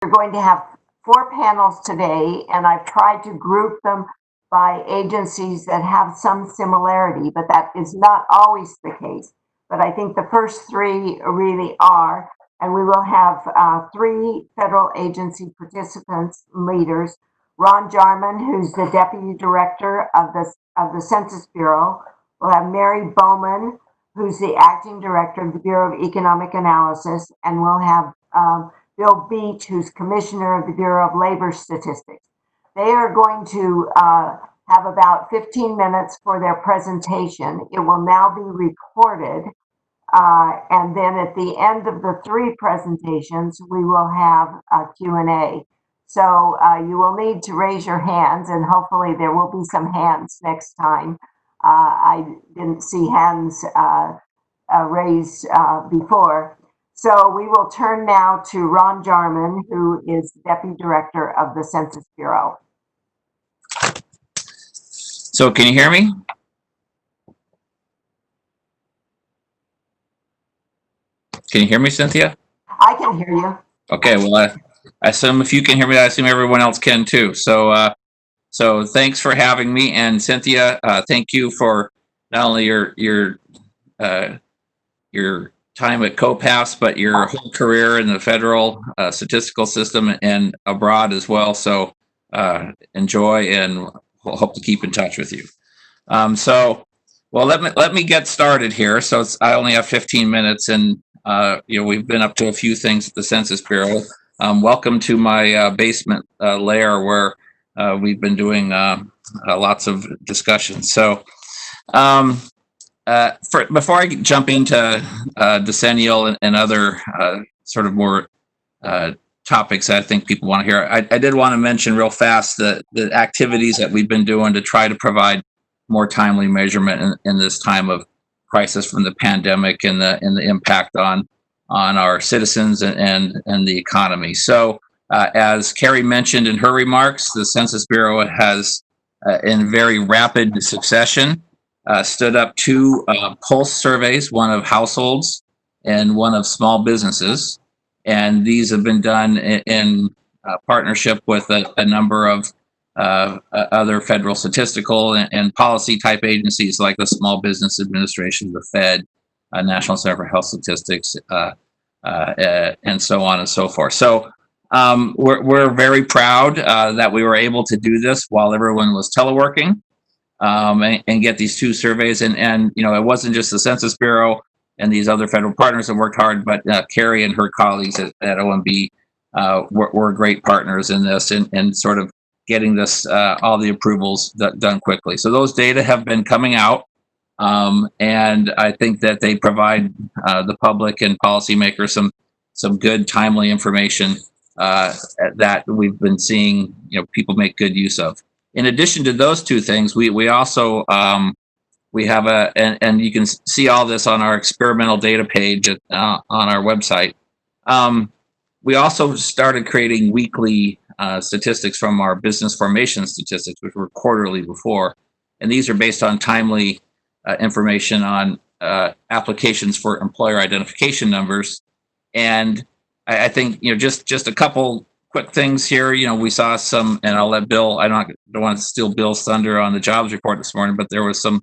We're going to have 4 panels today, and I've tried to group them by agencies that have some similarity, but that is not always the case. But I think the first 3 really are, and we will have 3 federal agency participants, leaders. Ron Jarman, who's the Deputy Director of the Census Bureau. We'll have Mary Bowman, who's the Acting Director of the Bureau of Economic Analysis, and we'll have Bill Beach, who's Commissioner of the Bureau of Labor Statistics. They are going to have about 15 minutes for their presentation. It will now be recorded. And then at the end of the 3 presentations, we will have a Q&A. So you will need to raise your hands, and hopefully there will be some hands next time. I didn't see hands raised before. So we will turn now to Ron Jarman, who is Deputy Director of the Census Bureau. So can you hear me? Can you hear me, Cynthia? I can hear you. Okay, well, I assume if you can hear me, I assume everyone else can too. So thanks for having me. And Cynthia, thank you for not only your time at COPAFS, but your whole career in the federal statistical system and abroad as well. So enjoy, and we'll hope to keep in touch with you. Well, let me get started here. So I only have 15 minutes, and we've been up to a few things at the Census Bureau. Welcome to my basement lair where we've been doing lots of discussions. So before I jump into decennial and other sort of more topics that I think people want to hear, I did want to mention real fast the activities that we've been doing to try to provide more timely measurement in this time of crisis from the pandemic and the impact on our citizens and the economy. So as Carrie mentioned in her remarks, the Census Bureau has in very rapid succession stood up 2 pulse surveys, one of households and one of small businesses. And these have been done in partnership with a number of other federal statistical and policy type agencies like the Small Business Administration, the Fed, National Center for Health Statistics, and so on and so forth. So we're very proud that we were able to do this while everyone was teleworking, and get these 2 surveys. And it wasn't just the Census Bureau and these other federal partners that worked hard, but Carrie and her colleagues at OMB were great partners in this and sort of getting this all the approvals done quickly. So those data have been coming out, and I think that they provide the public and policymakers some good, timely information that we've been seeing people make good use of. In addition to those 2 things, we also we have and you can see all this on our experimental data page on our website. We also started creating weekly statistics from our business formation statistics, which were quarterly before. And these are based on timely information on applications for employer identification numbers. And I think, just a couple quick things here. We saw some, and I'll let Bill, I don't want to steal Bill's thunder on the jobs report this morning, but there was some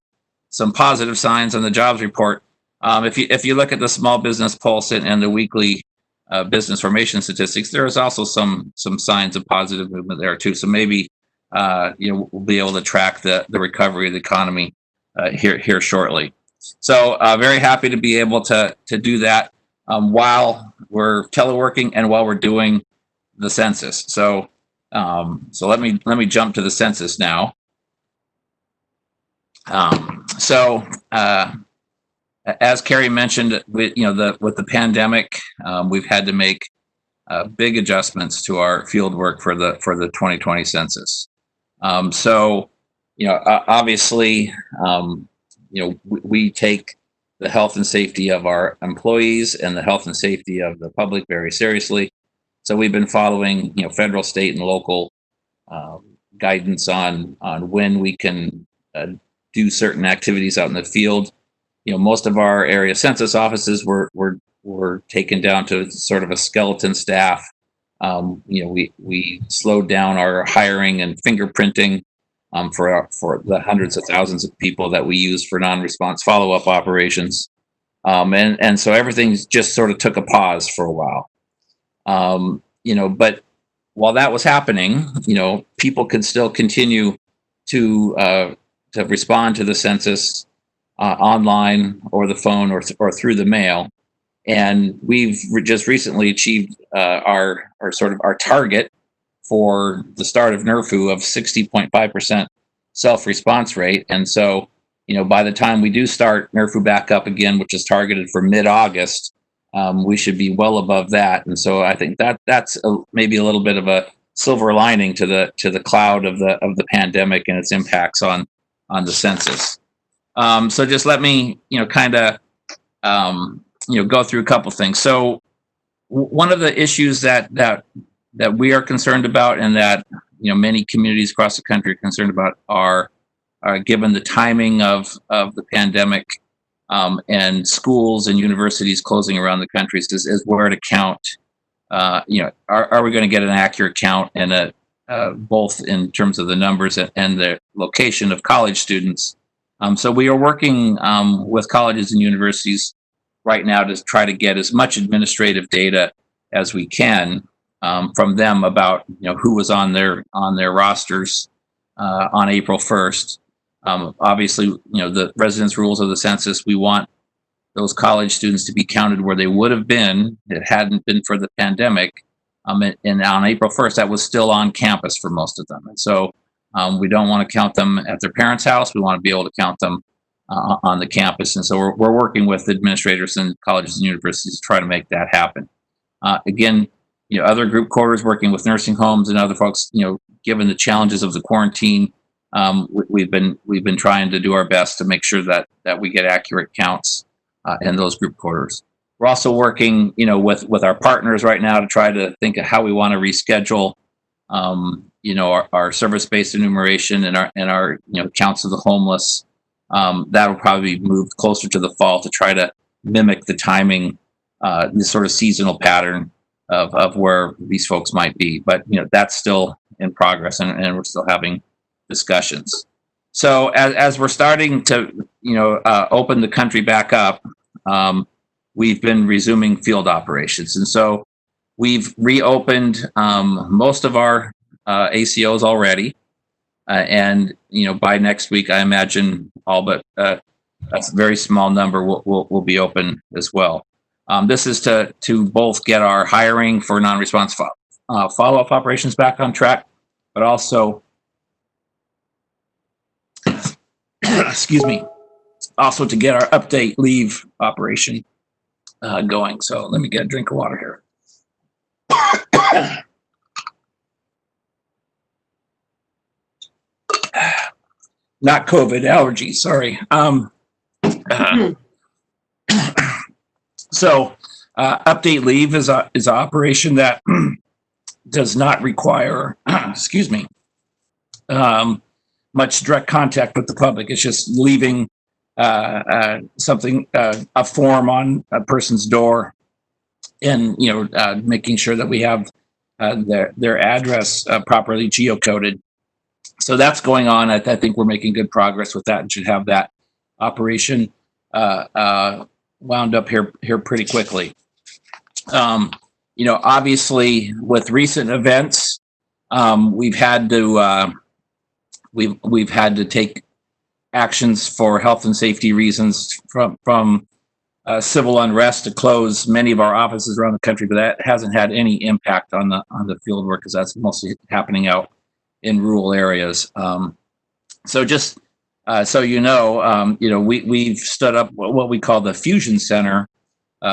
positive signs on the jobs report. If you look at the small business pulse and the weekly business formation statistics, there is also some signs of positive movement there too. So maybe we'll be able to track the recovery of the economy here shortly. So very happy to be able to do that while we're teleworking and while we're doing the census. So let me jump to the census now. As Carrie mentioned, with the pandemic, we've had to make big adjustments to our field work for the 2020 census. Obviously, we take the health and safety of our employees and the health and safety of the public very seriously. So we've been following, federal, state, and local guidance on when we can do certain activities out in the field. Most of our area census offices were taken down to sort of a skeleton staff We slowed down our hiring and fingerprinting for the hundreds of thousands of people that we use for non-response follow-up operations. And so everything just sort of took a pause for a while. But while that was happening, people could still continue to respond to the census online or the phone or through the mail. And we've just recently achieved our target for the start of NRFU of 60.5% self-response rate. And so, by the time we do start NRFU back up again, which is targeted for mid-August, we should be well above that. And so I think that's maybe a little bit of a silver lining to the cloud of the pandemic and its impacts on the census. So just let me go through a couple things. So one of the issues that we are concerned about, and that many communities across the country are concerned about, are given the timing of the pandemic and schools and universities closing around the country, is where to count. Are we going to get an accurate count, and both in terms of the numbers and the location of college students? So we are working with colleges and universities right now to try to get as much administrative data as we can from them about who was on their rosters on April 1st. Obviously, the residence rules of the census, we want those college students to be counted where they would have been if it hadn't been for the pandemic. And on April 1st, that was still on campus for most of them. And so we don't want to count them at their parents' house. We want to be able to count them on the campus. And so we're working with administrators and colleges and universities to try to make that happen. Again, other group quarters, working with nursing homes and other folks, given the challenges of the quarantine, we've been trying to do our best to make sure that we get accurate counts in those group quarters. We're also working, with our partners right now to try to think of how we want to reschedule, our service-based enumeration and our counts of the homeless. That'll probably be moved closer to the fall to try to mimic the timing, this sort of seasonal pattern of where these folks might be. But that's still in progress, and we're still having discussions. So as we're starting to open the country back up, we've been resuming field operations, and so we've reopened most of our ACOs already. And by next week, I imagine all but a very small number will be open as well. This is to both get our hiring for non-response follow-up operations back on track, but also, excuse me, also to get our update leave operation going. So let me get a drink of water here. Not COVID, allergies, sorry. So update leave is an operation that does not require, excuse me, much direct contact with the public. It's just leaving something, a form on a person's door, and making sure that we have their address properly geocoded. So that's going on. I think we're making good progress with that, and should have that operation wound up here pretty quickly. Obviously, with recent events, we've had to take actions for health and safety reasons from civil unrest to close many of our offices around the country, but that hasn't had any impact on the field work, because that's mostly happening out in rural areas. So just so we've stood up what we call the Fusion Center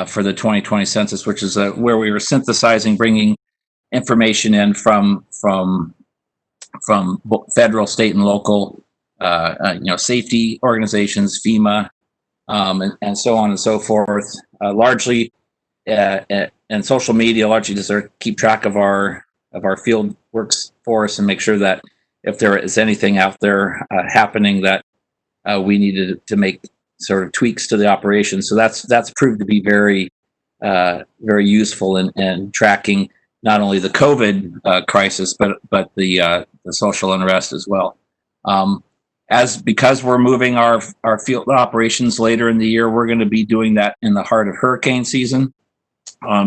for the 2020 census, which is where we were synthesizing, bringing information in from federal, state, and local, safety organizations, FEMA, and so on and so forth. Largely, and social media, largely just to keep track of our field works for us and make sure that if there is anything out there happening that we needed to make sort of tweaks to the operation. So that's proved to be very, very useful in tracking not only the COVID crisis, but the social unrest as well. Because we're moving our field operations later in the year, we're going to be doing that in the heart of hurricane season.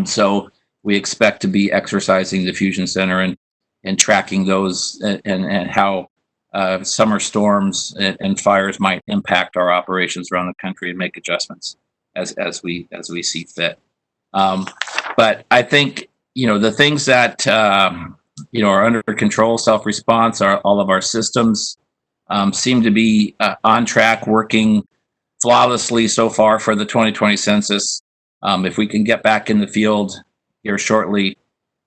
So we expect to be exercising the Fusion Center and tracking those and how summer storms and fires might impact our operations around the country and make adjustments as we see fit. But I think the things that are under control, self-response, are all of our systems seem to be on track, working flawlessly so far for the 2020 census. If we can get back in the field here shortly,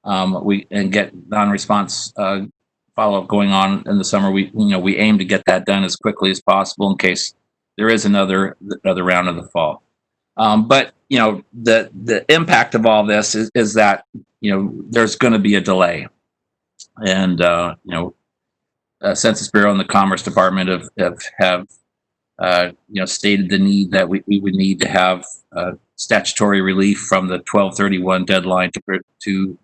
and get non-response follow-up going on in the summer, we aim to get that done as quickly as possible in case there is another round of the fall. But the impact of all this is that there's going to be a delay, and Census Bureau and the Commerce Department have stated the need that we would need to have statutory relief from the 12/31 deadline to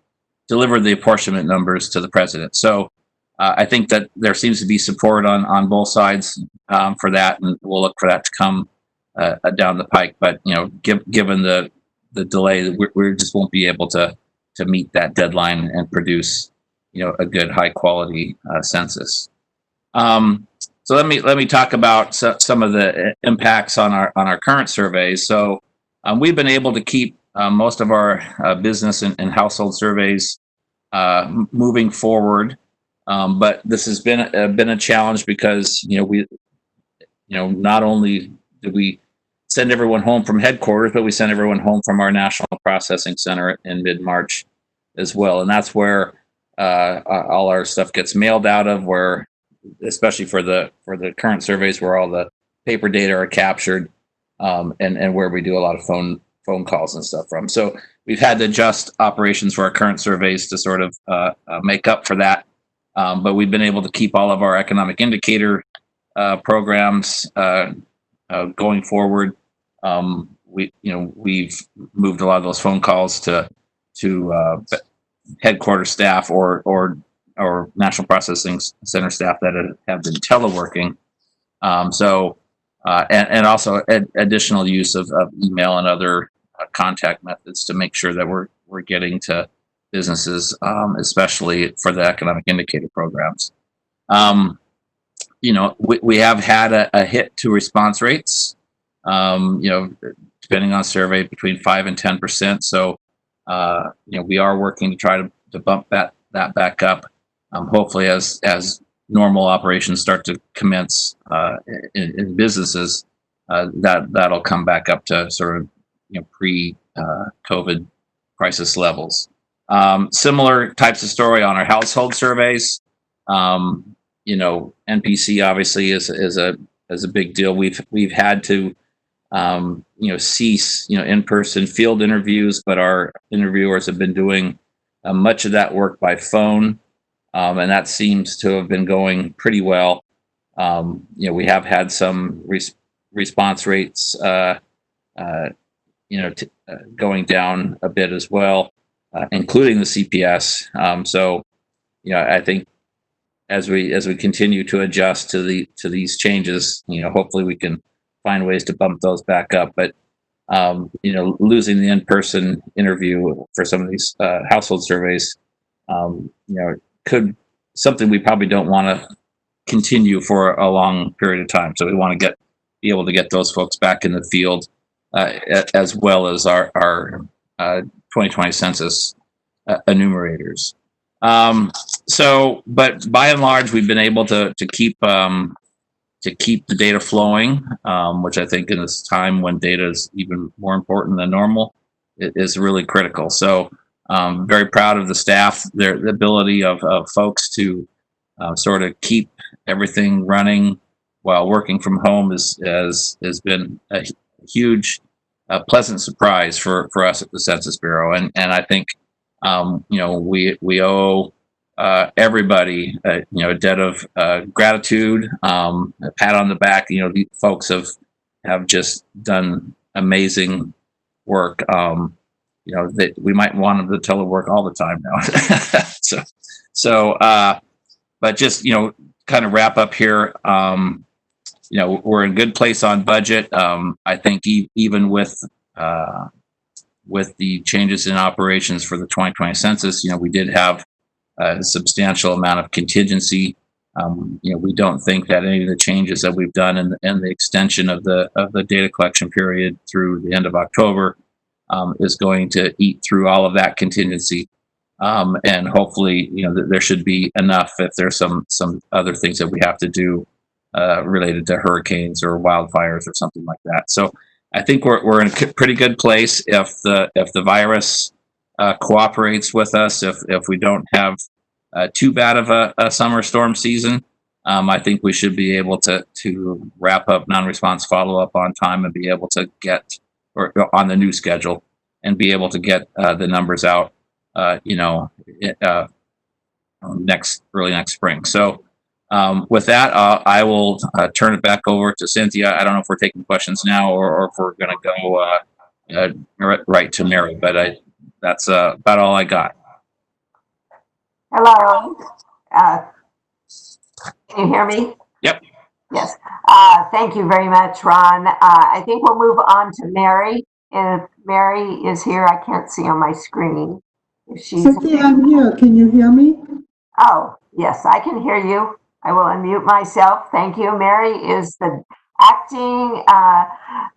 deliver the apportionment numbers to the president. So I think that there seems to be support on both sides for that, and we'll look for that to come down the pike. But given the delay, we just won't be able to meet that deadline and produce a good high quality census. So let me talk about some of the impacts on our current surveys. So we've been able to keep most of our business and household surveys moving forward, but this has been a challenge because we not only do we send everyone home from headquarters, but we send everyone home from our national processing center in mid-March as well, and that's where all our stuff gets mailed out of, where especially for the current surveys, where all the paper data are captured, and where we do a lot of phone calls and stuff from. So we've had to adjust operations for our current surveys to sort of make up for that. But we've been able to keep all of our economic indicator programs going forward. We've moved a lot of those phone calls to headquarters staff or National Processing Center staff that have been teleworking. And also additional use of email and other contact methods to make sure that we're getting to businesses, especially for the economic indicator programs. We have had a hit to response rates, depending on survey, between 5 and 10%. So, we are working to try to bump that back up. Hopefully as normal operations start to commence in businesses, that'll come back up to sort of pre-COVID crisis levels. Similar types of story on our household surveys. NPC obviously is a big deal. We've had to cease in-person field interviews, but our interviewers have been doing much of that work by phone. And that seems to have been going pretty well. We have had some response rates, going down a bit as well, including the CPS. I think as we continue to adjust to these changes, hopefully we can find ways to bump those back up. But losing the in-person interview for some of these household surveys, could something we probably don't want to continue for a long period of time. So we want to be able to get those folks back in the field, as well as our 2020 census enumerators. But by and large, we've been able to keep the data flowing, which I think in this time when data is even more important than normal, it is really critical. So very proud of the staff. The ability of folks to sort of keep everything running while working from home has been a huge, pleasant surprise for us at the Census Bureau. And I think we owe everybody a debt of gratitude, a pat on the back. The folks have just done amazing work. that we might want them to telework all the time now. But just, kind of wrap up here. We're in a good place on budget. I think even with the changes in operations for the 2020 census, we did have a substantial amount of contingency. We don't think that any of the changes that we've done and the extension of the data collection period through the end of October is going to eat through all of that contingency. And hopefully, there should be enough if there's some other things that we have to do related to hurricanes or wildfires or something like that. So I think we're in a pretty good place if the virus cooperates with us. If we don't have too bad of a summer storm season, I think we should be able to wrap up non-response follow-up on time and be able to get or on the new schedule and be able to get the numbers out, early next spring. So with that, I will turn it back over to Cynthia. I don't know if we're taking questions now or if we're going to go right to Mary, but that's about all I got. Hello. Can you hear me? Yep. Yes. Thank you very much, Ron. I think we'll move on to Mary. If Mary is here, I can't see on my screen. If she's Cynthia, I'm here. Can you hear me? Oh, yes, I can hear you. I will unmute myself. Thank you. Mary is the acting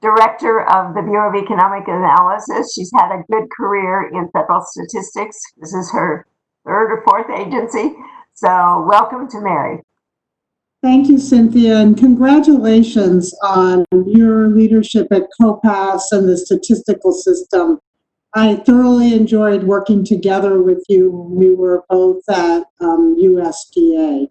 director of the Bureau of Economic Analysis. She's had a good career in federal statistics. This is her third or fourth agency. So welcome to Mary. Thank you, Cynthia, and congratulations on your leadership at COPAFS and the statistical system. I thoroughly enjoyed working together with you when we were both at USDA.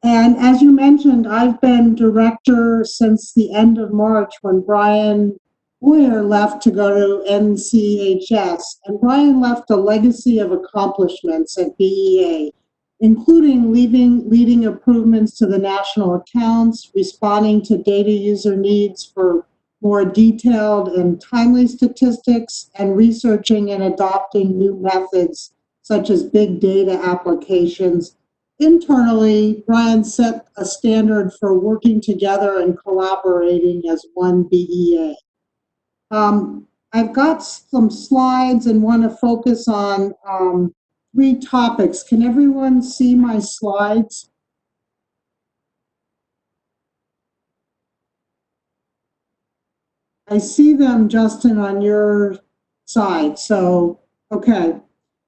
And as you mentioned, I've been director since the end of March when Brian Boyer left to go to NCHS. And Brian left a legacy of accomplishments at BEA, including leading improvements to the national accounts, responding to data user needs for more detailed and timely statistics, and researching and adopting new methods such as big data applications. Internally, Brian set a standard for working together and collaborating as one BEA. I've got some slides and want to focus on 3 topics. Can everyone see my slides? I see them, Justin, on your side. So, okay.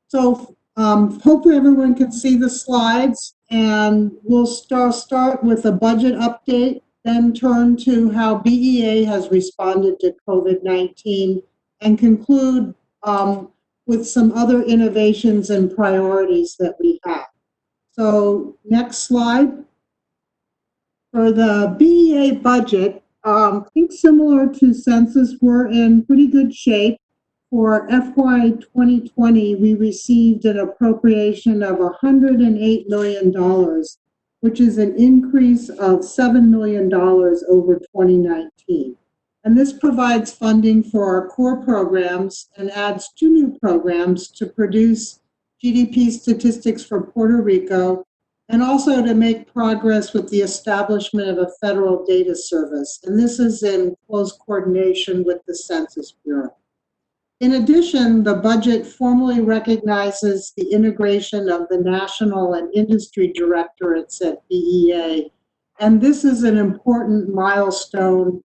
So hopefully everyone can see the slides, and we'll start with a budget update, then turn to how BEA has responded to COVID-19, and conclude with some other innovations and priorities that we have. So next slide. For the BEA budget, I think similar to census, we're in pretty good shape. For FY 2020, we received an appropriation of $108 million, which is an increase of $7 million over 2019. And this provides funding for our core programs and adds 2 new programs to produce GDP statistics for Puerto Rico, and also to make progress with the establishment of a federal data service. And this is in close coordination with the Census Bureau. In addition, the budget formally recognizes the integration of the National and Industry Directorates at BEA. And this is an important milestone.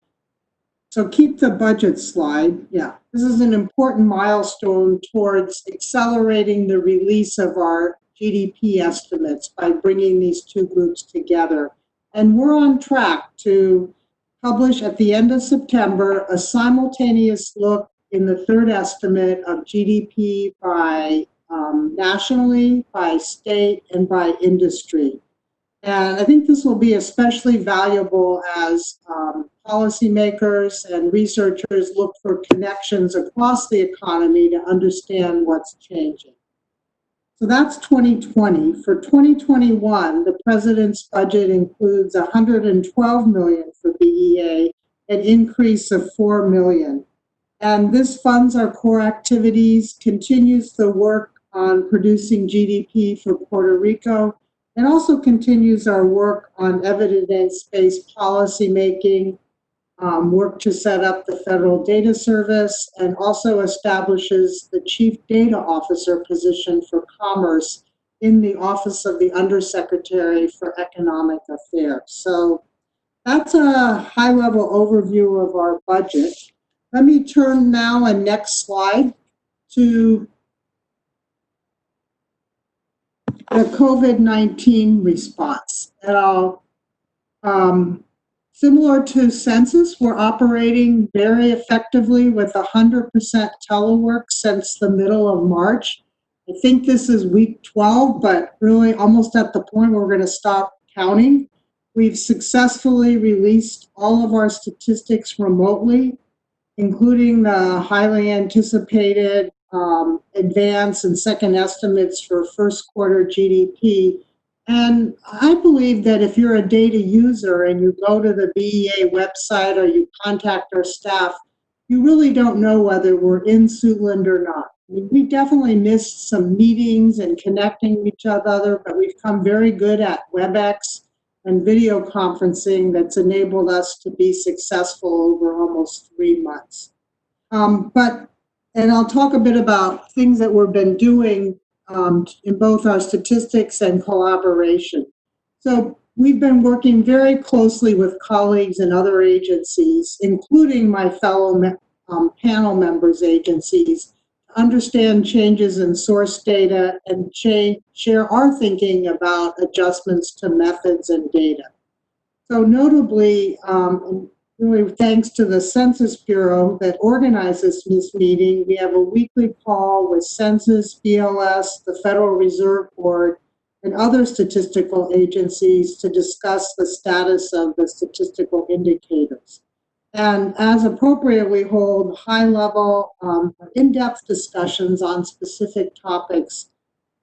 So keep the budget slide. Yeah, this is an important milestone towards accelerating the release of our GDP estimates by bringing these 2 groups together. And we're on track to publish at the end of September a simultaneous look in the 3rd estimate of GDP by nationally, by state, and by industry. And I think this will be especially valuable as policymakers and researchers look for connections across the economy to understand what's changing. So that's 2020. For 2021, the president's budget includes $112 million for BEA, an increase of $4 million. And this funds our core activities, continues the work on producing GDP for Puerto Rico, and also continues our work on evidence-based policymaking, work to set up the Federal Data Service, and also establishes the Chief Data Officer position for Commerce in the Office of the Undersecretary for Economic Affairs. So that's a high-level overview of our budget. Let me turn now and next slide to the COVID-19 response. And similar to census, we're operating very effectively with 100% telework since the middle of March. I think this is week 12, but really almost at the point where we're going to stop counting. We've successfully released all of our statistics remotely, including the highly anticipated advance and second estimates for first quarter GDP. And I believe that if you're a data user and you go to the BEA website or you contact our staff, you really don't know whether we're in Suitland or not. I mean, we definitely missed some meetings and connecting with each other, but we've come very good at WebEx and video conferencing that's enabled us to be successful over almost 3 months. And I'll talk a bit about things that we've been doing in both our statistics and collaboration. So we've been working very closely with colleagues in other agencies, including my fellow panel members' agencies, to understand changes in source data and share our thinking about adjustments to methods and data. So notably, really thanks to the Census Bureau that organizes this meeting, we have a weekly call with Census, BLS, the Federal Reserve Board, and other statistical agencies to discuss the status of the statistical indicators. And as appropriate, we hold high-level, in-depth discussions on specific topics.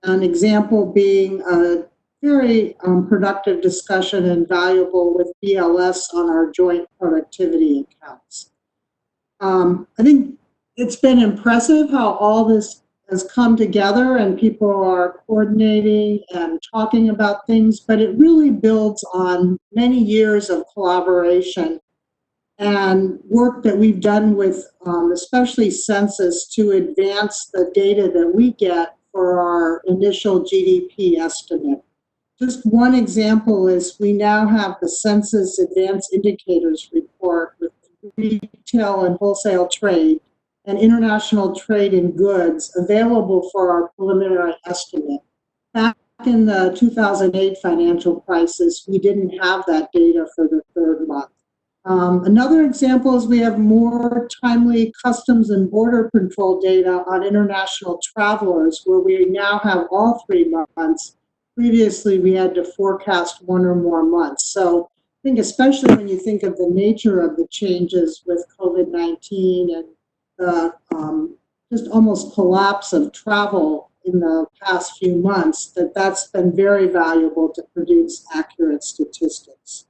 An example being a very productive discussion and valuable with BLS on our joint productivity accounts. I think it's been impressive how all this has come together and people are coordinating and talking about things, but it really builds on many years of collaboration and work that we've done with especially Census to advance the data that we get for our initial GDP estimate. Just one example is we now have the Census Advanced Indicators Report with retail and wholesale trade and international trade in goods available for our preliminary estimate. Back in the 2008 financial crisis, we didn't have that data for the third month. Another example is we have more timely customs and border control data on international travelers, where we now have all 3 months. Previously, we had to forecast 1 or more months. So I think especially when you think of the nature of the changes with COVID-19 and the just almost collapse of travel in the past few months, that's been very valuable to produce accurate statistics.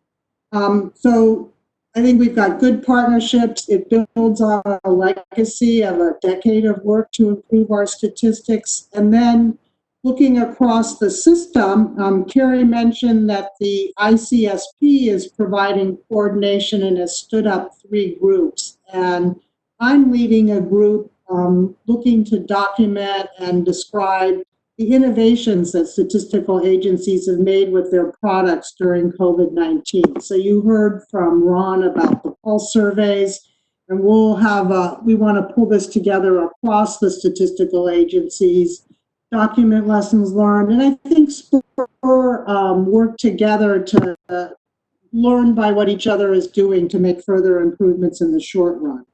So I think we've got good partnerships. It builds on a legacy of a decade of work to improve our statistics. And then looking across the system, Carrie mentioned that the ICSP is providing coordination and has stood up 3 groups. And I'm leading a group looking to document and describe the innovations that statistical agencies have made with their products during COVID-19. So you heard from Ron about the pulse surveys, and we'll have we want to pull this together across the statistical agencies, document lessons learned, and I think work together to learn by what each other is doing to make further improvements in the short run.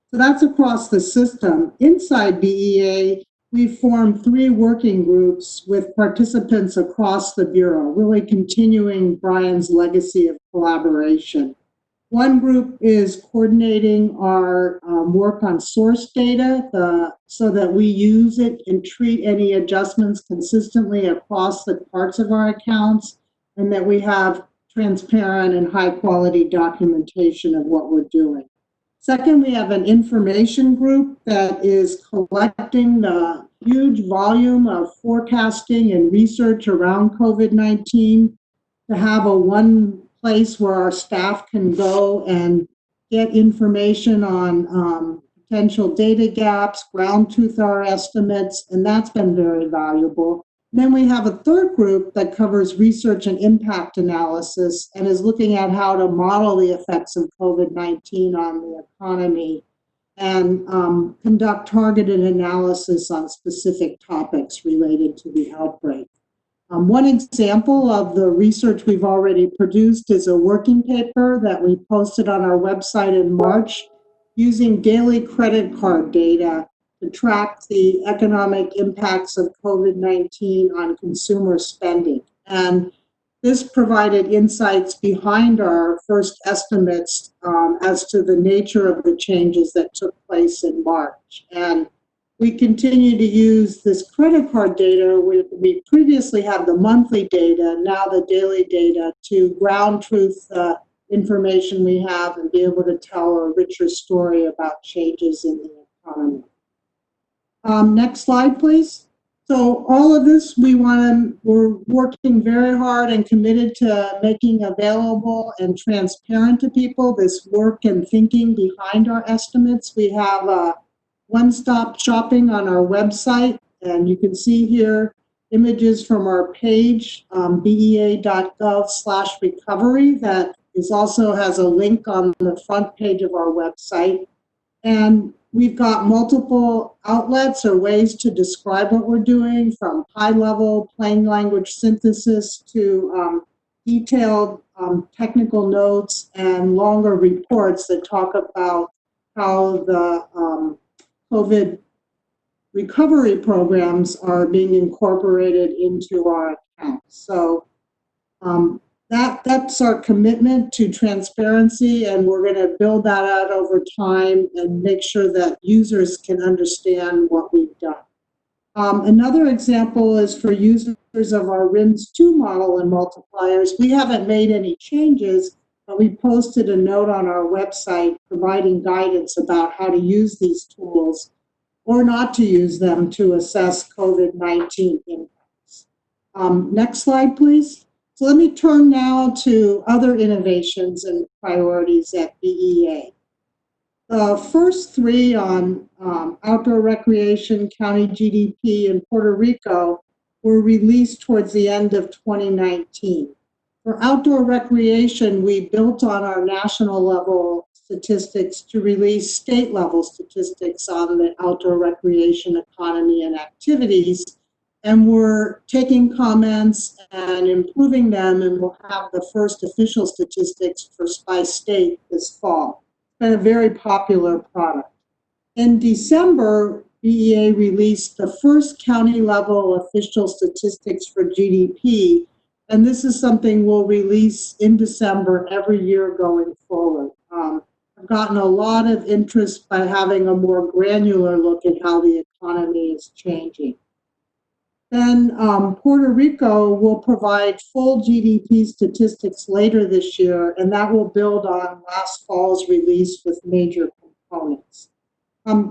So that's across the system. Inside BEA, we've formed 3 working groups with participants across the Bureau, really continuing Brian's legacy of collaboration. One group is coordinating our work on source data so that we use it and treat any adjustments consistently across the parts of our accounts, and that we have transparent and high quality documentation of what we're doing. Second, we have an information group that is collecting the huge volume of forecasting and research around COVID-19 to have a one place where our staff can go and get information on potential data gaps, ground truth our estimates, and that's been very valuable. Then we have a third group that covers research and impact analysis and is looking at how to model the effects of COVID-19 on the economy and conduct targeted analysis on specific topics related to the outbreak. One example of the research we've already produced is a working paper that we posted on our website in March using daily credit card data to track the economic impacts of COVID-19 on consumer spending. And this provided insights behind our first estimates as to the nature of the changes that took place in March. And we continue to use this credit card data. We previously had the monthly data, now the daily data, to ground truth information we have and be able to tell a richer story about changes in the economy. Next slide, please. So all of this, we're working very hard and committed to making available and transparent to people this work and thinking behind our estimates. We have one-stop shopping on our website, and you can see here images from our page, bea.gov/recovery, that also has a link on the front page of our website. And we've got multiple outlets or ways to describe what we're doing, from high-level plain language synthesis to detailed technical notes and longer reports that talk about how the COVID recovery programs are being incorporated into our accounts. So that's our commitment to transparency, and we're going to build that out over time and make sure that users can understand what we've done. Another example is for users of our RIMS2 model and multipliers. We haven't made any changes, but we posted a note on our website providing guidance about how to use these tools or not to use them to assess COVID-19 impacts. Next slide, please. So let me turn now to other innovations and priorities at BEA. The first three on outdoor recreation, county GDP, and Puerto Rico were released towards the end of 2019. For outdoor recreation, we built on our national level statistics to release state level statistics on the outdoor recreation economy and activities. And we're taking comments and improving them, and we'll have the first official statistics by state this fall. It's been a very popular product. In December, BEA released the first county level official statistics for GDP, and this is something we'll release in December every year going forward. I've gotten a lot of interest by having a more granular look at how the economy is changing. Then Puerto Rico will provide full GDP statistics later this year, and that will build on last fall's release with major components.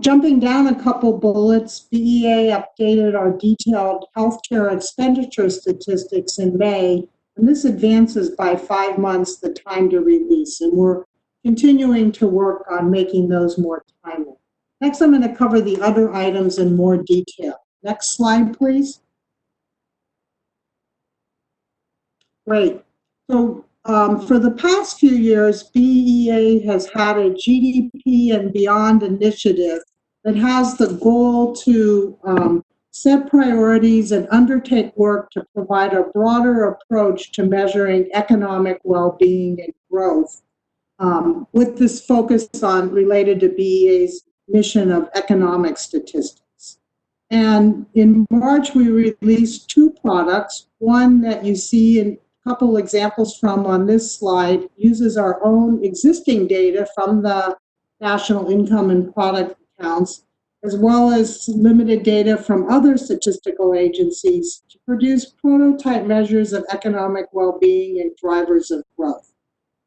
Jumping down a couple bullets, BEA updated our detailed healthcare expenditure statistics in May, and this advances by 5 months the time to release, and we're continuing to work on making those more timely. Next, I'm going to cover the other items in more detail. Next slide, please. Great. So for the past few years, BEA has had a GDP and beyond initiative that has the goal to set priorities and undertake work to provide a broader approach to measuring economic well-being and growth, with this focus on related to BEA's mission of economic statistics. And in March, we released 2 products. One that you see in couple examples from on this slide uses our own existing data from the national income and product accounts, as well as limited data from other statistical agencies to produce prototype measures of economic well-being and drivers of growth.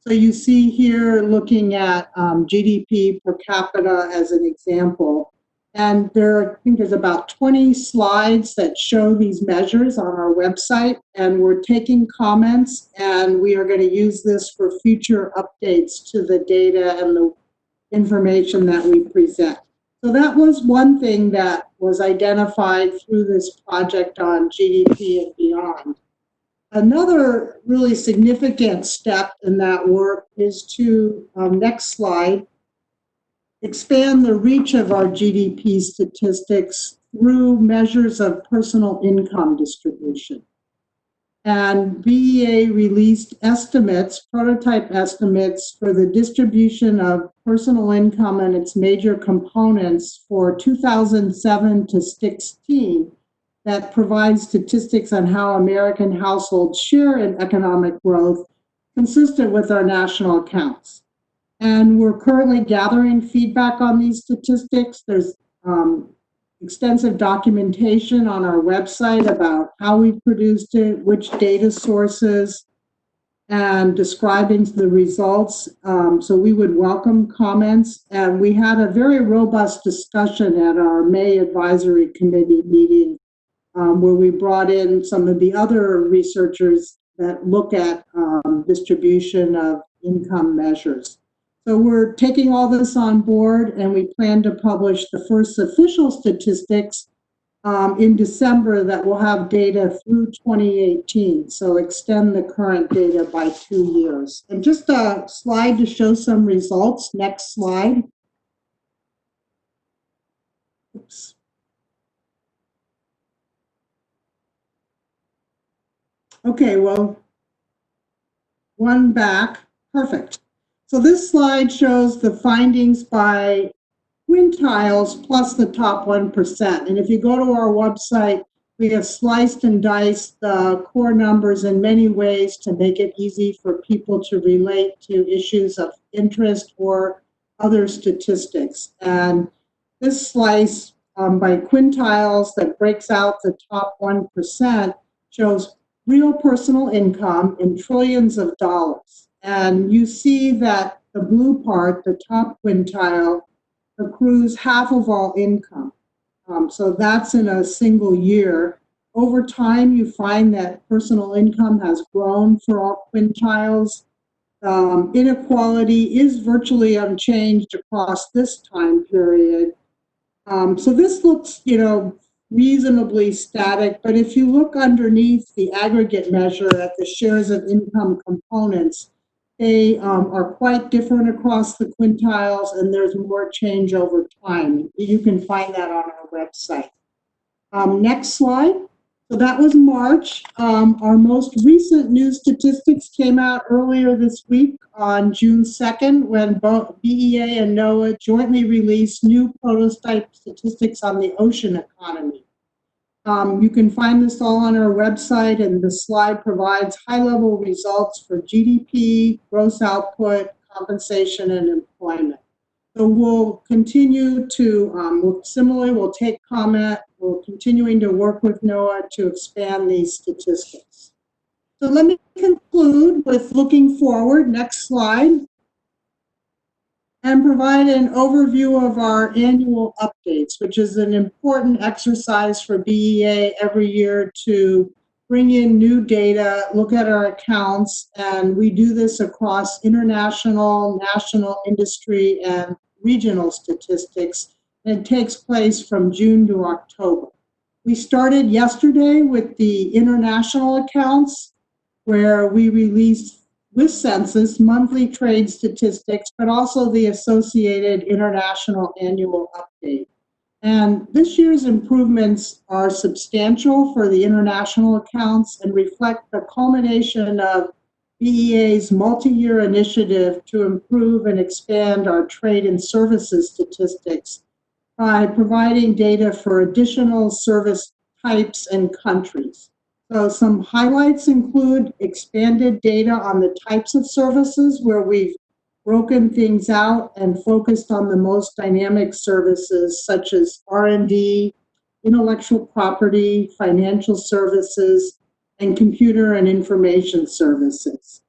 So you see here looking at GDP per capita as an example. And I think there's about 20 slides that show these measures on our website. And we're taking comments, and we are going to use this for future updates to the data and the information that we present. So that was one thing that was identified through this project on GDP and beyond. Another really significant step in that work is to, next slide, expand the reach of our GDP statistics through measures of personal income distribution. And BEA released estimates, prototype estimates for the distribution of personal income and its major components for 2007 to 16 that provides statistics on how American households share in economic growth consistent with our national accounts. And we're currently gathering feedback on these statistics. There's extensive documentation on our website about how we produced it, which data sources, and describing the results. So we would welcome comments. And we had a very robust discussion at our May Advisory Committee meeting, where we brought in some of the other researchers that look at distribution of income measures. So we're taking all this on board, and we plan to publish the first official statistics in December that will have data through 2018. So extend the current data by 2 years. And just a slide to show some results. Next slide. Oops. Okay, well, one back. Perfect. So this slide shows the findings by quintiles plus the top 1%. And if you go to our website, we have sliced and diced the core numbers in many ways to make it easy for people to relate to issues of interest or other statistics. And this slice by quintiles that breaks out the top 1% shows real personal income in trillions of dollars. And you see that the blue part, the top quintile, accrues half of all income. So that's in a single year. Over time, you find that personal income has grown for all quintiles. Inequality is virtually unchanged across this time period. So this looks, reasonably static, but if you look underneath the aggregate measure at the shares of income components, they are quite different across the quintiles, and there's more change over time. You can find that on our website. Next slide. So that was March. Our most recent new statistics came out earlier this week on June 2nd, when both BEA and NOAA jointly released new prototype statistics on the ocean economy. You can find this all on our website, and the slide provides high-level results for GDP, gross output, compensation, and employment. So we'll continue to, we'll take comment. We're continuing to work with NOAA to expand these statistics. So let me conclude with looking forward. Next slide. And provide an overview of our annual updates, which is an important exercise for BEA every year to bring in new data, look at our accounts, and we do this across international, national, industry, and regional statistics. And it takes place from June to October. We started yesterday with the international accounts, where we released with census monthly trade statistics, but also the associated international annual update. And this year's improvements are substantial for the international accounts and reflect the culmination of BEA's multi-year initiative to improve and expand our trade and services statistics by providing data for additional service types and countries. So some highlights include expanded data on the types of services, where we've broken things out and focused on the most dynamic services such as R&D, intellectual property, financial services, and computer and information services.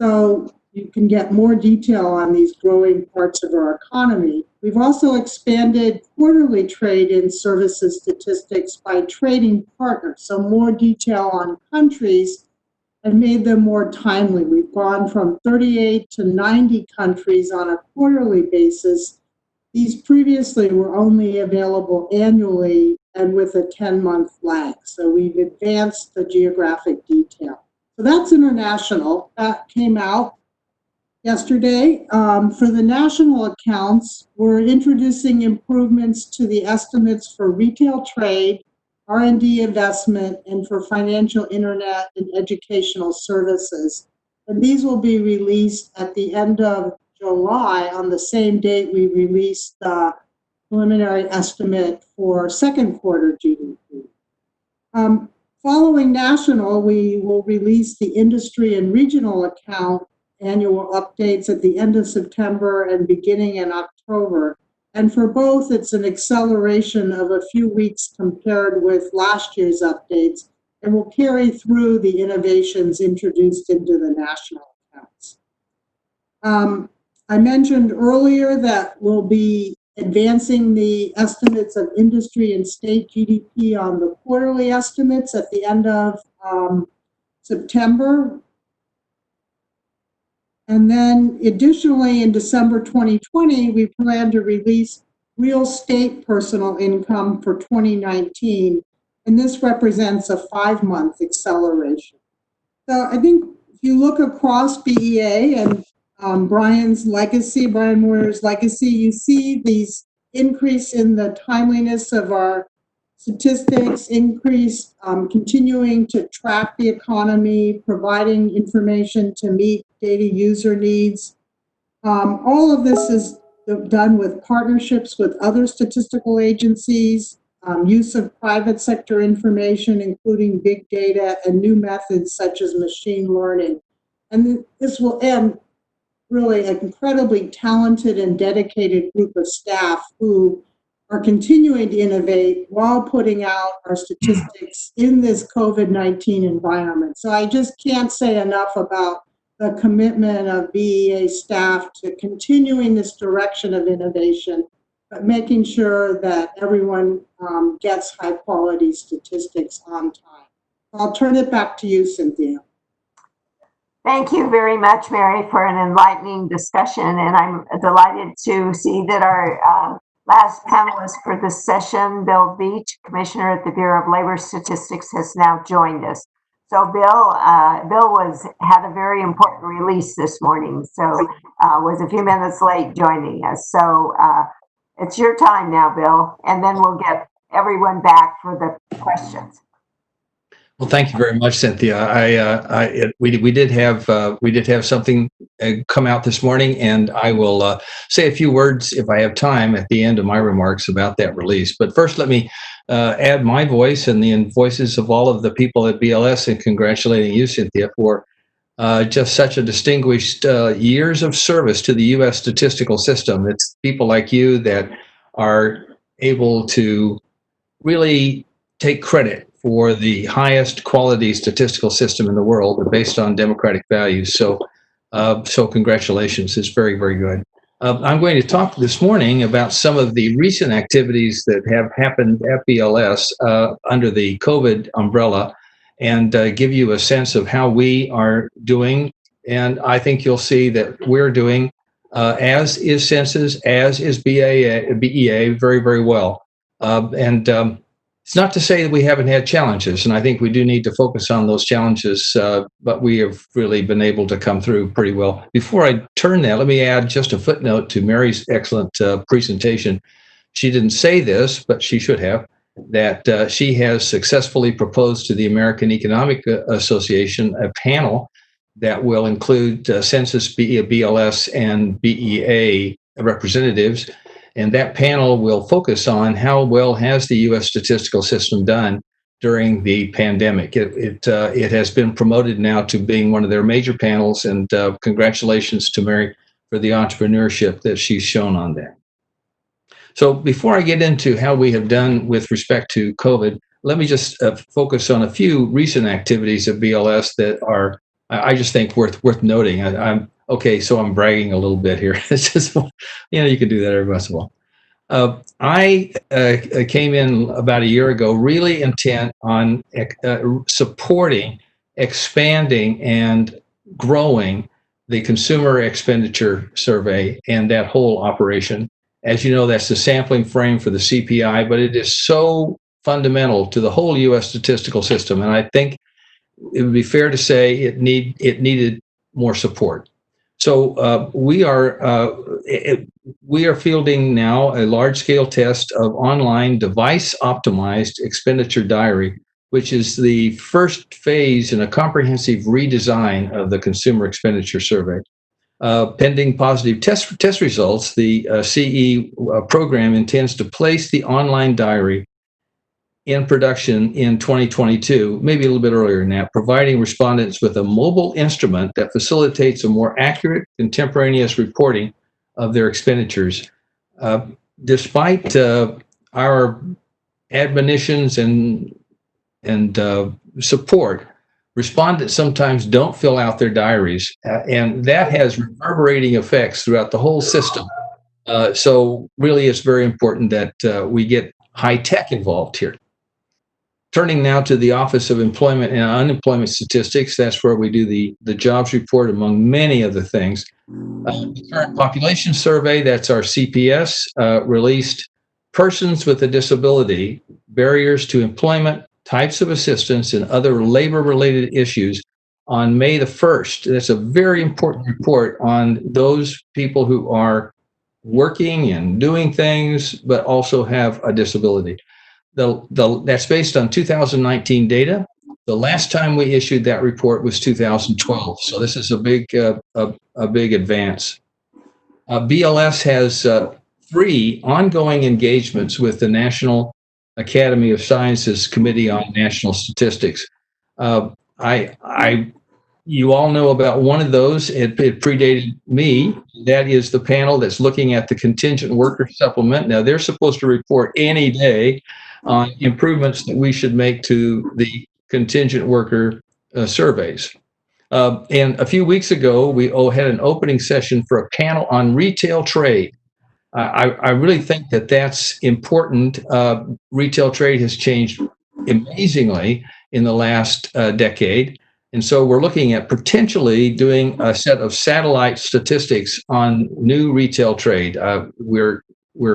So, you can get more detail on these growing parts of our economy. We've also expanded quarterly trade in services statistics by trading partners, so more detail on countries and made them more timely. We've gone from 38 to 90 countries on a quarterly basis. These previously were only available annually and with a 10-month lag. So we've advanced the geographic detail. So that's international. That came out yesterday. For the national accounts, we're introducing improvements to the estimates for retail trade, R&D investment, and for financial internet and educational services. And these will be released at the end of July, on the same date we released the preliminary estimate for second quarter GDP. Following national, we will release the industry and regional account annual updates at the end of September and beginning in October. And for both, it's an acceleration of a few weeks compared with last year's updates, and will carry through the innovations introduced into the national accounts. I mentioned earlier that we'll be advancing the estimates of industry and state GDP on the quarterly estimates at the end of September. And then additionally, in December 2020, we plan to release real estate personal income for 2019, and this represents a 5-month acceleration. So I think if you look across BEA and Brian Moyer's legacy, you see these increase in the timeliness of our statistics, increase continuing to track the economy, providing information to meet data user needs. All of this is done with partnerships with other statistical agencies, use of private sector information, including big data and new methods such as machine learning. And this will end really an incredibly talented and dedicated group of staff who are continuing to innovate while putting out our statistics in this COVID-19 environment. So I just can't say enough about the commitment of BEA staff to continuing this direction of innovation, but making sure that everyone gets high quality statistics on time. I'll turn it back to you, Cynthia. Thank you very much, Mary, for an enlightening discussion. And I'm delighted to see that our last panelist for this session, Bill Beach, Commissioner at the Bureau of Labor Statistics, has now joined us. So Bill had a very important release this morning, so was a few minutes late joining us. So it's your time now, Bill, and then we'll get everyone back for the questions. Well, thank you very much, Cynthia. We did have something come out this morning, and I will say a few words if I have time at the end of my remarks about that release. But first, let me add my voice and the voices of all of the people at BLS in congratulating you, Cynthia, for just such a distinguished years of service to the U.S. statistical system. It's people like you that are able to really take credit for the highest quality statistical system in the world based on democratic values. So congratulations. It's very, very good. I'm going to talk this morning about some of the recent activities that have happened at BLS under the COVID umbrella and give you a sense of how we are doing. And I think you'll see that we're doing, as is Census, as is BEA, very, very well. It's not to say that we haven't had challenges, and I think we do need to focus on those challenges, but we have really been able to come through pretty well. Before I turn that, let me add just a footnote to Mary's excellent presentation. She didn't say this, but she should have, that she has successfully proposed to the American Economic Association a panel that will include Census, BLS, and BEA representatives. And that panel will focus on how well has the U.S. statistical system done during the pandemic. It has been promoted now to being one of their major panels, and congratulations to Mary for the entrepreneurship that she's shown on that. So before I get into how we have done with respect to COVID, let me just focus on a few recent activities of BLS that are, I just think, worth noting. Okay, so I'm bragging a little bit here. It's just, you can do that every once in a while. I came in about a year ago, really intent on supporting, expanding, and growing the consumer expenditure survey and that whole operation. As you know, that's the sampling frame for the CPI, but it is so fundamental to the whole U.S. statistical system, and I think it would be fair to say it needed more support. So we are fielding now a large scale test of online device optimized expenditure diary, which is the first phase in a comprehensive redesign of the consumer expenditure survey. Pending positive test results, the CE program intends to place the online diary in production in 2022, maybe a little bit earlier than that, providing respondents with a mobile instrument that facilitates a more accurate, contemporaneous reporting of their expenditures. Despite our admonitions and support, respondents sometimes don't fill out their diaries, and that has reverberating effects throughout the whole system. So really, it's very important that we get high tech involved here. Turning now to the Office of Employment and Unemployment Statistics, that's where we do the jobs report, among many other things. The current population survey, that's our CPS, released persons with a disability, barriers to employment, types of assistance, and other labor-related issues on May the 1st. That's a very important report on those people who are working and doing things, but also have a disability. That's based on 2019 data. The last time we issued that report was 2012. So this is a big advance. BLS has 3 ongoing engagements with the National Academy of Sciences Committee on National Statistics. You all know about one of those. It predated me. That is the panel that's looking at the contingent worker supplement. Now, they're supposed to report any day on improvements that we should make to the contingent worker surveys. And a few weeks ago, we had an opening session for a panel on retail trade. I really think that that's important. Retail trade has changed amazingly in the last decade. And so we're looking at potentially doing a set of satellite statistics on new retail trade. We're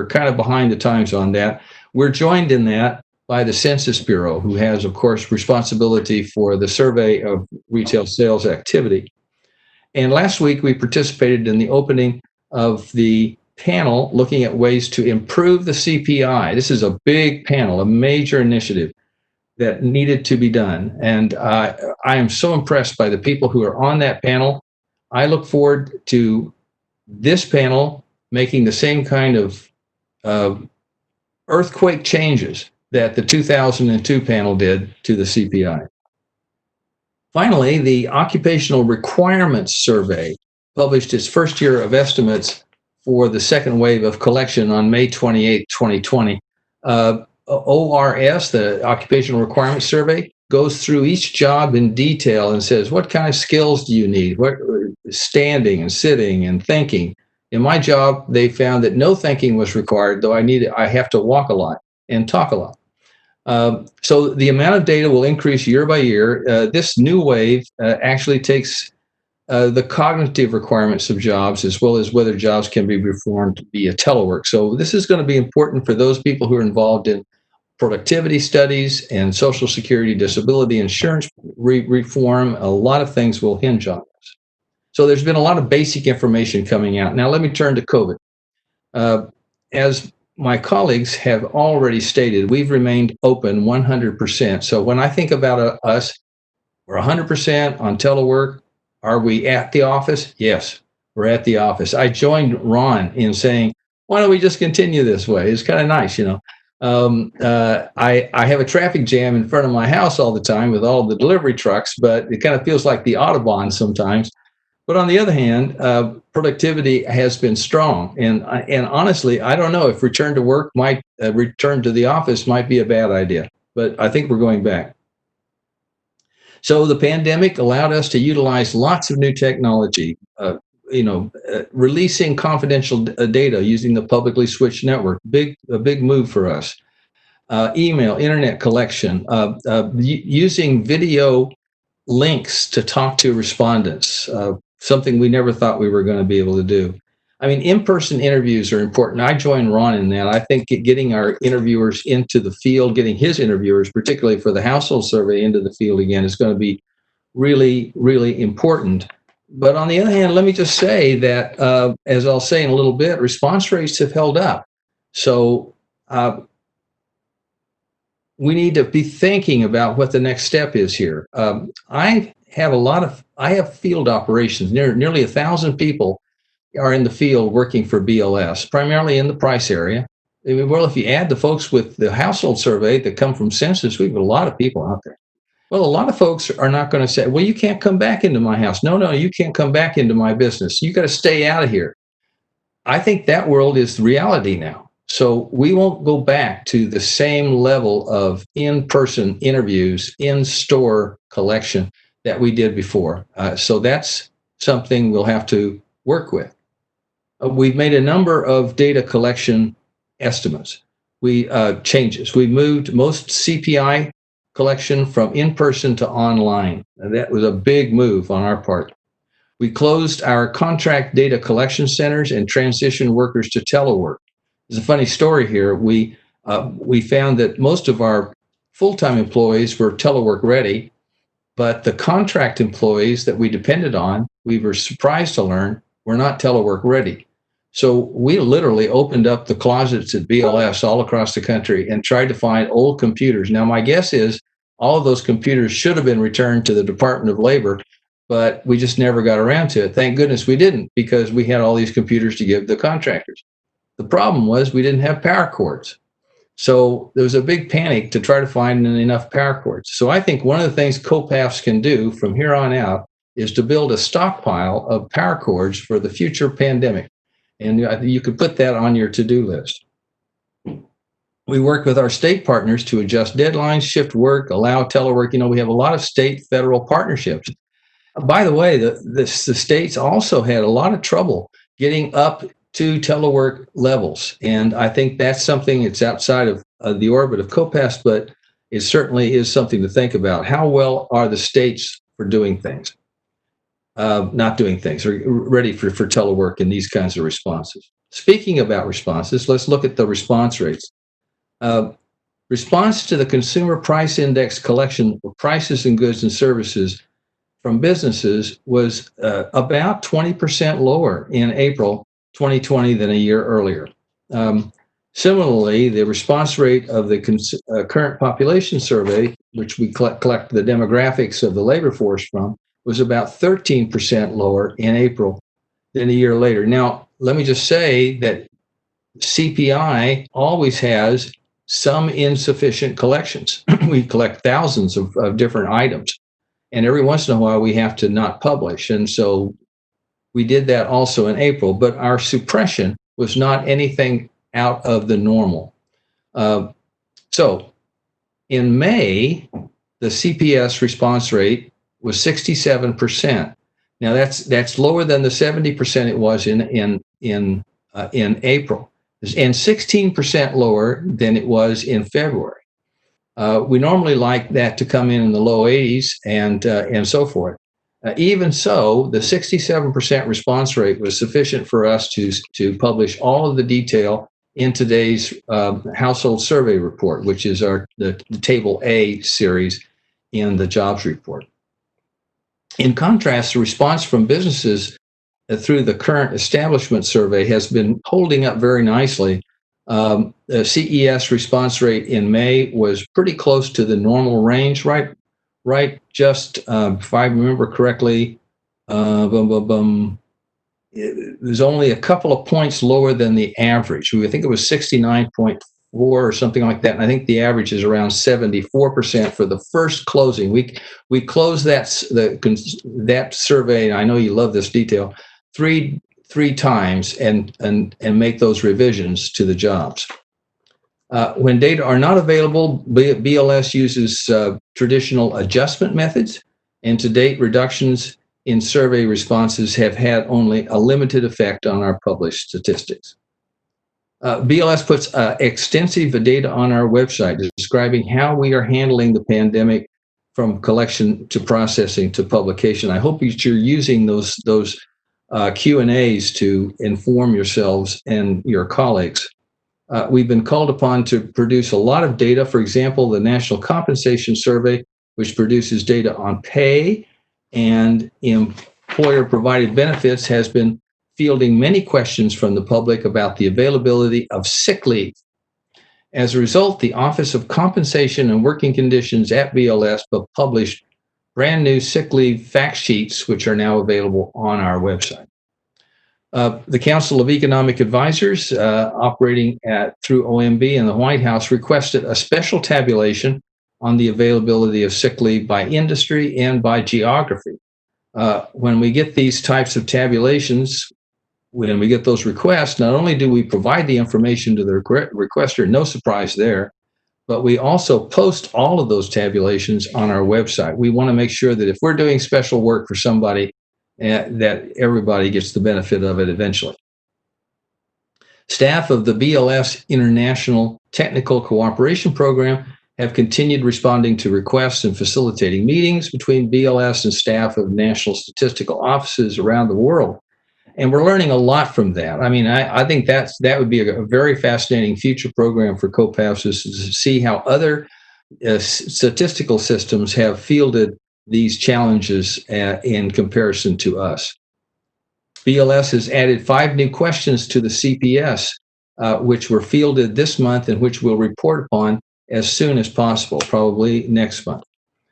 kind of behind the times on that. We're joined in that by the Census Bureau, who has, of course, responsibility for the survey of retail sales activity. And last week, we participated in the opening of the panel looking at ways to improve the CPI. This is a big panel, a major initiative that needed to be done. And I am so impressed by the people who are on that panel. I look forward to this panel making the same kind of earthquake changes that the 2002 panel did to the CPI. Finally, the Occupational Requirements Survey published its first year of estimates for the second wave of collection on May 28, 2020. ORS, the Occupational Requirements Survey, goes through each job in detail and says, what kind of skills do you need? What standing and sitting and thinking? In my job, they found that no thinking was required, though I have to walk a lot and talk a lot. So the amount of data will increase year by year. This new wave actually takes the cognitive requirements of jobs, as well as whether jobs can be performed via telework. So this is going to be important for those people who are involved in productivity studies and Social Security disability insurance reform. A lot of things will hinge on this. So there's been a lot of basic information coming out. Now let me turn to COVID. As my colleagues have already stated, we've remained open 100%. So when I think about us, we're 100% on telework. Are we at the office? Yes, we're at the office. I joined Ron in saying, why don't we just continue this way? It's kind of nice, you know. I have a traffic jam in front of my house all the time with all the delivery trucks, but it kind of feels like the Autobahn sometimes. But on the other hand, productivity has been strong. And honestly, I don't know if return to work might, return to the office might be a bad idea, but I think we're going back. So the pandemic allowed us to utilize lots of new technology. releasing confidential data using the publicly switched network. A big move for us. Email, internet collection, using video links to talk to respondents, something we never thought we were going to be able to do. I mean, in-person interviews are important. I join Ron in that. I think getting our interviewers into the field, getting his interviewers, particularly for the household survey, into the field again is going to be really, really important. But on the other hand, let me just say that, as I'll say in a little bit, response rates have held up. So we need to be thinking about what the next step is here. I have field operations. Nearly 1,000 people are in the field working for BLS, primarily in the Price area. Well, if you add the folks with the household survey that come from census, we've got a lot of people out there. Well, a lot of folks are not going to say, well, you can't come back into my house. No, you can't come back into my business. You got to stay out of here. I think that world is reality now. So we won't go back to the same level of in-person interviews, in-store collection that we did before. So that's something we'll have to work with. We've made a number of data collection estimates. Changes. We moved most CPI collection from in-person to online. That was a big move on our part. We closed our contract data collection centers and transitioned workers to telework. There's a funny story here. We found that most of our full-time employees were telework ready, but the contract employees that we depended on, we were surprised to learn, were not telework ready. So we literally opened up the closets at BLS all across the country and tried to find old computers. Now, my guess is all of those computers should have been returned to the Department of Labor, but we just never got around to it. Thank goodness we didn't, because we had all these computers to give the contractors. The problem was we didn't have power cords. So there was a big panic to try to find enough power cords. So I think one of the things COPAFS can do from here on out is to build a stockpile of power cords for the future pandemic. And you could put that on your to-do list. We work with our state partners to adjust deadlines, shift work, allow telework. We have a lot of state federal partnerships. By the way, the states also had a lot of trouble getting up to telework levels. And I think that's something that's outside of the orbit of COPAFS, but it certainly is something to think about. How well are the states for doing things? Not doing things, or ready for telework and these kinds of responses. Speaking about responses, let's look at the response rates. Response to the Consumer Price Index collection of prices and goods and services from businesses was about 20% lower in April 2020 than a year earlier. Similarly, the response rate of the current population survey, which we collect the demographics of the labor force from, was about 13% lower in April than a year later. Now, let me just say that CPI always has some insufficient collections. We collect thousands of different items, and every once in a while we have to not publish. And so we did that also in April, but our suppression was not anything out of the normal. So in May, the CPS response rate was 67%. Now that's lower than the 70% it was in April, and 16% lower than it was in February. We normally like that to come in the low 80s and so forth. Even so, the 67% response rate was sufficient for us to publish all of the detail in today's household survey report, which is the Table A series in the jobs report. In contrast, the response from businesses through the current establishment survey has been holding up very nicely. The CES response rate in May was pretty close to the normal range, right? Just if I remember correctly, it was only a couple of points lower than the average. I think it was 69.4 or something like that. And I think the average is around 74% for the first closing. We closed that survey, and I know you love this detail, three times and make those revisions to the jobs. When data are not available, BLS uses traditional adjustment methods, and to date, reductions in survey responses have had only a limited effect on our published statistics. BLS puts extensive data on our website describing how we are handling the pandemic from collection to processing to publication. I hope that you're using those Q&As to inform yourselves and your colleagues. We've been called upon to produce a lot of data. For example, the National Compensation Survey, which produces data on pay and employer-provided benefits, has been fielding many questions from the public about the availability of sick leave. As a result, the Office of Compensation and Working Conditions at BLS published brand new sick leave fact sheets, which are now available on our website. The Council of Economic Advisors, operating through OMB and the White House, requested a special tabulation on the availability of sick leave by industry and by geography. When we get these types of tabulations, when we get those requests, not only do we provide the information to the requester, no surprise there, but we also post all of those tabulations on our website. We want to make sure that if we're doing special work for somebody, that everybody gets the benefit of it eventually. Staff of the BLS International Technical Cooperation Program have continued responding to requests and facilitating meetings between BLS and staff of national statistical offices around the world. And we're learning a lot from that. I mean, I think that would be a very fascinating future program for COPAFS, is to see how other statistical systems have fielded these challenges in comparison to us. BLS has added 5 new questions to the CPS, which were fielded this month and which we'll report upon as soon as possible, probably next month.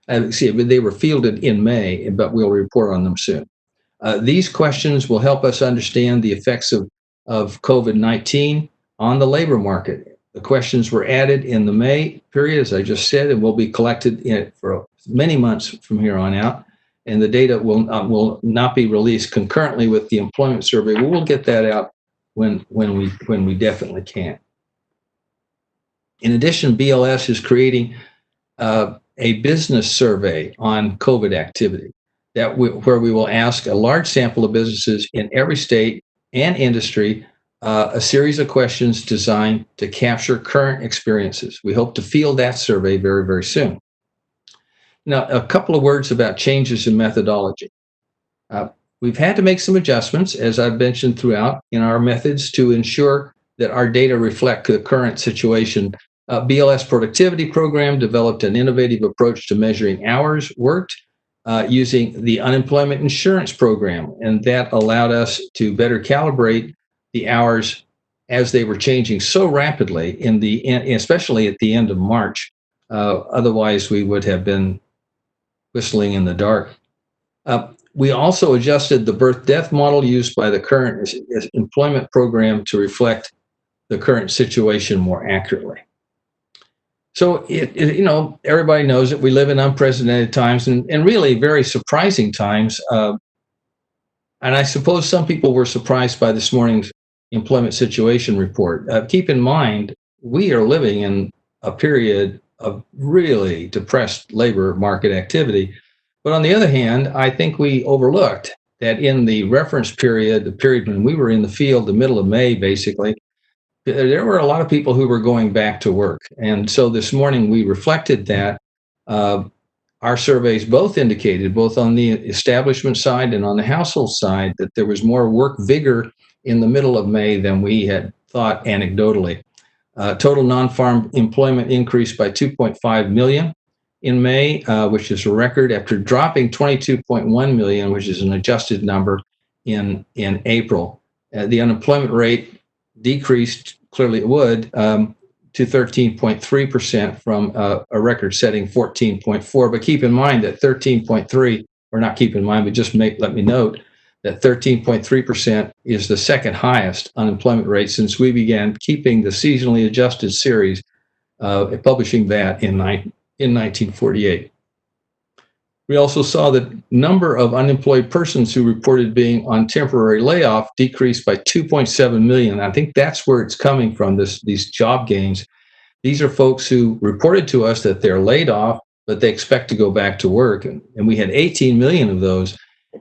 They were fielded in May, but we'll report on them soon. These questions will help us understand the effects of COVID-19 on the labor market. The questions were added in the May period, as I just said, and will be collected for many months from here on out. And the data will not be released concurrently with the employment survey. We will get that out when we definitely can. In addition, BLS is creating a business survey on COVID activity where we will ask a large sample of businesses in every state and industry a series of questions designed to capture current experiences. We hope to field that survey very, very soon. Now, a couple of words about changes in methodology. We've had to make some adjustments, as I've mentioned throughout, in our methods to ensure that our data reflect the current situation. BLS Productivity Program developed an innovative approach to measuring hours worked using the unemployment insurance program, and that allowed us to better calibrate the hours as they were changing so rapidly, especially at the end of March. Otherwise, we would have been whistling in the dark. We also adjusted the birth-death model used by the current employment program to reflect the current situation more accurately. So, everybody knows that we live in unprecedented times and really very surprising times. And I suppose some people were surprised by this morning's employment situation report. Keep in mind, we are living in a period of really depressed labor market activity. But on the other hand, I think we overlooked that in the reference period, the period when we were in the field, the middle of May, basically, there were a lot of people who were going back to work. And so this morning we reflected that. Our surveys both indicated, both on the establishment side and on the household side, that there was more work vigor in the middle of May than we had thought anecdotally. Total non-farm employment increased by 2.5 million in May, which is a record, after dropping 22.1 million, which is an adjusted number, in April. The unemployment rate decreased, clearly it would, to 13.3% from a record-setting 14.4. But keep in mind that 13.3, or not keep in mind, but just let me note that 13.3% is the second highest unemployment rate since we began keeping the seasonally adjusted series, publishing that in 1948. We also saw the number of unemployed persons who reported being on temporary layoff decreased by 2.7 million. I think that's where it's coming from, these job gains. These are folks who reported to us that they're laid off, but they expect to go back to work. And we had 18 million of those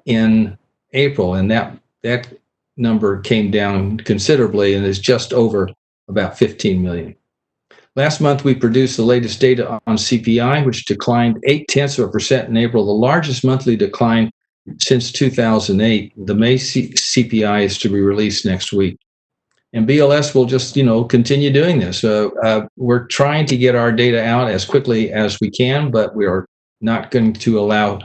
in April, and that number came down considerably and is just over about 15 million. Last month, we produced the latest data on CPI, which declined 0.8% in April, the largest monthly decline since 2008. The May CPI is to be released next week. And BLS will just, continue doing this. We're trying to get our data out as quickly as we can, but we are not going to allow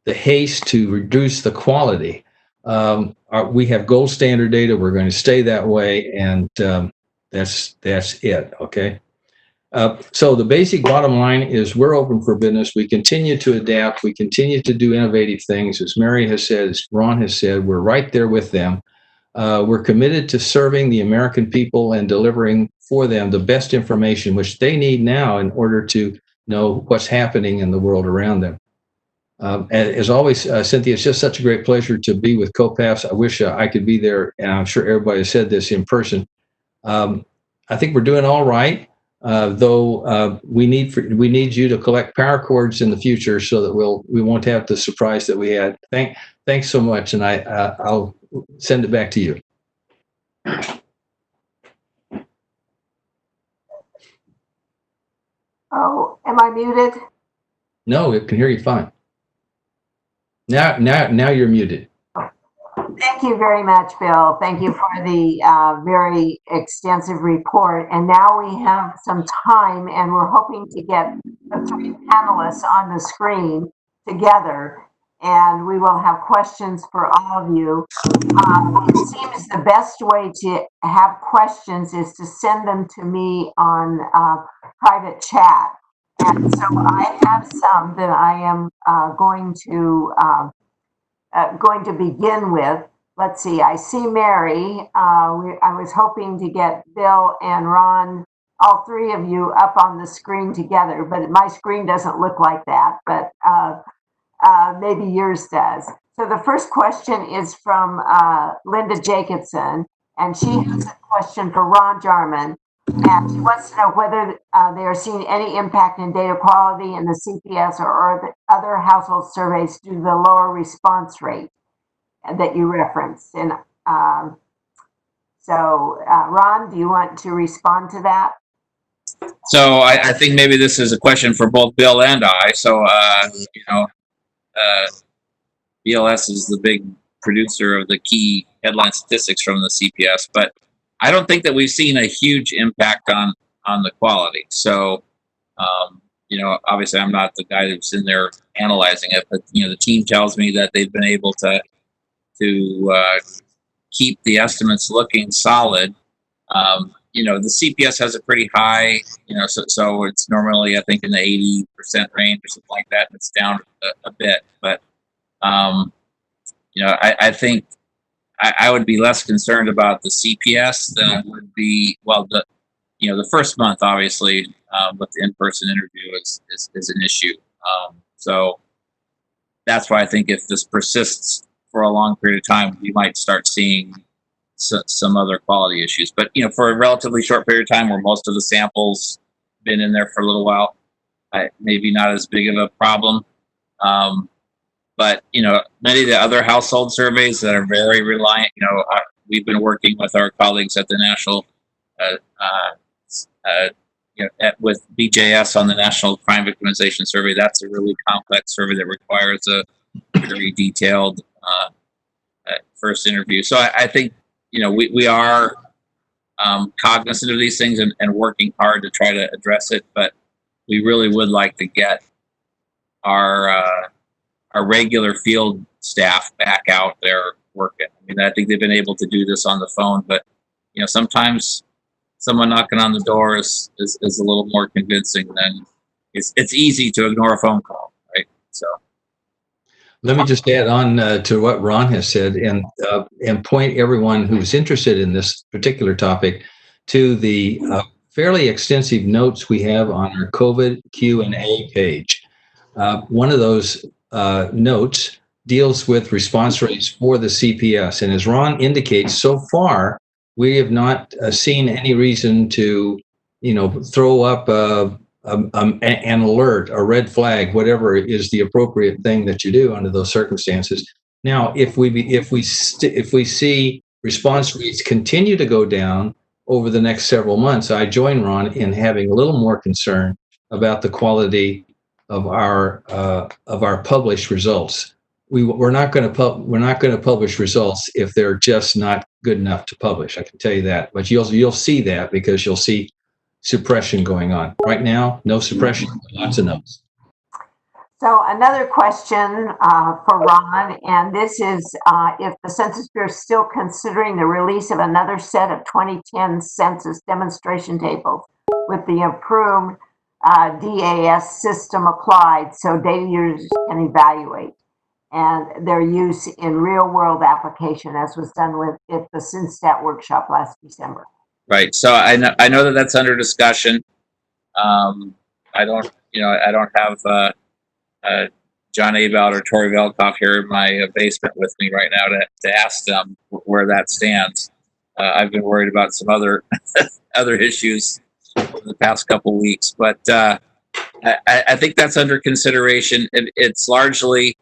the haste to reduce the quality. We have gold standard data. We're going to stay that way, and that's it. Okay. So the basic bottom line is we're open for business. We continue to adapt. We continue to do innovative things. As Mary has said, as Ron has said, we're right there with them. We're committed to serving the American people and delivering for them the best information which they need now in order to know what's happening in the world around them. As always, Cynthia, it's just such a great pleasure to be with COPAFS. I wish I could be there, and I'm sure everybody has said this in person. I think we're doing all right. Though we need you to collect power cords in the future so that we won't have the surprise that we had. Thanks so much, and I'll send it back to you. Oh, am I muted? No, it can hear you fine. Now you're muted. Thank you very much, Bill. Thank you for the very extensive report. And now we have some time, and we're hoping to get the three panelists on the screen together, and we will have questions for all of you. It seems the best way to have questions is to send them to me on private chat. And so I have some that I am going to begin with. Let's see, I see Mary. I was hoping to get Bill and Ron, all three of you, up on the screen together, but my screen doesn't look like that, but maybe yours does. So the first question is from Linda Jacobson, and she has a question for Ron Jarman, and she wants to know whether they are seeing any impact in data quality in the CPS or the other household surveys due to the lower response rate that you referenced. And Ron, do you want to respond to that? So I think maybe this is a question for both Bill and I. So, BLS is the big producer of the key headline statistics from the CPS, but I don't think that we've seen a huge impact on the quality. So, obviously I'm not the guy who's in there analyzing it, but, the team tells me that they've been able to keep the estimates looking solid. The CPS has a pretty high, so it's normally, I think, in the 80% range or something like that. And it's down a bit, but, I think I would be less concerned about the CPS than I would be, the first month, obviously, with the in-person interview is an issue. So that's why I think if this persists for a long period of time, we might start seeing some other quality issues. But, for a relatively short period of time where most of the samples been in there for a little while, maybe not as big of a problem. But, many of the other household surveys that are very reliant, we've been working with our colleagues at the National, with BJS on the National Crime Victimization Survey. That's a really complex survey that requires a very detailed first interview. So I think, we are cognizant of these things and working hard to try to address it, but we really would like to get our regular field staff back out there working. I mean, I think they've been able to do this on the phone, but sometimes someone knocking on the door is a little more convincing than it's easy to ignore a phone call, right? So. Let me just add on to what Ron has said and point everyone who's interested in this particular topic to the fairly extensive notes we have on our COVID Q&A page. One of those notes deals with response rates for the CPS. And as Ron indicates, so far, we have not seen any reason to, throw up an alert, a red flag, whatever is the appropriate thing that you do under those circumstances. Now, if we see response rates continue to go down over the next several months, I join Ron in having a little more concern about the quality of our published results. We're not going to publish results if they're just not good enough to publish. I can tell you that. But you'll see that because you'll see suppression going on. Right now, no suppression, lots of no's. So another question for Ron, and this is if the Census Bureau is still considering the release of another set of 2010 census demonstration tables with the improved DAS system applied so data users can evaluate and their use in real world application as was done with the SynStat workshop last December. Right. So I know that that's under discussion. I don't have John Abelt or Tori Velkoff here in my basement with me right now to ask them where that stands. I've been worried about some other other issues over the past couple weeks, but I think that's under consideration. It's largely,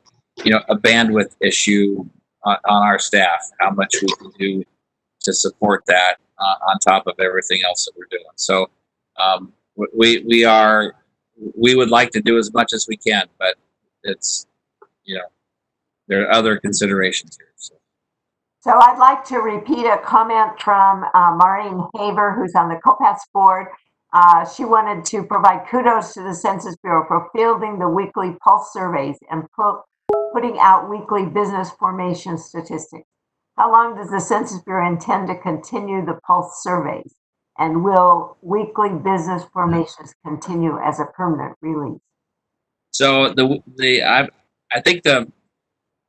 a bandwidth issue on our staff, how much we can do to support that on top of everything else that we're doing. So we would like to do as much as we can, but it's, there are other considerations here. So I'd like to repeat a comment from Maureen Haver, who's on the COPAFS board. She wanted to provide kudos to the Census Bureau for fielding the weekly pulse surveys and putting out weekly business formation statistics. How long does the Census Bureau intend to continue the pulse surveys? And will weekly business formations continue as a permanent release? So I think the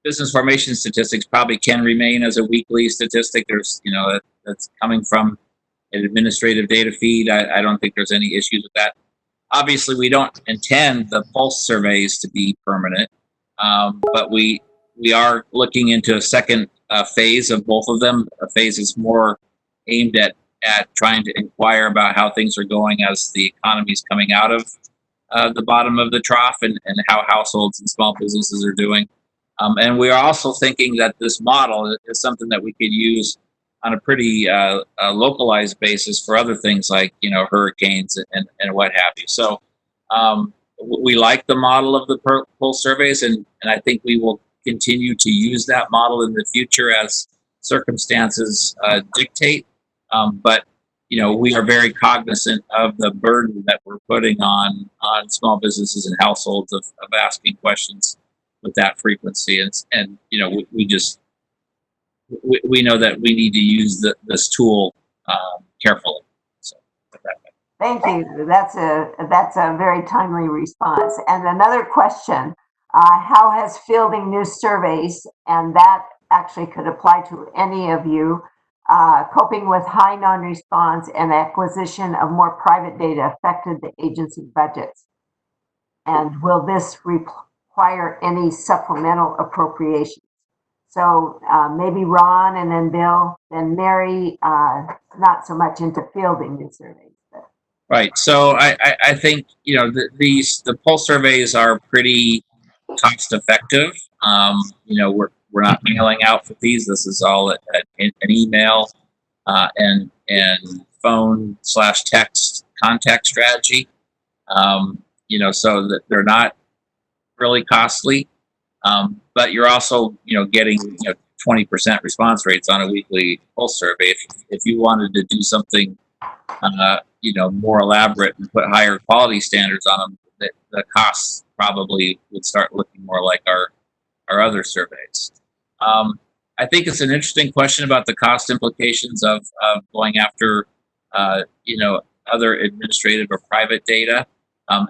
business formation statistics probably can remain as a weekly statistic. There's, that's coming from an administrative data feed. I don't think there's any issues with that. Obviously, we don't intend the pulse surveys to be permanent, but we are looking into a second phase of both of them. A phase is more aimed at trying to inquire about how things are going as the economy is coming out of the bottom of the trough and how households and small businesses are doing. And we are also thinking that this model is something that we could use on a pretty localized basis for other things like, hurricanes and what have you. So we like the model of the pulse surveys, and I think we will continue to use that model in the future as circumstances dictate. But we are very cognizant of the burden that we're putting on small businesses and households of asking questions with that frequency, and we know that we need to use this tool carefully. So, thank you. That's a very timely response. And another question: how has fielding new surveys, and that actually could apply to any of you, coping with high non-response and acquisition of more private data affected the agency budgets? And will this require any supplemental appropriations? So maybe Ron and then Bill, then Mary, not so much into fielding new surveys. But. Right. So I think, the pulse surveys are pretty cost effective. We're not mailing out for these. This is all an email and phone/text contact strategy. So that they're not really costly, but you're also getting 20% response rates on a weekly pulse survey. If you wanted to do something more elaborate and put higher quality standards on them, the costs probably would start looking more like our other surveys. I think it's an interesting question about the cost implications of going after other administrative or private data.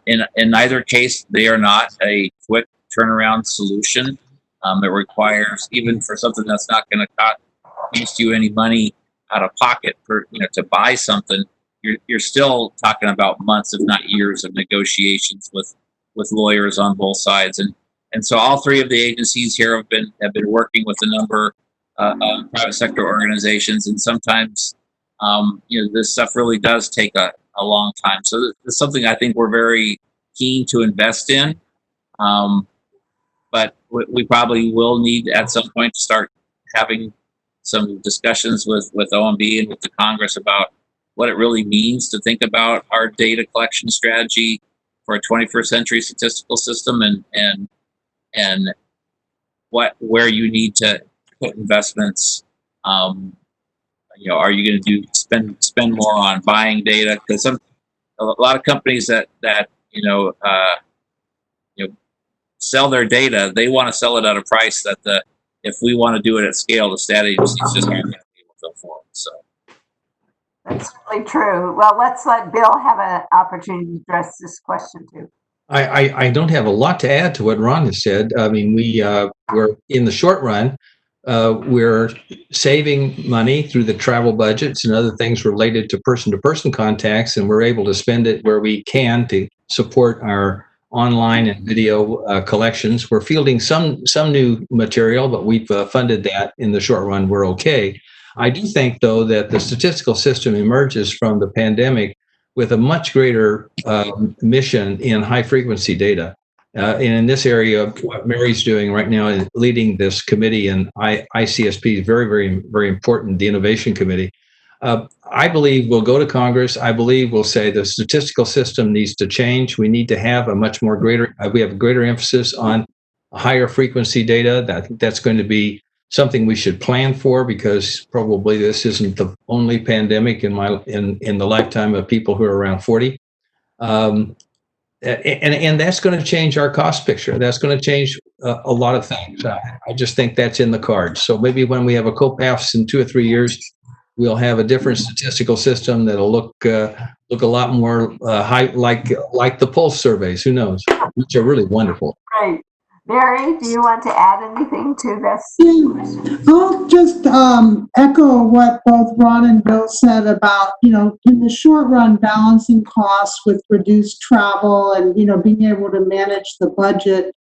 In either case, they are not a quick turnaround solution. It requires, even for something that's not going to cost you any money out of pocket to buy something, you're still talking about months, if not years, of negotiations with lawyers on both sides. And so all three of the agencies here have been working with a number of private sector organizations, and sometimes this stuff really does take a long time. So it's something I think we're very keen to invest in. But we probably will need at some point to start having some discussions with OMB and with the Congress about what it really means to think about our data collection strategy for a 21st century statistical system, and where you need to put investments. Are you going to spend more on buying data? Because a lot of companies that sell their data, they want to sell it at a price that if we want to do it at scale, the stat agencies just aren't going to be able to afford. So That's certainly true. Well, let's let Bill have an opportunity to address this question too. I don't have a lot to add to what Ron has said. I mean, we're in the short run, we're saving money through the travel budgets and other things related to person-to-person contacts, and we're able to spend it where we can to support our online and video collections. We're fielding some new material, but we've funded that in the short run. We're okay. I do think, though, that the statistical system emerges from the pandemic with a much greater mission in high-frequency data. And in this area, what Mary's doing right now is leading this committee, and ICSP is very, very, very important, the Innovation Committee. I believe we'll go to Congress. I believe we'll say the statistical system needs to change. We need to have we have a greater emphasis on higher frequency data. I think that's going to be something we should plan for, because probably this isn't the only pandemic in the lifetime of people who are around 40. And that's going to change our cost picture. That's going to change a lot of things. I just think that's in the cards. So maybe when we have a COPAFS in 2 or 3 years, we'll have a different statistical system that'll look a lot more like the pulse surveys. Who knows? Which are really wonderful. Great. Mary, do you want to add anything to this? Yeah, I'll just echo what both Ron and Bill said about, in the short run, balancing costs with reduced travel and, being able to manage the budget.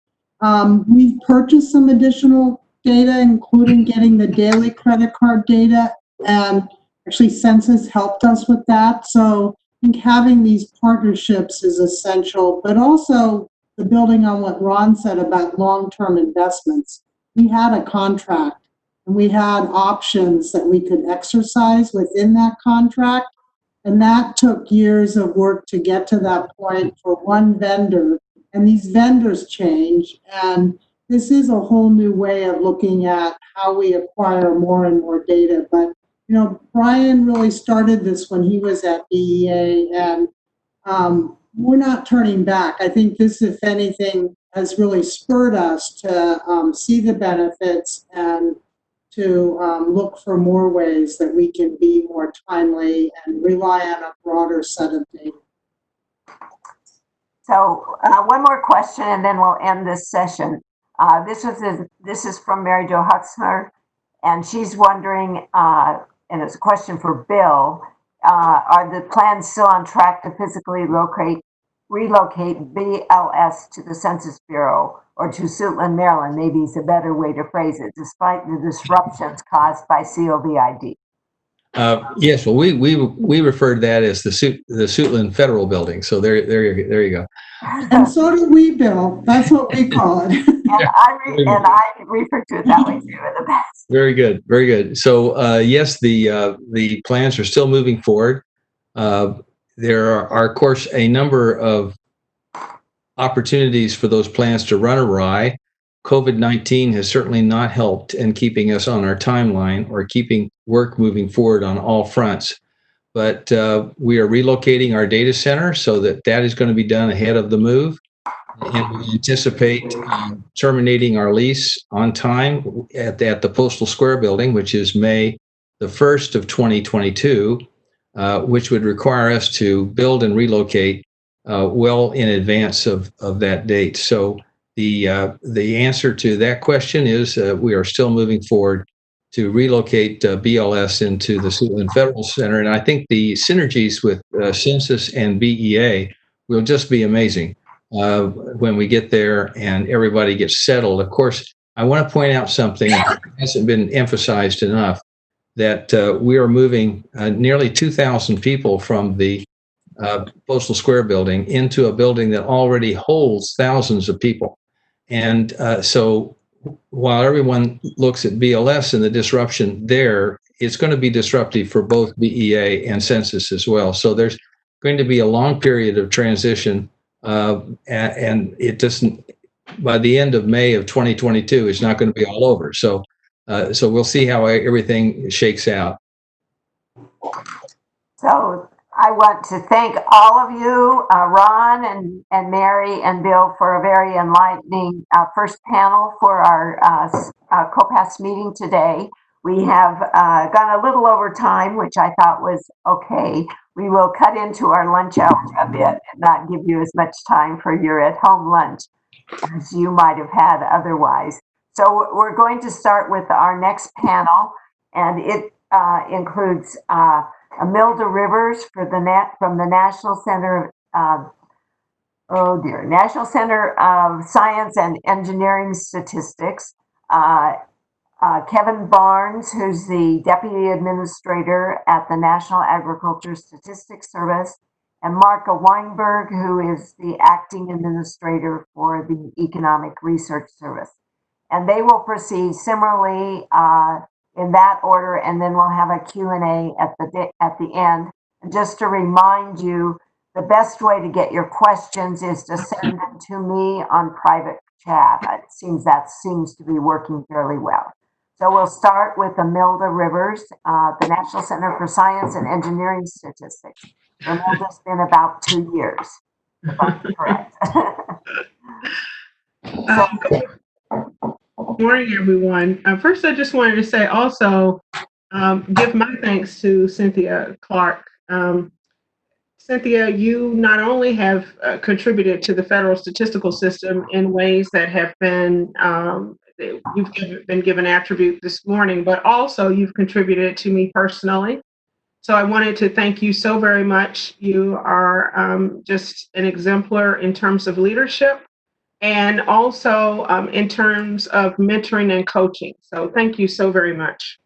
We've purchased some additional data, including getting the daily credit card data, and actually Census helped us with that. So I think having these partnerships is essential, but also the building on what Ron said about long-term investments. We had a contract and we had options that we could exercise within that contract. And that took years of work to get to that point for one vendor. And these vendors change. And this is a whole new way of looking at how we acquire more and more data. But, Brian really started this when he was at BEA, and we're not turning back. I think this, if anything, has really spurred us to see the benefits and to look for more ways that we can be more timely and rely on a broader set of data. So one more question, and then we'll end this session. This is from Mary Jo Huxner, and she's wondering, and it's a question for Bill, are the plans still on track to physically relocate BLS to the Census Bureau or to Suitland, Maryland? Maybe is a better way to phrase it, despite the disruptions caused by COVID. Yes, well, we refer to that as the Suitland Federal Building. So there you go. And so do we, Bill. That's what we call it. And I refer to it that way too, in the past. Very good, very good. So yes, the plans are still moving forward. There are, of course, a number of opportunities for those plans to run awry. COVID-19 has certainly not helped in keeping us on our timeline or keeping work moving forward on all fronts. But we are relocating our data center so that is going to be done ahead of the move. And we anticipate terminating our lease on time at the Postal Square building, which is May the 1st of 2022, which would require us to build and relocate well in advance of that date. So the answer to that question is we are still moving forward to relocate BLS into the Suitland Federal Center. And I think the synergies with Census and BEA will just be amazing when we get there and everybody gets settled. Of course, I want to point out something that hasn't been emphasized enough, that we are moving nearly 2,000 people from the Postal Square building into a building that already holds thousands of people. And so while everyone looks at BLS and the disruption there, it's going to be disruptive for both BEA and census as well. So there's going to be a long period of transition, and it doesn't. By the end of May of 2022, it's not going to be all over. So we'll see how everything shakes out. So I want to thank all of you, Ron and Mary and Bill, for a very enlightening first panel for our COPAFS meeting today. We have gone a little over time, which I thought was okay. We will cut into our lunch hour a bit and not give you as much time for your at-home lunch as you might have had otherwise. So we're going to start with our next panel, and it includes Imelda Rivers from the National Center National Center of Science and Engineering Statistics. Kevin Barnes, who's the Deputy Administrator at the National Agriculture Statistics Service, and Marka Weinberg, who is the Acting Administrator for the Economic Research Service. And they will proceed similarly in that order, and then we'll have a Q&A at the end. And just to remind you, the best way to get your questions is to send them to me on private chat. It seems to be working fairly well. So we'll start with Imelda Rivers, the National Center for Science and Engineering Statistics. Imelda's been about 2 years, if I'm correct. Good morning, everyone. First, I just wanted to say also, give my thanks to Cynthia Clark. Cynthia, you not only have contributed to the federal statistical system in ways that have been, you've been given attribute this morning, but also you've contributed to me personally. So I wanted to thank you so very much. You are just an exemplar in terms of leadership and also in terms of mentoring and coaching. So thank you so very much.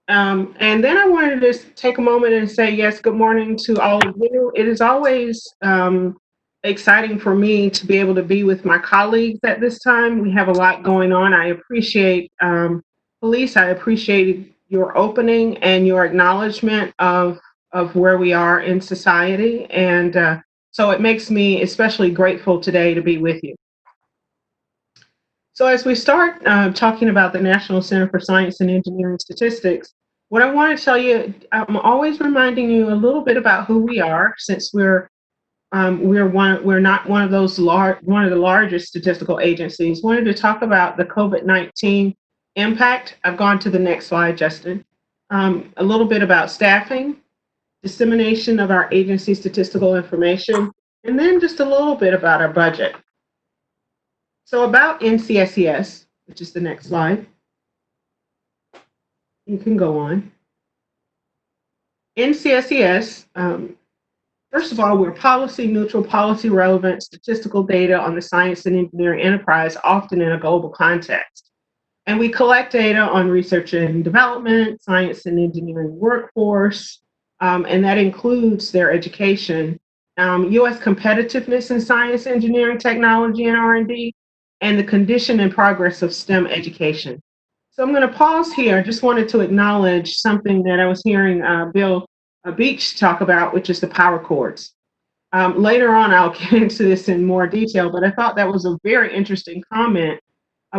And then I wanted to just take a moment and say, yes, good morning to all of you. It is always exciting for me to be able to be with my colleagues at this time. We have a lot going on. I appreciate police. I appreciate your opening and your acknowledgement of where we are in society. And so it makes me especially grateful today to be with you. So as we start talking about the National Center for Science and Engineering Statistics, what I want to tell you, I'm always reminding you a little bit about who we are, since we're not one of the largest statistical agencies. Wanted to talk about the COVID-19 impact. I've gone to the next slide, Justin. A little bit about staffing, dissemination of our agency statistical information, and then just a little bit about our budget. So about NCSES, which is the next slide. You can go on. NCSES, first of all, we're policy neutral, policy relevant statistical data on the science and engineering enterprise, often in a global context. And we collect data on research and development, science and engineering workforce, and that includes their education, U.S. competitiveness in science, engineering, technology, and R&D, and the condition and progress of STEM education. So I'm going to pause here. I just wanted to acknowledge something that I was hearing Bill Beach talk about, which is the power cords. Later on, I'll get into this in more detail, but I thought that was a very interesting comment.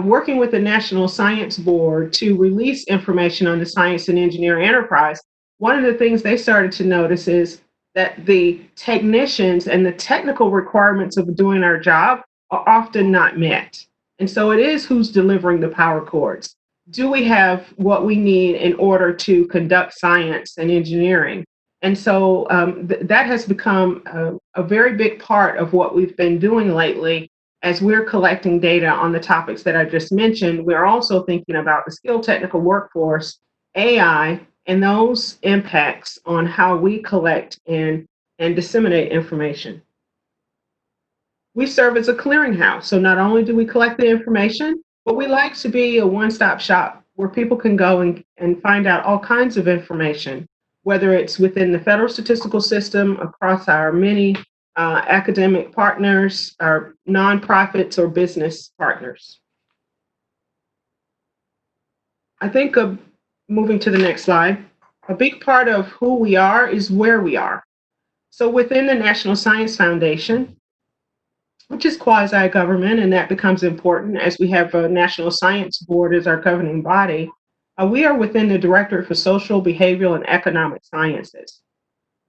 Working with the National Science Board to release information on the science and engineering enterprise, one of the things they started to notice is that the technicians and the technical requirements of doing our job are often not met. And so it is who's delivering the power cords. Do we have what we need in order to conduct science and engineering? And so that has become a very big part of what we've been doing lately. As we're collecting data on the topics that I just mentioned, we're also thinking about the skilled technical workforce, AI, and those impacts on how we collect and disseminate information. We serve as a clearinghouse. So not only do we collect the information, but we like to be a one-stop shop where people can go and find out all kinds of information, whether it's within the federal statistical system, across our many academic partners, or nonprofits or business partners. I think moving to the next slide, a big part of who we are is where we are. So within the National Science Foundation, which is quasi-government, and that becomes important as we have a National Science Board as our governing body, we are within the Directorate for Social, Behavioral, and Economic Sciences.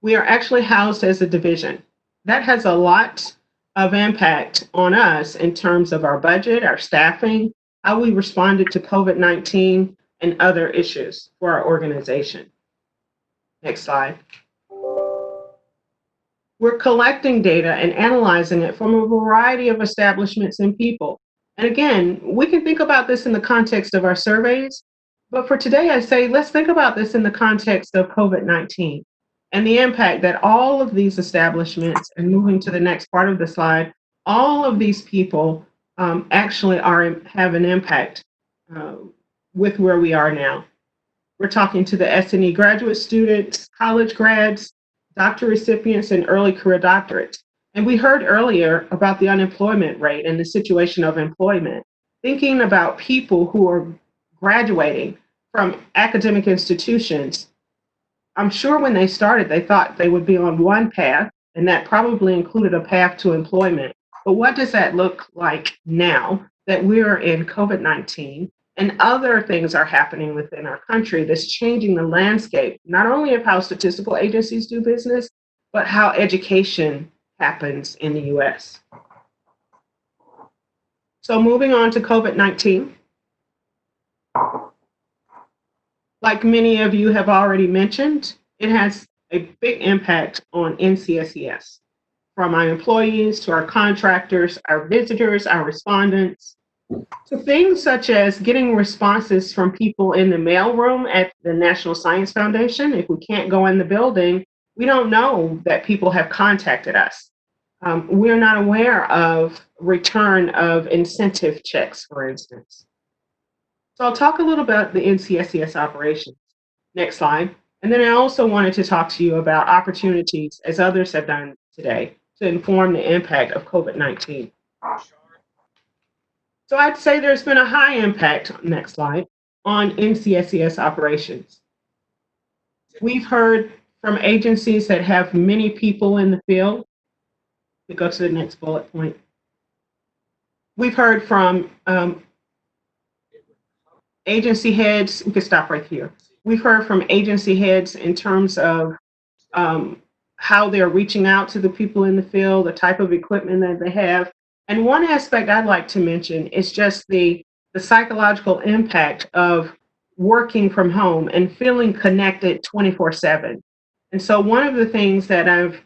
We are actually housed as a division. That has a lot of impact on us in terms of our budget, our staffing, how we responded to COVID-19, and other issues for our organization. Next slide. We're collecting data and analyzing it from a variety of establishments and people. And again, we can think about this in the context of our surveys, but for today, I say, let's think about this in the context of COVID-19 and the impact that all of these establishments, and moving to the next part of the slide, all of these people actually have an impact with where we are now. We're talking to the S&E graduate students, college grads, doctor recipients, and early career doctorates. And we heard earlier about the unemployment rate and the situation of employment. Thinking about people who are graduating from academic institutions, I'm sure when they started, they thought they would be on one path, and that probably included a path to employment. But what does that look like now that we're in COVID-19 and other things are happening within our country that's changing the landscape, not only of how statistical agencies do business, but how education happens in the US. So moving on to COVID-19. Like many of you have already mentioned, it has a big impact on NCSES, from our employees to our contractors, our visitors, our respondents. So things such as getting responses from people in the mailroom at the National Science Foundation. If we can't go in the building, we don't know that people have contacted us. We're not aware of return of incentive checks, for instance. So I'll talk a little about the NCSES operations. Next slide. And then I also wanted to talk to you about opportunities, as others have done today, to inform the impact of COVID-19. So I'd say there's been a high impact, next slide, on NCSES operations. We've heard from agencies that have many people in the field. We go to the next bullet point. We've heard from agency heads. We could stop right here. We've heard from agency heads in terms of how they're reaching out to the people in the field, the type of equipment that they have. And one aspect I'd like to mention is just the psychological impact of working from home and feeling connected 24/7. And so one of the things that I've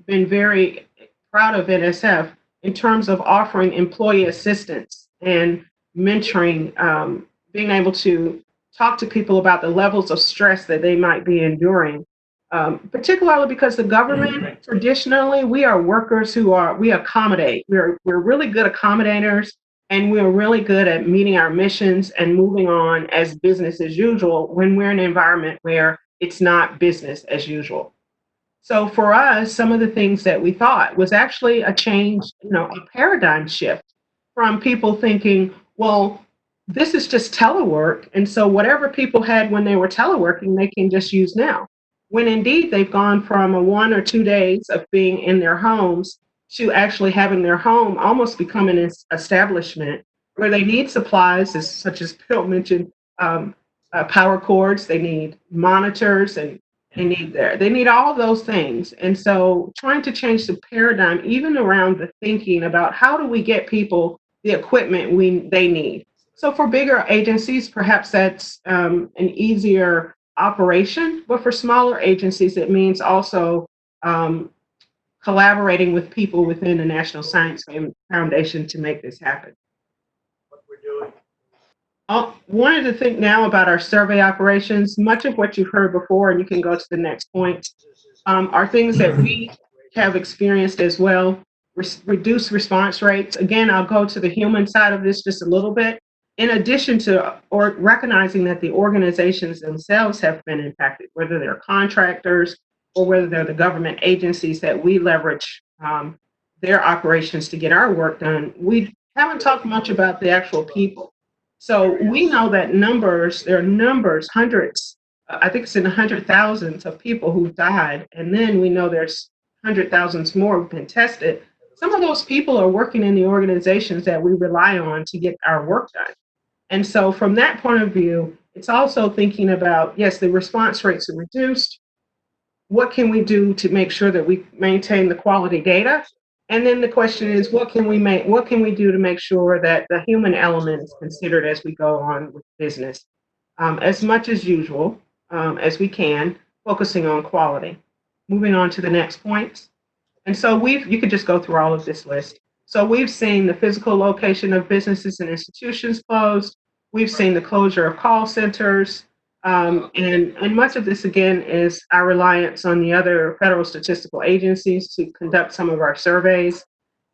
been very proud of NSF in terms of offering employee assistance and mentoring, being able to talk to people about the levels of stress that they might be enduring, particularly because the government, traditionally, we are workers we accommodate. We're really good accommodators, and we're really good at meeting our missions and moving on as business as usual when we're in an environment where it's not business as usual. So for us, some of the things that we thought was actually a change, a paradigm shift from people thinking, well, this is just telework. And so whatever people had when they were teleworking, they can just use now. When indeed they've gone from a 1 or 2 days of being in their homes to actually having their home almost become an establishment where they need supplies, such as Bill mentioned, power cords, they need monitors, and they need all of those things. And so trying to change the paradigm, even around the thinking about how do we get people the equipment they need. So for bigger agencies, perhaps that's an easier operation, but for smaller agencies, it means also collaborating with people within the National Science Foundation to make this happen. I wanted to think now about our survey operations. Much of what you've heard before, and you can go to the next point, are things that we have experienced as well. Reduced response rates. Again, I'll go to the human side of this just a little bit. In addition to recognizing that the organizations themselves have been impacted, whether they're contractors or whether they're the government agencies that we leverage their operations to get our work done, we haven't talked much about the actual people. So we know that there are numbers, hundreds, I think it's in the hundred thousands of people who died. And then we know there's hundred thousands more who've been tested. Some of those people are working in the organizations that we rely on to get our work done. And so from that point of view, it's also thinking about, yes, the response rates are reduced. What can we do to make sure that we maintain the quality data? And then the question is, what can we do to make sure that the human element is considered as we go on with business, as much as usual, as we can, focusing on quality. Moving on to the next point. And so you could just go through all of this list. So we've seen the physical location of businesses and institutions closed. We've seen the closure of call centers. And much of this, again, is our reliance on the other federal statistical agencies to conduct some of our surveys.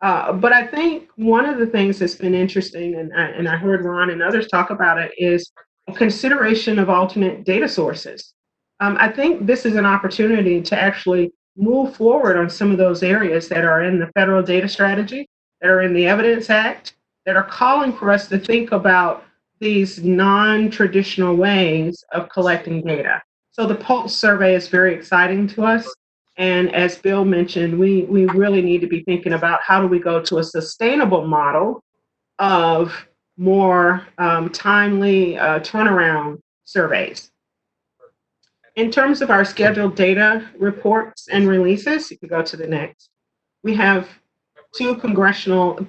But I think one of the things that's been interesting, and I heard Ron and others talk about it, is a consideration of alternate data sources. I think this is an opportunity to actually move forward on some of those areas that are in the federal data strategy, that are in the Evidence Act, that are calling for us to think about these non-traditional ways of collecting data. So the Pulse survey is very exciting to us. And as Bill mentioned, we really need to be thinking about how do we go to a sustainable model of more timely turnaround surveys. In terms of our scheduled data reports and releases, you could go to the next. We have two congressionally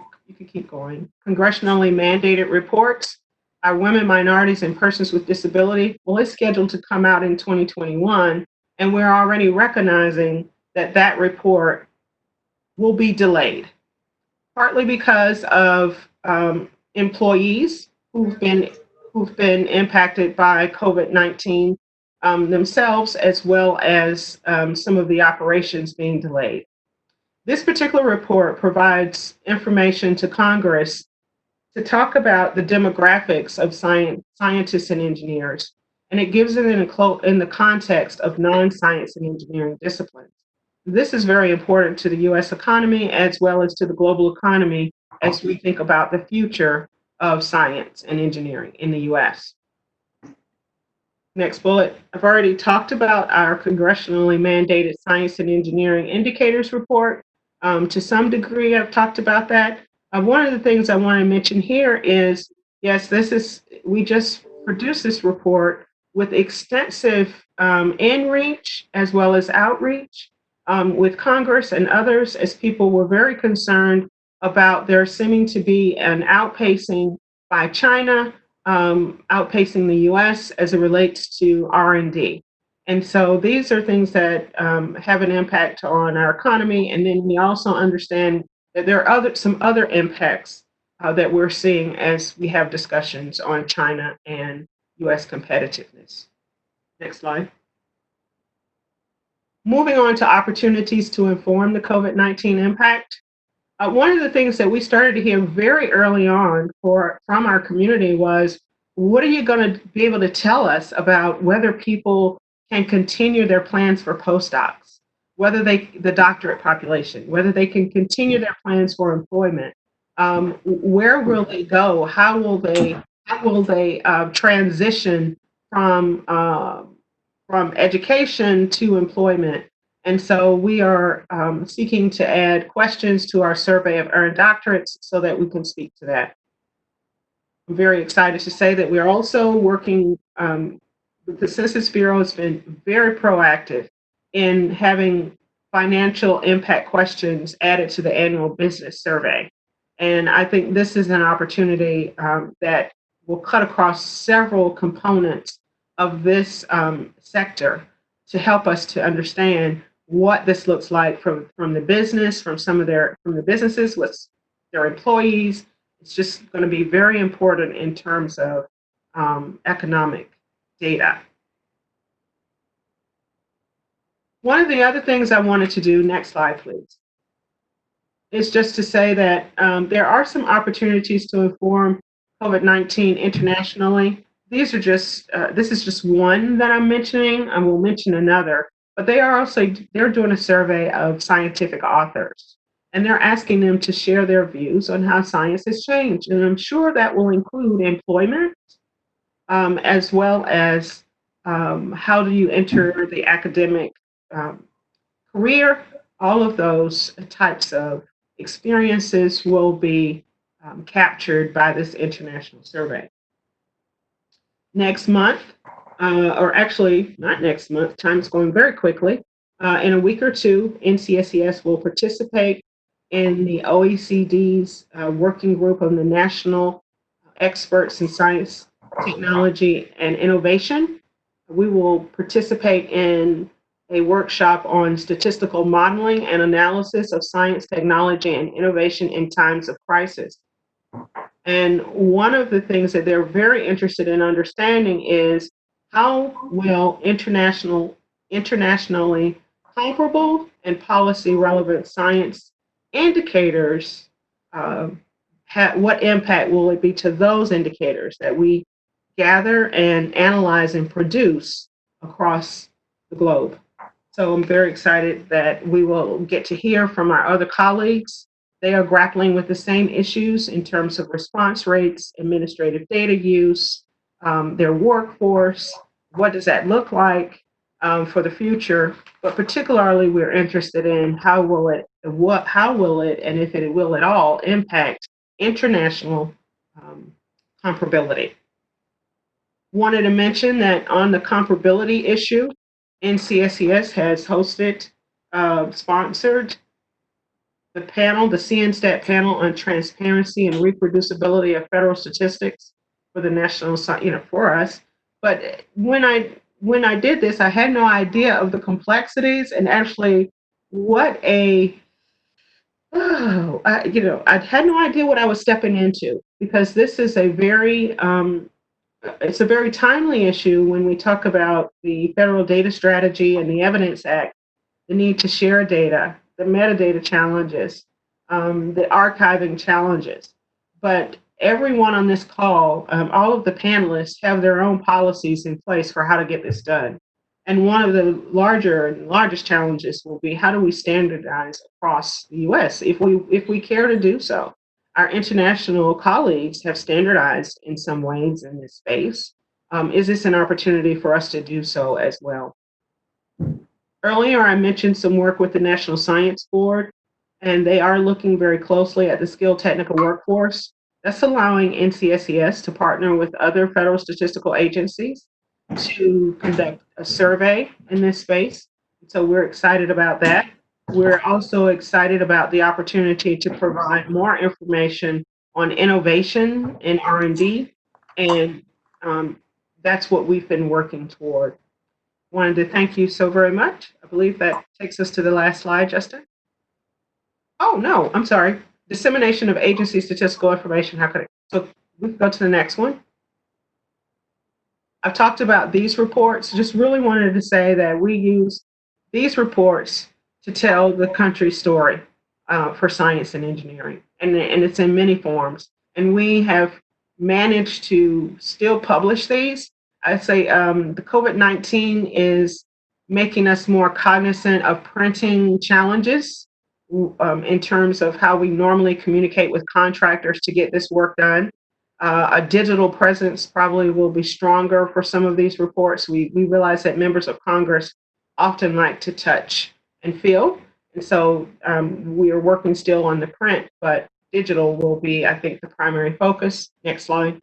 mandated reports. Our Women, Minorities, and Persons with Disability, well, it's scheduled to come out in 2021, and we're already recognizing that that report will be delayed, partly because of employees who've been impacted by COVID-19 themselves, as well as some of the operations being delayed. This particular report provides information to Congress to talk about the demographics of scientists and engineers, and it gives it in the context of non-science and engineering disciplines. This is very important to the US economy as well as to the global economy as we think about the future of science and engineering in the US. Next bullet. I've already talked about our congressionally mandated science and engineering indicators report. To some degree, I've talked about that. One of the things I want to mention here is, yes, we just produced this report with extensive in-reach as well as outreach with Congress and others, as people were very concerned about there seeming to be an outpacing by China, outpacing the US as it relates to R&D. And so these are things that have an impact on our economy. And then we also understand that there are some other impacts that we're seeing as we have discussions on China and US competitiveness. Next slide. Moving on to opportunities to inform the COVID-19 impact. One of the things that we started to hear very early on from our community was, what are you going to be able to tell us about whether people can continue their plans for postdocs, whether the doctorate population, whether they can continue their plans for employment, where will they go, how will they transition from education to employment. And so we are seeking to add questions to our survey of earned doctorates so that we can speak to that. I'm very excited to say that we're also working, the Census Bureau has been very proactive in having financial impact questions added to the annual business survey. And I think this is an opportunity that will cut across several components of this sector to help us to understand what this looks like from the business, from the businesses with their employees. It's just going to be very important in terms of economic data. One of the other things I wanted to do, next slide please, is just to say that there are some opportunities to inform COVID-19 internationally. This is just one that I'm mentioning. I will mention another, but they're doing a survey of scientific authors. and they're asking them to share their views on how science has changed. And I'm sure that will include employment, as well as how do you enter the academic um, career. All of those types of experiences will be captured by this international survey. Next month, or actually not next month, time's going very quickly. In a week or two, NCSES will participate in the OECD's working group on the national experts in science, technology, and innovation. We will participate in a workshop on statistical modeling and analysis of science, technology, and innovation in times of crisis. And one of the things that they're very interested in understanding is how will internationally comparable and policy relevant science indicators, what impact will it be to those indicators that we gather and analyze and produce across the globe. So I'm very excited that we will get to hear from our other colleagues. They are grappling with the same issues in terms of response rates, administrative data use, their workforce. What does that look like for the future? But particularly, we're interested in how will it, and if it will at all, impact international comparability. Wanted to mention that on the comparability issue, NCSES has hosted, sponsored the panel, the CNSTAT panel on transparency and reproducibility of federal statistics for the national, for us. But when I did this, I had no idea of the complexities and actually what I had no idea what I was stepping into, because this is a very it's a very timely issue when we talk about the Federal Data Strategy and the Evidence Act, the need to share data, the metadata challenges, the archiving challenges. But everyone on this call, all of the panelists have their own policies in place for how to get this done. And one of the largest challenges will be, how do we standardize across the US if we care to do so? Our international colleagues have standardized in some ways in this space. Is this an opportunity for us to do so as well? Earlier, I mentioned some work with the National Science Board, and they are looking very closely at the skilled technical workforce. That's allowing NCSES to partner with other federal statistical agencies to conduct a survey in this space. So we're excited about that. We're also excited about the opportunity to provide more information on innovation in R&D, and that's what we've been working toward. Wanted to thank you so very much. I believe that takes us to the last slide, Justin. Oh, no, I'm sorry. Dissemination of agency statistical information. How could I? So we can go to the next one. I've talked about these reports. Just really wanted to say that we use these reports to tell the country's story for science and engineering. And it's in many forms. And we have managed to still publish these. I'd say the COVID-19 is making us more cognizant of printing challenges in terms of how we normally communicate with contractors to get this work done. A digital presence probably will be stronger for some of these reports. We realize that members of Congress often like to touch and feel. And so we are working still on the print, but digital will be, I think, the primary focus. Next slide.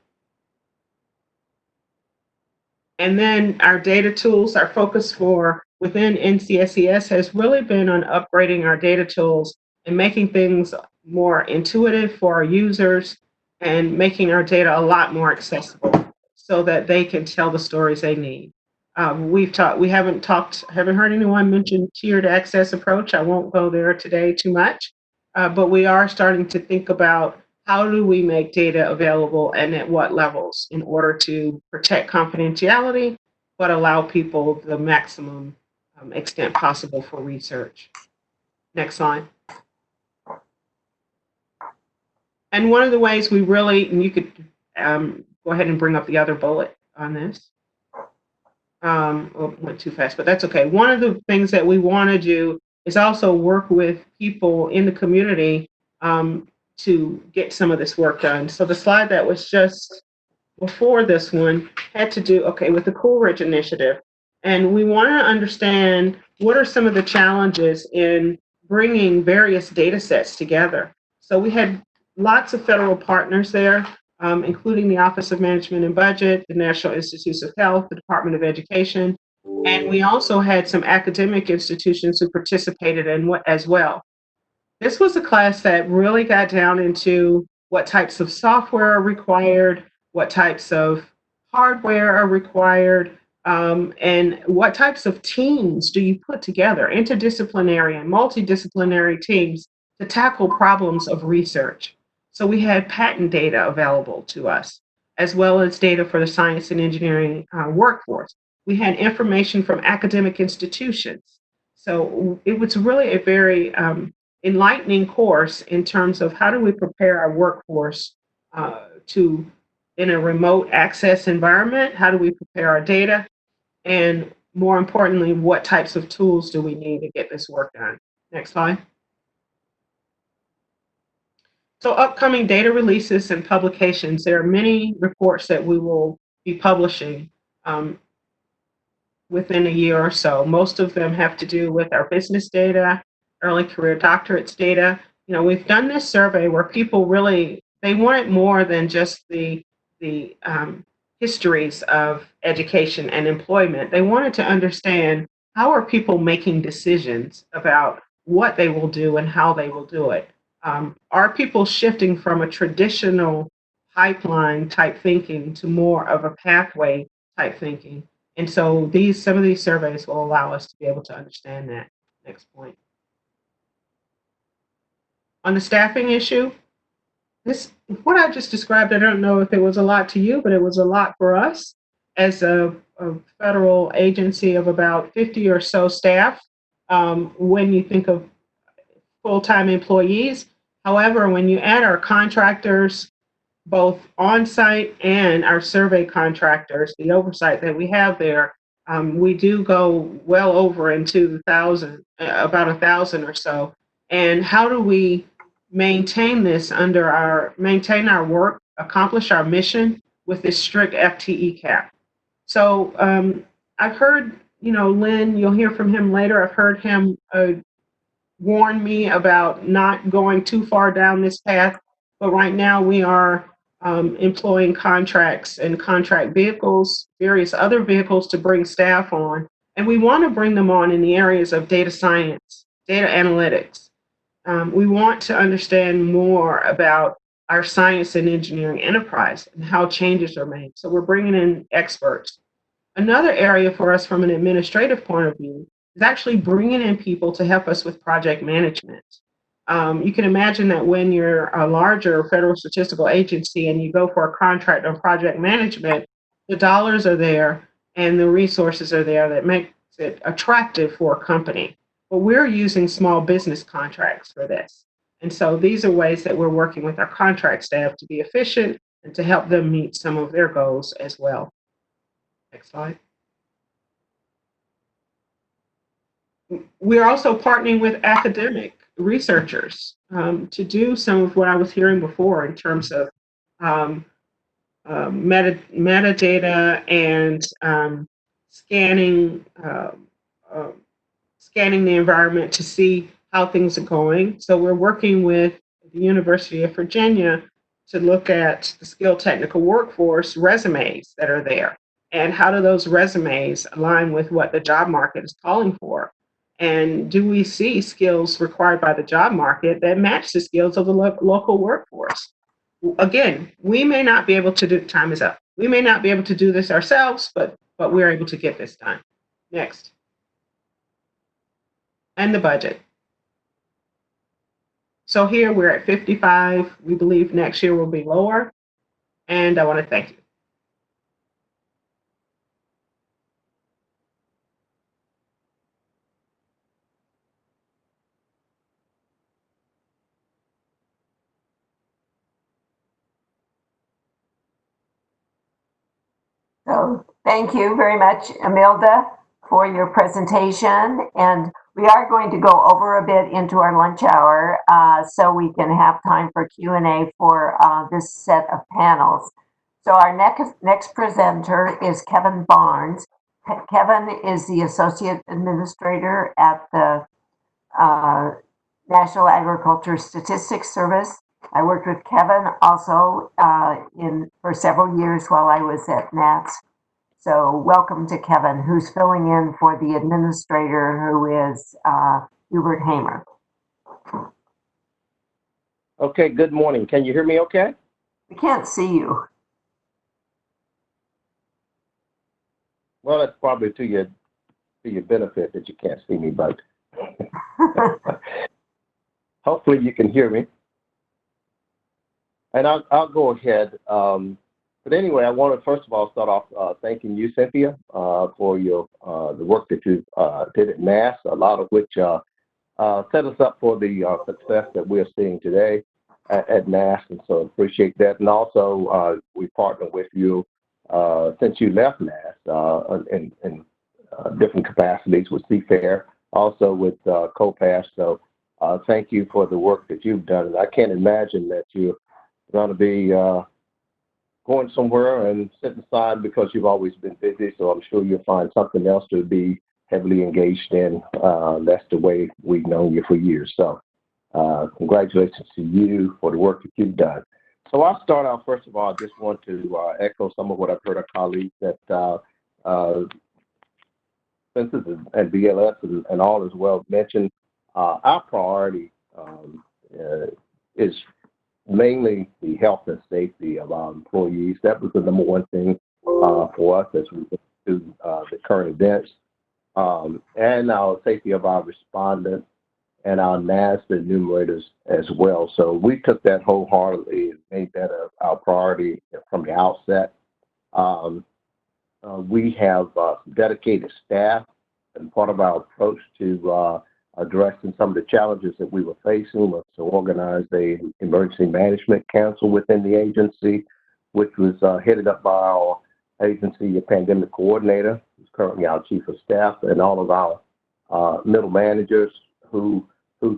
And then our data tools, our focus for within NCSES has really been on upgrading our data tools and making things more intuitive for our users and making our data a lot more accessible so that they can tell the stories they need. We haven't heard anyone mention tiered access approach. I won't go there today too much, but we are starting to think about how do we make data available and at what levels in order to protect confidentiality, but allow people the maximum extent possible for research. Next slide. And one of the ways we really, and you could go ahead and bring up the other bullet on this. Went too fast, but that's okay. One of the things that we want to do is also work with people in the community to get some of this work done. So the slide that was just before this one had to do, okay, with the Coolidge Initiative. And we want to understand what are some of the challenges in bringing various data sets together. So we had lots of federal partners there, including the Office of Management and Budget, the National Institutes of Health, the Department of Education, and we also had some academic institutions who participated in what as well. This was a class that really got down into what types of software are required, what types of hardware are required, and what types of teams do you put together, interdisciplinary and multidisciplinary teams to tackle problems of research. So we had patent data available to us, as well as data for the science and engineering workforce. We had information from academic institutions. So it was really a very enlightening course in terms of how do we prepare our workforce to in a remote access environment, how do we prepare our data, and more importantly, what types of tools do we need to get this work done. Next slide. So upcoming data releases and publications, there are many reports that we will be publishing within a year or so. Most of them have to do with our business data, early career doctorates data. You know, we've done this survey where people really, they wanted more than just the histories of education and employment. They wanted to understand how are people making decisions about what they will do and how they will do it. Are people shifting from a traditional pipeline type thinking to more of a pathway type thinking? And so some of these surveys will allow us to be able to understand that. Next point. On the staffing issue, what I just described, I don't know if it was a lot to you, but it was a lot for us as a federal agency of about 50 or so staff when you think of full-time employees. However, when you add our contractors, both on-site and our survey contractors, the oversight that we have there, we do go well over into the thousand, about 1,000 or so. And how do we maintain this maintain our work, accomplish our mission with this strict FTE cap? So I've heard, Lynn, you'll hear from him later. I've heard him warn me about not going too far down this path. But right now we are employing contracts and contract vehicles, various other vehicles to bring staff on. And we want to bring them on in the areas of data science, data analytics. We want to understand more about our science and engineering enterprise and how changes are made. So we're bringing in experts. Another area for us from an administrative point of view is actually bringing in people to help us with project management. You can imagine that when you're a larger federal statistical agency and you go for a contract on project management, the dollars are there and the resources are there that makes it attractive for a company. But we're using small business contracts for this. And so these are ways that we're working with our contract staff to be efficient and to help them meet some of their goals as well. Next slide. We're also partnering with academic researchers to do some of what I was hearing before in terms of metadata and scanning the environment to see how things are going. So we're working with the University of Virginia to look at the skilled technical workforce resumes that are there. And how do those resumes align with what the job market is calling for? And do we see skills required by the job market that match the skills of the local workforce? Again, we may not be able to do, time is up. We may not be able to do this ourselves, but we're able to get this done. Next. And the budget. So here we're at 55. We believe next year will be lower. And I want to thank you. So thank you very much, Imelda, for your presentation. And We are going to go over a bit into our lunch hour, so we can have time for Q&A for this set of panels. So our next presenter is Kevin Barnes. Kevin is the Associate Administrator at the National Agriculture Statistics Service. I worked with Kevin also for several years while I was at NATS. So welcome to Kevin, who's filling in for the administrator, who is Hubert Hamer. Okay, good morning. Can you hear me okay? We can't see you. Well, that's probably to your benefit that you can't see me, but hopefully you can hear me. And I'll go ahead. But anyway, I want to first of all start off thanking you, Cynthia, for your the work that you did at NAS, a lot of which set us up for the success that we're seeing today at NAS, and so appreciate that. And also, we partnered with you since you left NAS in different capacities with CFAIR, also with COPAFS. So thank you for the work that you've done. And I can't imagine that you're going to be going somewhere and sitting aside because you've always been busy. So I'm sure you'll find something else to be heavily engaged in. That's the way we've known you for years. So congratulations to you for the work that you've done. So I'll start out, first of all, I just want to echo some of what I've heard our colleagues that Census and BLS and all as well mentioned. Our priority is mainly the health and safety of our employees. That was the number one thing for us as we went through the current events, and our safety of our respondents and our NAS enumerators as well. So we took that wholeheartedly and made that our priority from the outset. We have dedicated staff, and part of our approach to addressing some of the challenges that we were facing was to organize a emergency management council within the agency, which was headed up by our agency pandemic coordinator, who's currently our chief of staff, and all of our middle managers who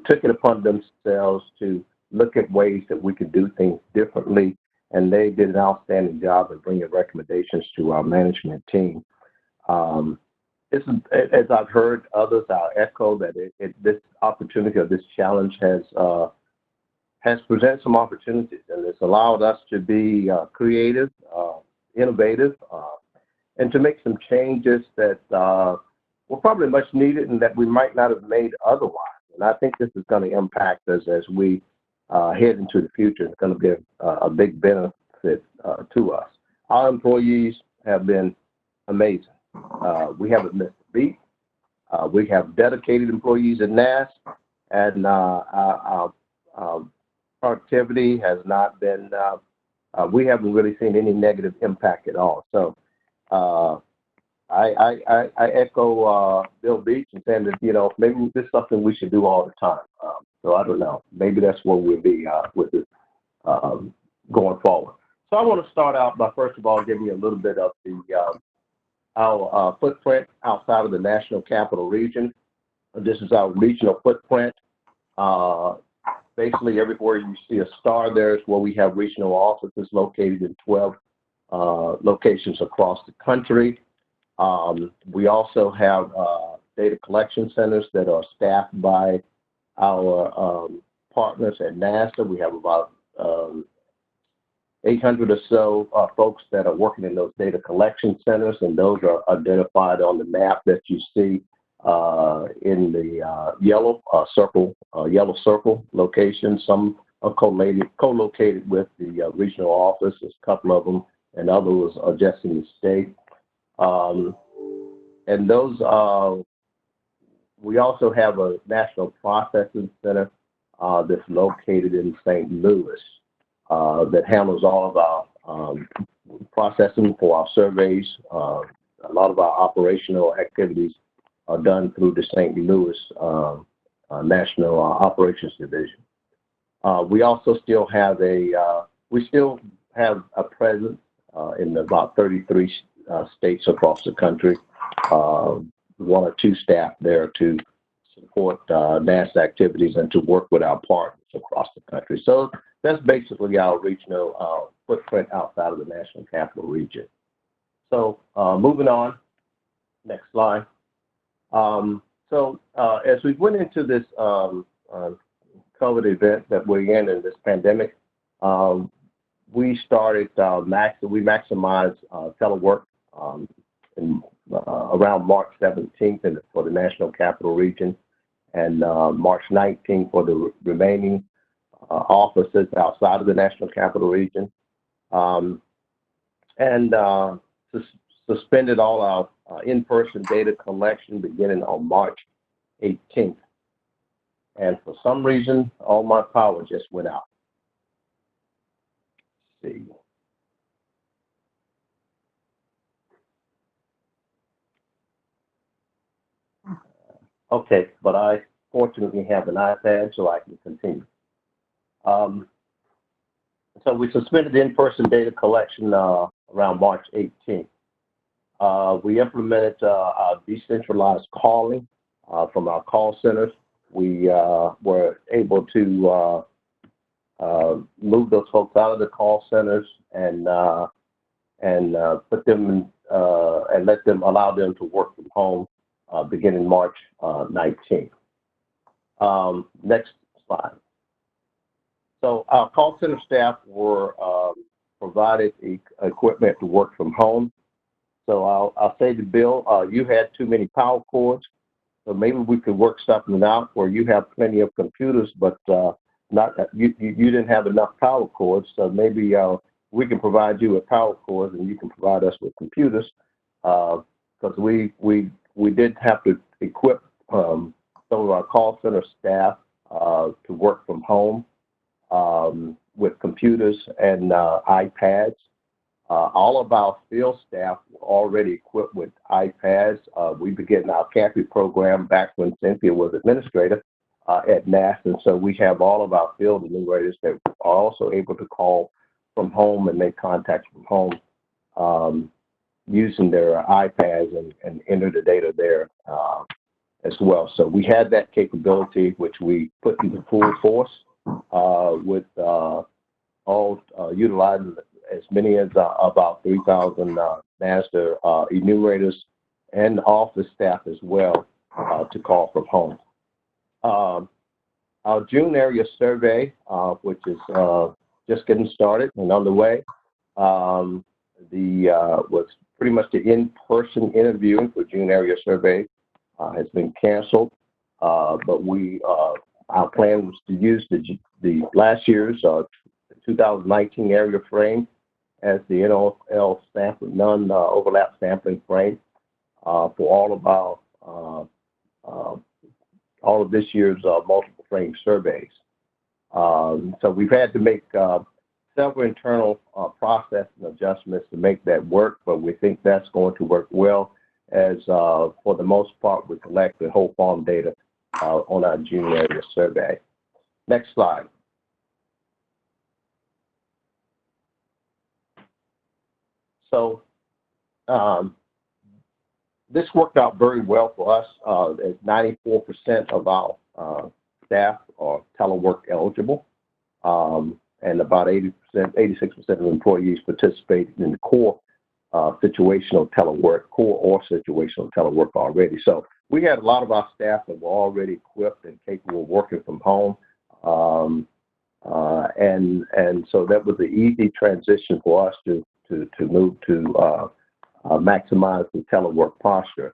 took it upon themselves to look at ways that we could do things differently. And they did an outstanding job of bringing recommendations to our management team. As I've heard others, I'll echo that this opportunity or this challenge has presented some opportunities, and it's allowed us to be creative, innovative, and to make some changes that were probably much needed and that we might not have made otherwise. And I think this is going to impact us as we head into the future. It's going to be a big benefit to us. Our employees have been amazing. We haven't missed a beat. We have dedicated employees at NAS, and our productivity has not been, we haven't really seen any negative impact at all. So I echo Bill Beach and saying that, maybe this is something we should do all the time. So I don't know. Maybe that's where we'll be with it going forward. So I want to start out by, first of all, giving you a little bit of our footprint outside of the National Capital Region. This is our regional footprint. Basically, everywhere you see a star there is where we have regional offices located in 12 locations across the country. We also have data collection centers that are staffed by our partners at NASA. We have about 800 or so folks that are working in those data collection centers, and those are identified on the map that you see in the yellow circle location. Some are co-located with the regional office. There's a couple of them, and others are just in the state. And those, we also have a national processing center that's located in St. Louis that handles all of our processing for our surveys. A lot of our operational activities are done through the St. Louis National Operations Division. We also still have a presence in about 33 states across the country. One or two staff there to support NASA activities and to work with our partners across the country. So that's basically our regional footprint outside of the National Capital Region. So moving on, next slide. As we went into this COVID event that we're in this pandemic, we started, we maximized telework around March 17th for the National Capital Region and March 19th for the remaining offices outside of the National Capital Region. Suspended all our in-person data collection beginning on March 18th. And for some reason, all my power just went out. Let's see. Okay, but I fortunately have an iPad, so I can continue. So we suspended the in-person data collection around March 18th. We implemented our decentralized calling from our call centers. We were able to move those folks out of the call centers and put them in, and allow them to work from home beginning March 19th. Next slide. So our call center staff were provided equipment to work from home. So I'll say to Bill, you had too many power cords, so maybe we could work something out where you have plenty of computers, but you didn't have enough power cords. So maybe we can provide you with power cords, and you can provide us with computers, because we did have to equip some of our call center staff to work from home with computers and iPads. All of our field staff were already equipped with iPads. We began our CAPI program back when Cynthia was administrator at NASA, and so we have all of our field enumerators that are also able to call from home and make contacts from home using their iPads and enter the data there as well. So we had that capability, which we put into full force with all utilizing as many as about 3,000 master enumerators and office staff as well to call from home. Our June area survey, which is just getting started and underway, was pretty much the in-person interviewing for June area survey has been canceled, but our plan was to use the last year's 2019 area frame as the NOL sample, non-overlap sampling frame for all of this year's multiple frame surveys. So we've had to make several internal process and adjustments to make that work, but we think that's going to work well as for the most part we collect the whole farm data on our June area survey. Next slide. So this worked out very well for us. As 94% of our staff are telework eligible, and about 86% of employees participated in the core situational telework, core or situational telework already. So we had a lot of our staff that were already equipped and capable of working from home, and so that was an easy transition for us to move to maximize the telework posture.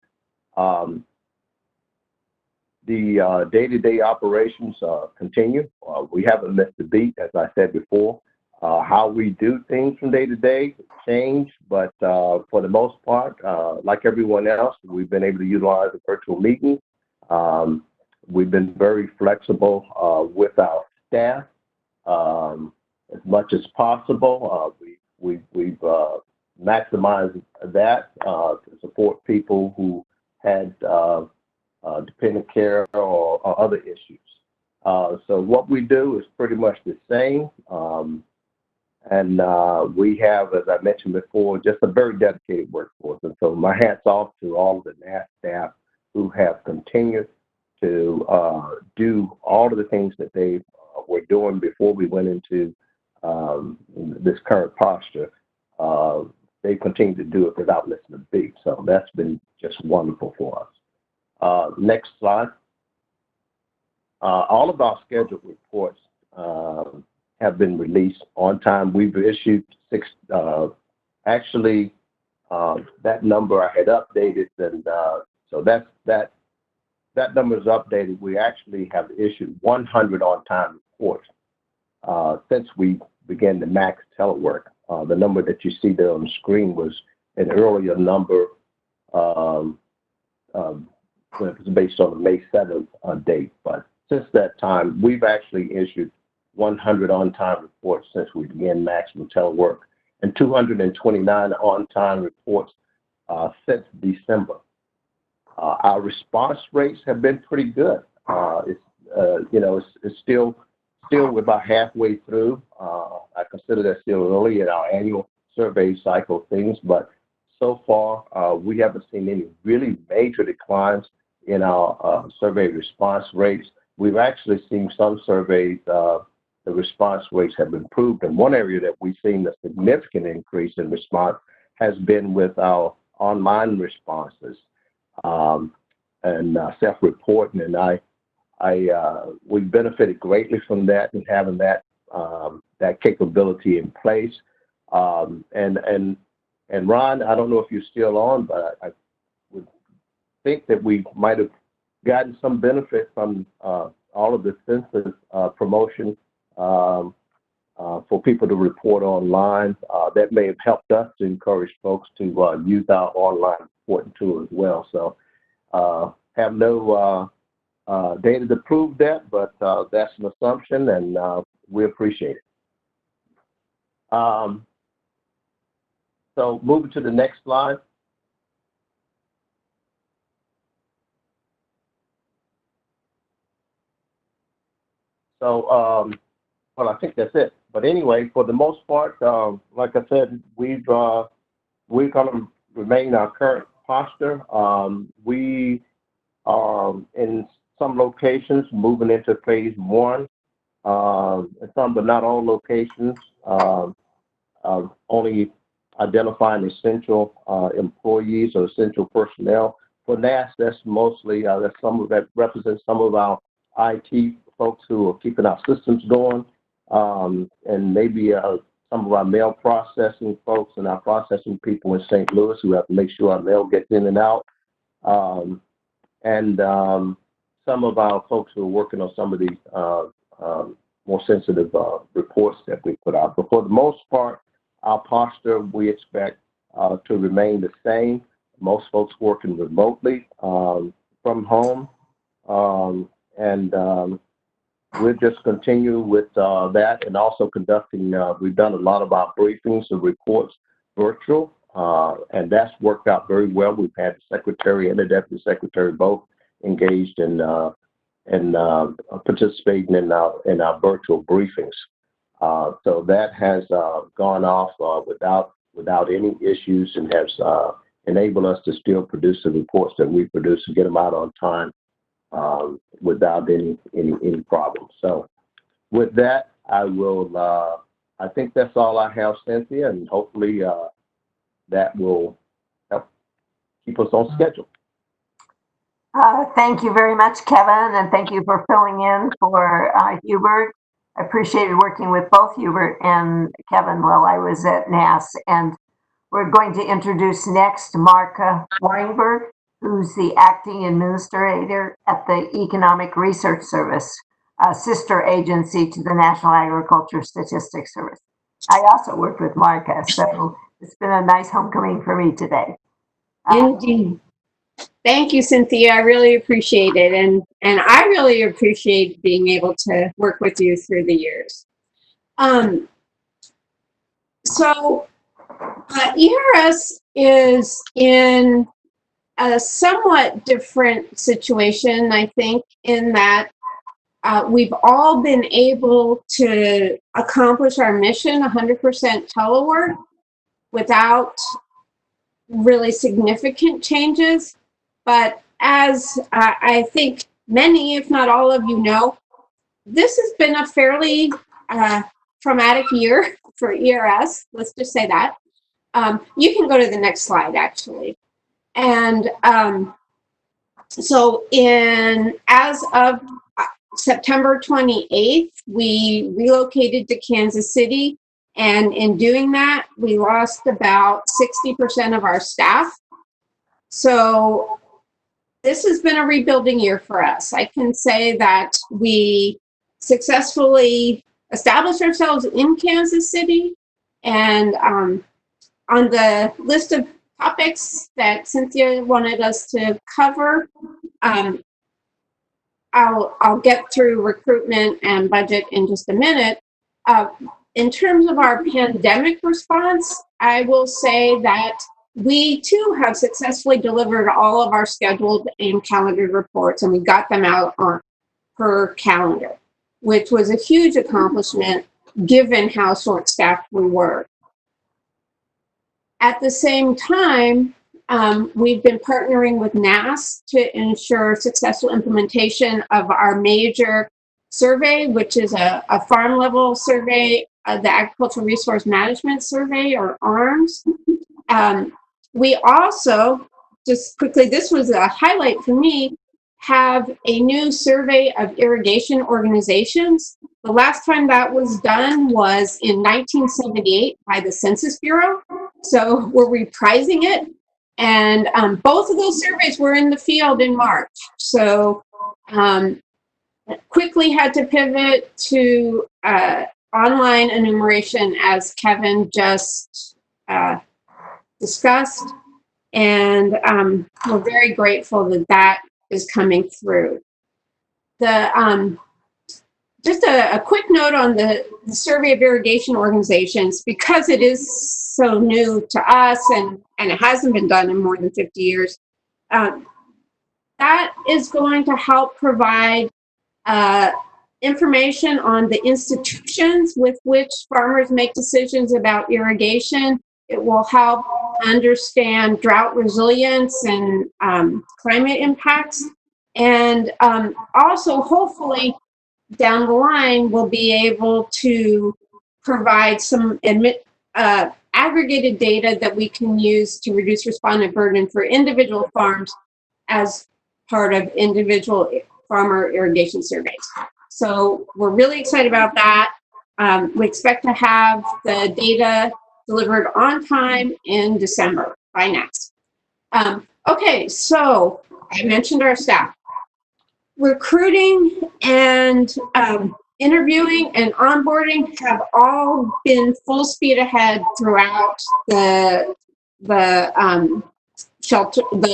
The day-to-day operations continue. We haven't missed a beat, as I said before. How we do things from day to day change, but for the most part, like everyone else, we've been able to utilize a virtual meeting. We've been very flexible with our staff as much as possible. We've maximized that to support people who had dependent care or other issues. So what we do is pretty much the same. And we have, as I mentioned before, just a very dedicated workforce. And so my hat's off to all of the NAS staff who have continued to do all of the things that they were doing before we went into this current posture. They continue to do it without missing a beat. So that's been just wonderful for us. Next slide. All of our scheduled reports have been released on time. We've issued 6, actually, that number I had updated, and so that number is updated. We actually have issued 100 on-time reports since we began the max telework. The number that you see there on the screen was an earlier number. It was based on the May 7th date, but since that time, we've actually issued 100 on-time reports since we began maximum telework, and 229 on-time reports since December. Our response rates have been pretty good. It's still about halfway through. I consider that still early in our annual survey cycle things, but so far we haven't seen any really major declines in our survey response rates. We've actually seen some surveys, the response rates have improved. And one area that we've seen a significant increase in response has been with our online responses and self-reporting. And we benefited greatly from that and having that capability in place. And Ron, I don't know if you're still on, but I would think that we might have gotten some benefit from all of the census promotion for people to report online. That may have helped us to encourage folks to use our online reporting tool as well. So have no data to prove that, but that's an assumption, and we appreciate it. So moving to the next slide. So, well, I think that's it. But anyway, for the most part, like I said, we're going to remain our current posture. We are in some locations moving into phase 1, some but not all locations, only identifying essential employees or essential personnel. For NAS, that's mostly, that represents some of our IT folks who are keeping our systems going, and maybe some of our mail processing folks and our processing people in St. Louis who have to make sure our mail gets in and out, and some of our folks who are working on some of these more sensitive reports that we put out. But for the most part, our posture we expect to remain the same. Most folks working remotely from home, and we'll just continue with that, and also conducting, we've done a lot of our briefings and reports virtual, and that's worked out very well. We've had the secretary and the deputy secretary both engaged in participating in our virtual briefings. So that has gone off without any issues, and has enabled us to still produce the reports that we produce and get them out on time without any problems. So with that, I think that's all I have, Cynthia, and hopefully that will help keep us on schedule. Thank you very much, Kevin, and thank you for filling in for Hubert. I appreciated working with both Hubert and Kevin while I was at NAS. And we're going to introduce next Marka Weinberg, who's the acting administrator at the Economic Research Service, a sister agency to the National Agriculture Statistics Service. I also worked with Marka, so it's been a nice homecoming for me today. Indeed. Thank you, Cynthia. I really appreciate it. And I really appreciate being able to work with you through the years. So ERS is in a somewhat different situation, I think, in that we've all been able to accomplish our mission 100% telework without really significant changes. But as I think many, if not all of you know, this has been a fairly traumatic year for ERS. Let's just say that. You can go to the next slide, actually. And so as of September 28th, we relocated to Kansas City. And in doing that, we lost about 60% of our staff. So this has been a rebuilding year for us. I can say that we successfully established ourselves in Kansas City. And on the list of topics that Cynthia wanted us to cover, I'll get through recruitment and budget in just a minute. In terms of our pandemic response, I will say that we too have successfully delivered all of our scheduled and calendared reports, and we got them out on per calendar, which was a huge accomplishment given how short-staffed we were. At the same time, we've been partnering with NASS to ensure successful implementation of our major survey, which is a farm level survey, the Agricultural Resource Management Survey, or ARMS. We also, just quickly, this was a highlight for me, have a new survey of irrigation organizations. The last time that was done was in 1978 by the Census Bureau. So we're reprising it. And both of those surveys were in the field in March. So quickly had to pivot to online enumeration, as Kevin just discussed. And we're very grateful that that is coming through. Just a quick note on the survey of irrigation organizations, because it is so new to us and it hasn't been done in more than 50 years. That is going to help provide information on the institutions with which farmers make decisions about irrigation. It will help understand drought resilience and climate impacts. And also, hopefully, down the line, we'll be able to provide some aggregated data that we can use to reduce respondent burden for individual farms as part of individual farmer irrigation surveys. So we're really excited about that. We expect to have the data delivered on time in December by next. Okay, so I mentioned our staff. Recruiting and interviewing and onboarding have all been full speed ahead throughout the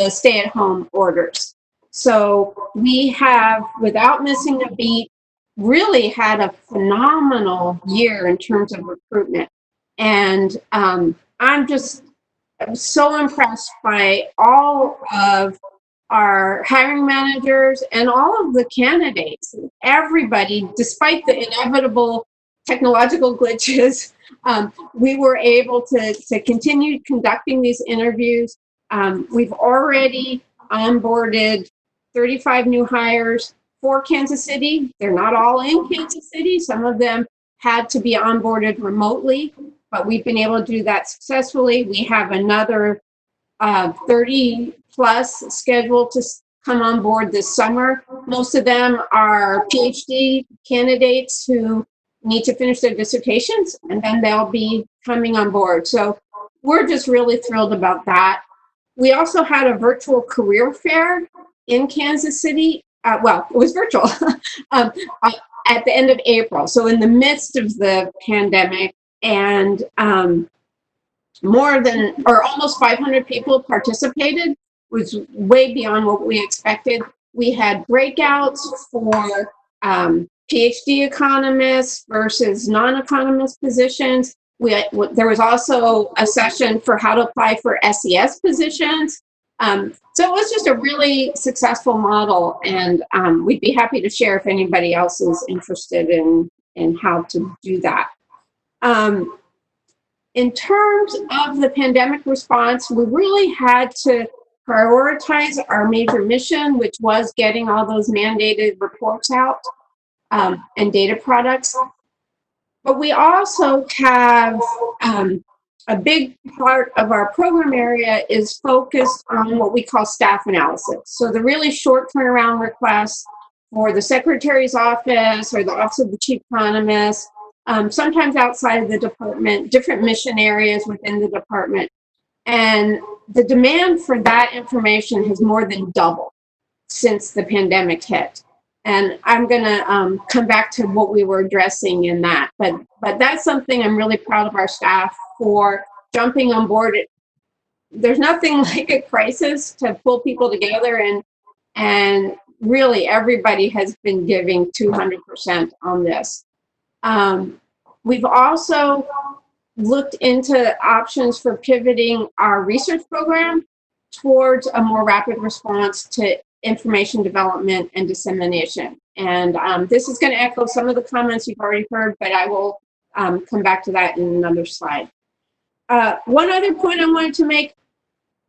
stay-at-home orders. So we have, without missing a beat, really had a phenomenal year in terms of recruitment. And I'm so impressed by all of our hiring managers and all of the candidates. Everybody, despite the inevitable technological glitches, we were able to continue conducting these interviews. We've already onboarded 35 new hires for Kansas City. They're not all in Kansas City. Some of them had to be onboarded remotely, but we've been able to do that successfully. We have another 30 plus scheduled to come on board this summer. Most of them are PhD candidates who need to finish their dissertations, and then they'll be coming on board. So we're just really thrilled about that. We also had a virtual career fair in Kansas City. Well, it was virtual at the end of April. So in the midst of the pandemic, and almost 500 people participated, which was way beyond what we expected. We had breakouts for PhD economists versus non-economist positions. There was also a session for how to apply for SES positions. So it was just a really successful model, and we'd be happy to share if anybody else is interested in how to do that. In terms of the pandemic response, we really had to prioritize our major mission, which was getting all those mandated reports out and data products. But we also have a big part of our program area is focused on what we call staff analysis. So the really short turnaround requests for the Secretary's office or the Office of the Chief Economist, sometimes outside of the department, different mission areas within the department. And the demand for that information has more than doubled since the pandemic hit. And I'm going to come back to what we were addressing in that. But that's something I'm really proud of our staff for jumping on board. There's nothing like a crisis to pull people together, and really everybody has been giving 200% on this. We've also looked into options for pivoting our research program towards a more rapid response to information development and dissemination. And this is going to echo some of the comments you've already heard, but I will come back to that in another slide. One other point I wanted to make,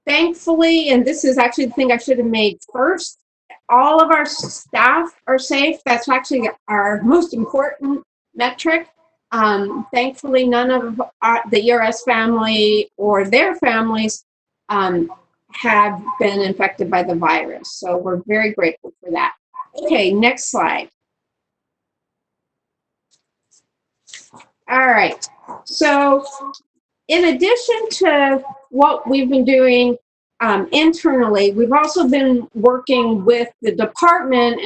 thankfully, and this is actually the thing I should have made first, all of our staff are safe. That's actually our most important metric. Thankfully, none of the ERS family or their families have been infected by the virus. So we're very grateful for that. Okay, next slide. All right. So in addition to what we've been doing internally, we've also been working with the department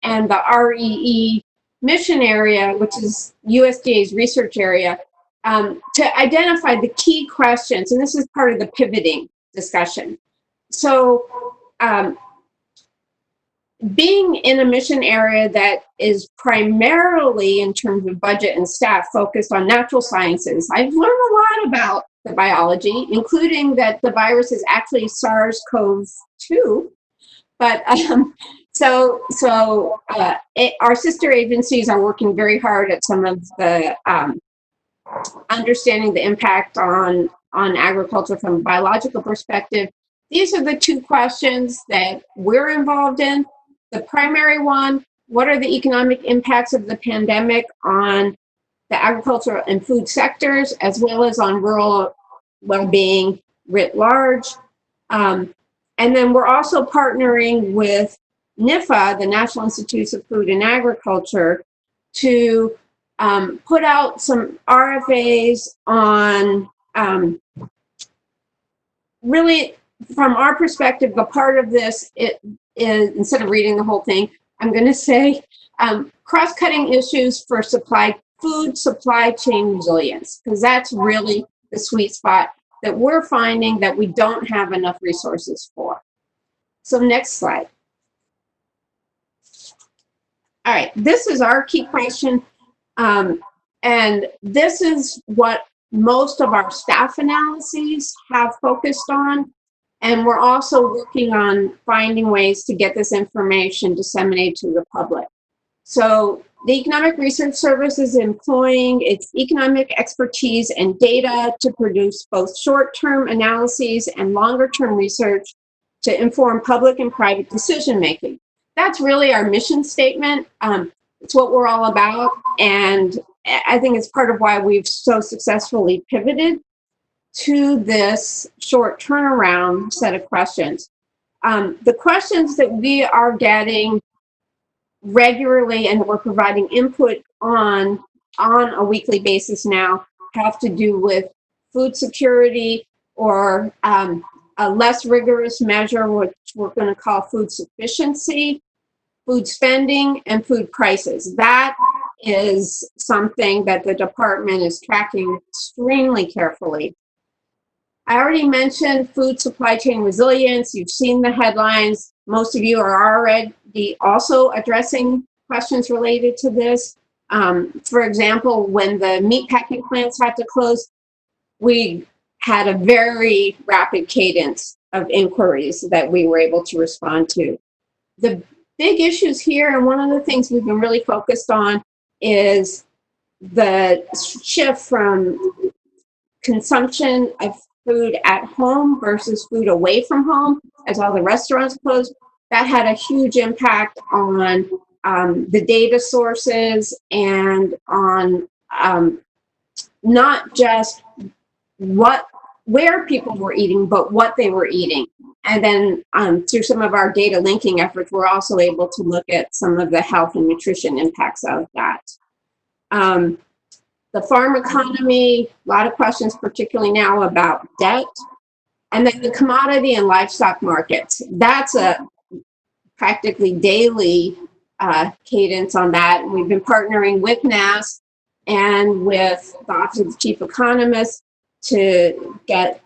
and the REE mission area, which is USDA's research area, to identify the key questions. And this is part of the pivoting discussion. So being in a mission area that is primarily, in terms of budget and staff, focused on natural sciences, I've learned a lot about the biology, including that the virus is actually SARS-CoV-2. But our sister agencies are working very hard at some of the understanding the impact on agriculture from a biological perspective. These are the two questions that we're involved in. The primary one, what are the economic impacts of the pandemic on the agricultural and food sectors, as well as on rural well-being writ large? And then we're also partnering with NIFA, the National Institutes of Food and Agriculture, to put out some RFAs on really, from our perspective, the part of this is, instead of reading the whole thing, I'm going to say cross-cutting issues for food supply chain resilience, because that's really the sweet spot that we're finding that we don't have enough resources for. So next slide. All right, this is our key question. And this is what most of our staff analyses have focused on. And we're also working on finding ways to get this information disseminated to the public. So the Economic Research Service is employing its economic expertise and data to produce both short-term analyses and longer-term research to inform public and private decision-making. That's really our mission statement. It's what we're all about. And I think it's part of why we've so successfully pivoted to this short turnaround set of questions. The questions that we are getting regularly and that we're providing input on a weekly basis now have to do with food security, or a less rigorous measure, which we're going to call food sufficiency, food spending, and food prices. That is something that the department is tracking extremely carefully. I already mentioned food supply chain resilience. You've seen the headlines. Most of you are already also addressing questions related to this. For example, when the meat packing plants had to close, we had a very rapid cadence of inquiries that we were able to respond to. The big issues here, and one of the things we've been really focused on, is the shift from consumption of food at home versus food away from home, as all the restaurants closed. That had a huge impact on the data sources and on not just where people were eating, but what they were eating. And then through some of our data linking efforts, we're also able to look at some of the health and nutrition impacts of that. The farm economy, a lot of questions, particularly now about debt. And then the commodity and livestock markets. That's a practically daily cadence on that. We've been partnering with NAS and with the Office of the Chief Economist to get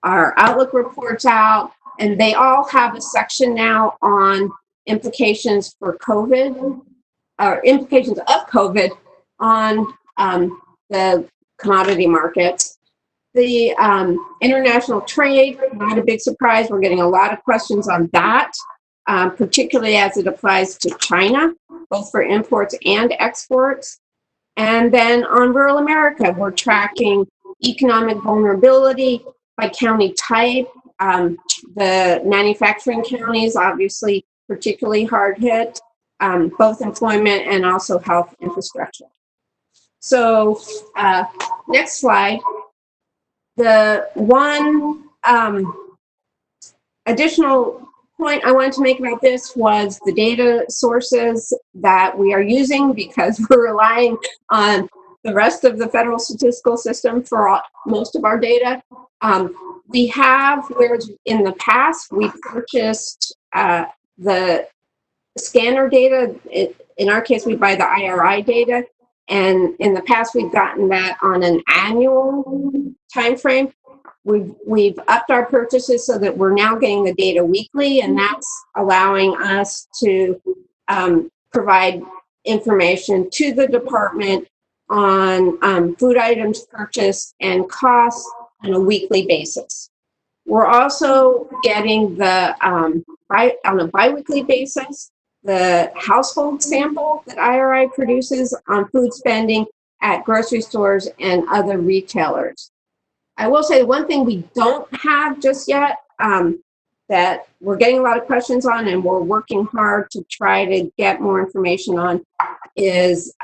our Outlook reports out. And they all have a section now on implications for COVID, or implications of COVID on the commodity markets. The international trade, not a big surprise. We're getting a lot of questions on that, particularly as it applies to China, both for imports and exports. And then on rural America, we're tracking economic vulnerability by county type. The manufacturing counties, obviously, particularly hard hit, both employment and also health infrastructure. So next slide. The one additional point I wanted to make about this was the data sources that we are using, because we're relying on the rest of the federal statistical system for most of our data. We have, whereas in the past we purchased the scanner data. In our case, we buy the IRI data. And in the past, we've gotten that on an annual time frame. We've upped our purchases so that we're now getting the data weekly, and that's allowing us to provide information to the department on food items purchased and costs on a weekly basis. We're also getting the on a biweekly basis the household sample that IRI produces on food spending at grocery stores and other retailers. I will say one thing we don't have just yet that we're getting a lot of questions on, and we're working hard to try to get more information on, is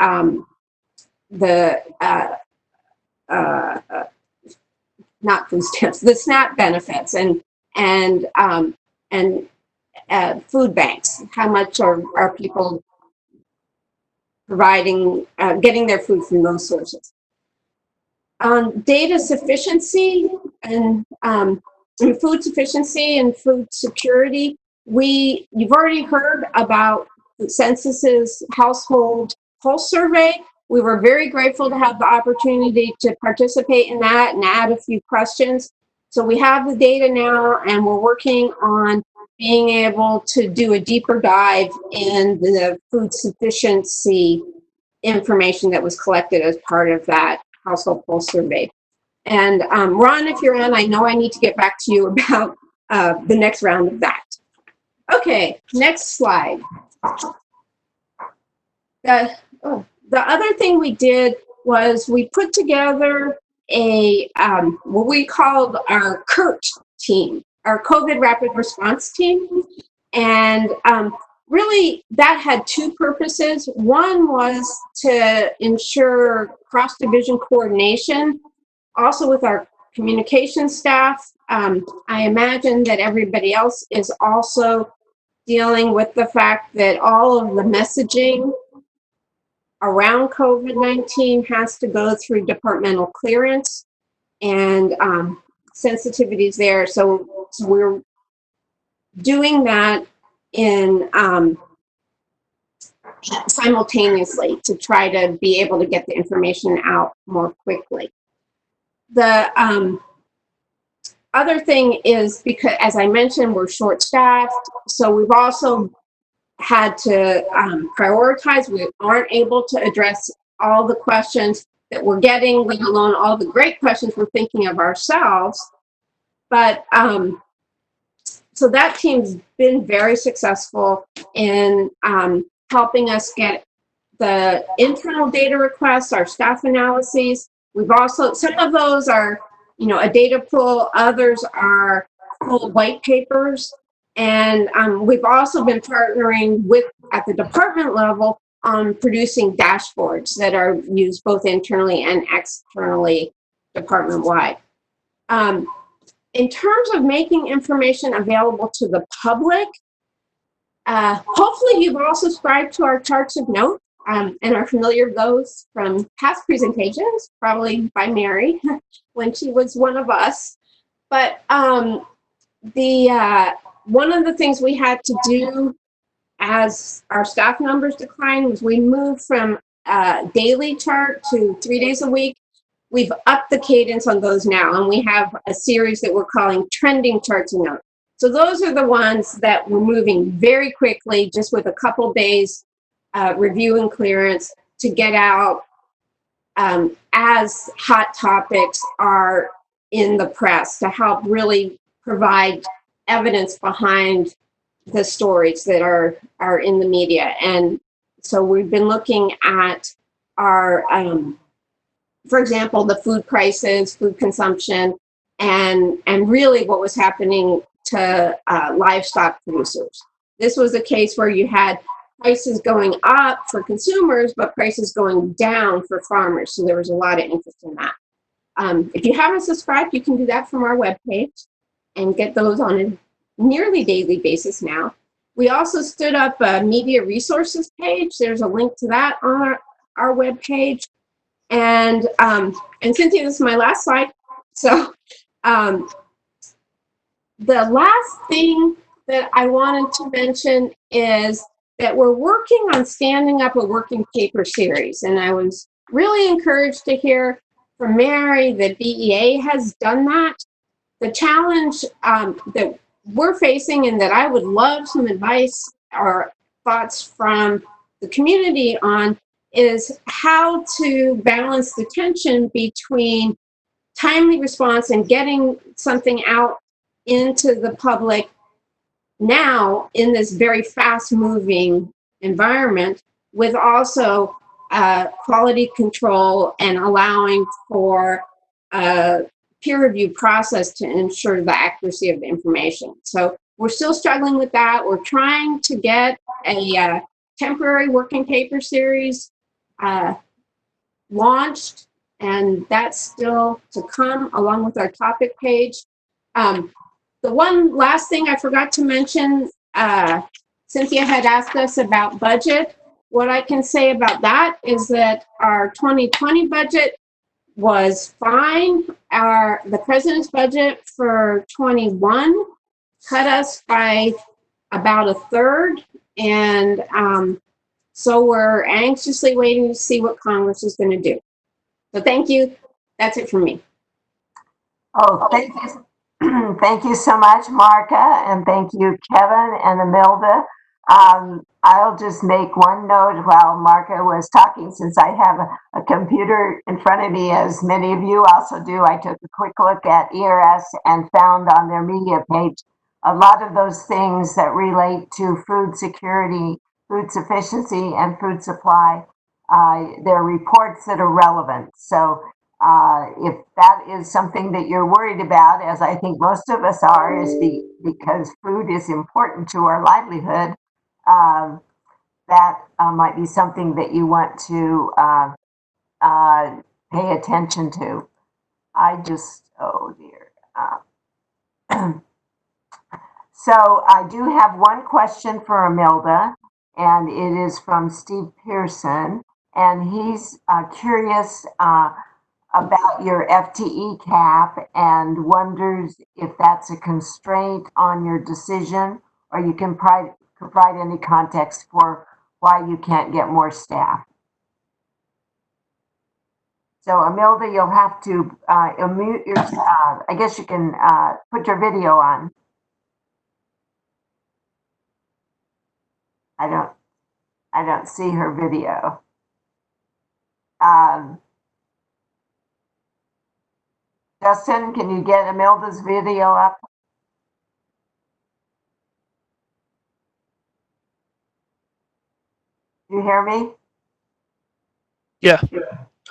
the not food stamps, the SNAP benefits and food banks. How much are people providing, getting their food from those sources? Data sufficiency and food sufficiency and food security. You've already heard about the census's household pulse survey. We were very grateful to have the opportunity to participate in that and add a few questions. So we have the data now, and we're working on being able to do a deeper dive in the food sufficiency information that was collected as part of that household pulse survey. And Ron, if you're on, I know I need to get back to you about the next round of that. Okay, next slide. The other thing we did was we put together a what we called our CURT team, our COVID Rapid Response Team. And really that had two purposes. One was to ensure cross-division coordination, also with our communication staff. I imagine that everybody else is also dealing with the fact that all of the messaging around COVID-19 has to go through departmental clearance and sensitivities there. So we're doing that in simultaneously to try to be able to get the information out more quickly. The other thing is, because as I mentioned, we're short-staffed, so we've also had to prioritize. We aren't able to address all the questions that we're getting, let alone all the great questions we're thinking of ourselves. But so that team's been very successful in helping us get the internal data requests, our staff analyses. We've also, some of those are, a data pool. Others are full white papers. And we've also been partnering with, at the department level, on producing dashboards that are used both internally and externally, department-wide. In terms of making information available to the public, hopefully you've all subscribed to our charts of note and are familiar with those from past presentations, probably by Mary when she was one of us. But one of the things we had to do as our staff numbers declined was we moved from daily chart to 3 days a week. We've upped the cadence on those now, and we have a series that we're calling trending charts of note. So those are the ones that we're moving very quickly, just with a couple days review and clearance to get out as hot topics are in the press, to help really provide evidence behind the stories that are in the media. And so we've been looking at our, for example, the food prices, food consumption, and really what was happening to livestock producers. This was a case where you had prices going up for consumers, but prices going down for farmers. So there was a lot of interest in that. If you haven't subscribed, you can do that from our webpage and get those on a nearly daily basis now. We also stood up a media resources page. There's a link to that on our webpage. And Cynthia, this is my last slide. So the last thing that I wanted to mention is that we're working on standing up a working paper series. And I was really encouraged to hear from Mary that BEA has done that. The challenge that we're facing, and that I would love some advice or thoughts from the community on, is how to balance the tension between timely response and getting something out into the public now in this very fast moving environment, with also quality control and allowing for a peer review process to ensure the accuracy of the information. So we're still struggling with that. We're trying to get a temporary working paper series launched, and that's still to come, along with our topic page. The one last thing I forgot to mention, Cynthia had asked us about budget. What I can say about that is that our 2020 budget was fine. The president's budget for 21 cut us by about a third. And so we're anxiously waiting to see what Congress is going to do. So thank you. That's it for me. Oh, thank you. Thank you so much, Marka, and thank you, Kevin and Imelda. I'll just make one note while Marka was talking, since I have a computer in front of me, as many of you also do. I took a quick look at ERS and found on their media page a lot of those things that relate to food security, food sufficiency, and food supply. There are reports that are relevant. So if that is something that you're worried about, as I think most of us are, is because food is important to our livelihood, that might be something that you want to pay attention to. Oh dear. So I do have one question for Imelda, and it is from Steve Pearson, and he's curious about your FTE cap and wonders if that's a constraint on your decision, or you can provide any context for why you can't get more staff. So Imelda, you'll have to unmute your, I guess you can put your video on. I don't see her video. Justin, can you get Imelda's video up? Do you hear me? Yeah.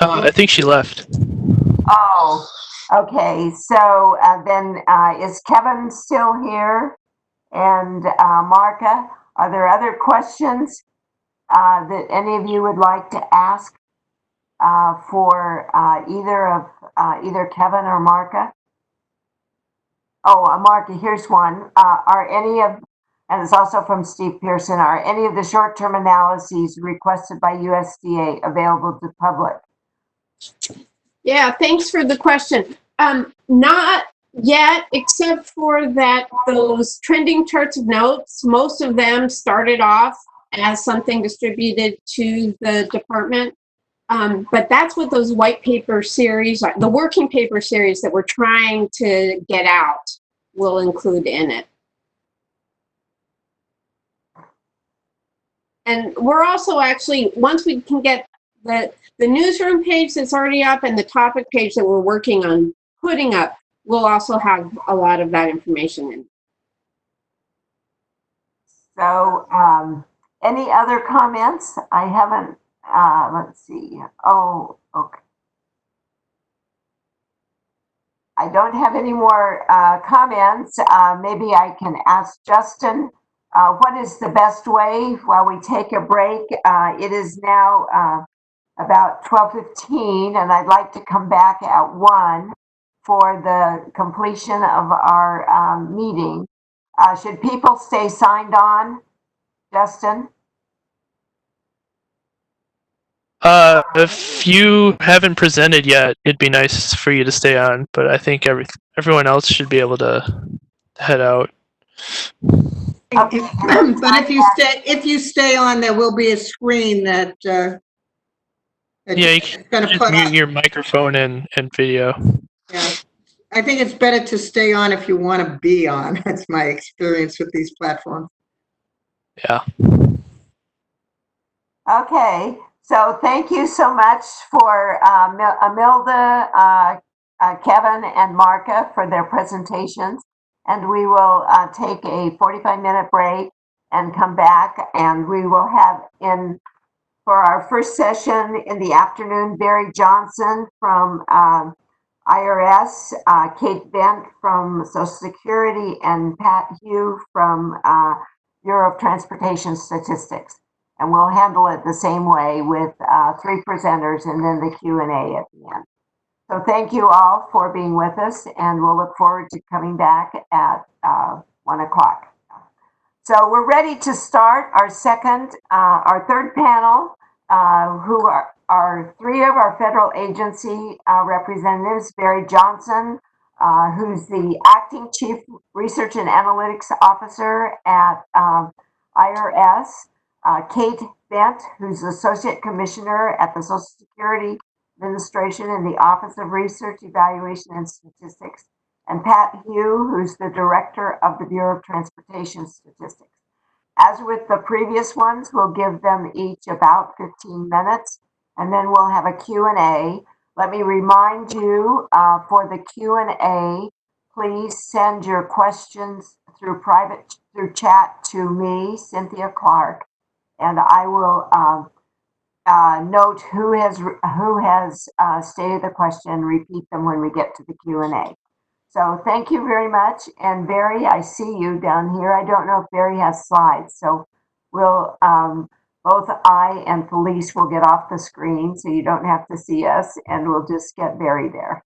I think she left. Oh, Okay, so then is Kevin still here? And Marka, are there other questions that any of you would like to ask for either Kevin or Marka? Oh, Marka, here's one. Are any of, and it's also from Steve Pearson, are any of the short-term analyses requested by USDA available to public? Yeah, thanks for the question. Not yet, except for that those trending charts of notes, most of them started off as something distributed to the department. But that's what those white paper series, the working paper series that we're trying to get out, will include in it. And we're also actually, once we can get the newsroom page that's already up and the topic page that we're working on putting up, we'll also have a lot of that information in. So, any other comments? I haven't, let's see. Oh, okay. I don't have any more comments. Maybe I can ask Justin, what is the best way while we take a break? It is now about 12:15, and I'd like to come back at 1 for the completion of our meeting. Should people stay signed on, Justin? If you haven't presented yet, it'd be nice for you to stay on, but I think everyone else should be able to head out. Okay. But if you stay on, there will be a screen that Yeah, you can going to just put mute up. your microphone and video. Yeah. I think it's better to stay on if you want to be on. That's my experience with these platforms. Yeah. Okay, so thank you so much for Amilda, Kevin, and Marka for their presentations. And we will take a 45-minute break and come back, and we will have for our first session in the afternoon, Barry Johnson from IRS, Kate Bent from Social Security, and Pat Hugh from Bureau of Transportation Statistics. And we'll handle it the same way with 3 presenters and then the Q&A at the end. So thank you all for being with us, and we'll look forward to coming back at 1 o'clock. So we're ready to start our third panel, who are 3 of our federal agency representatives. Barry Johnson, who's the acting chief research and analytics officer at IRS. Kate Bent, who's Associate Commissioner at the Social Security Administration in the Office of Research, Evaluation, and Statistics, and Pat Hugh, who's the Director of the Bureau of Transportation Statistics. As with the previous ones, we'll give them each about 15 minutes, and then we'll have a Q&A. Let me remind you, for the Q&A, please send your questions through chat to me, Cynthia Clark, and I will note who has stated the question and repeat them when we get to the Q&A. So thank you very much. And Barry, I see you down here. I don't know if Barry has slides, so we'll both I and Felice will get off the screen so you don't have to see us, and we'll just get Barry there.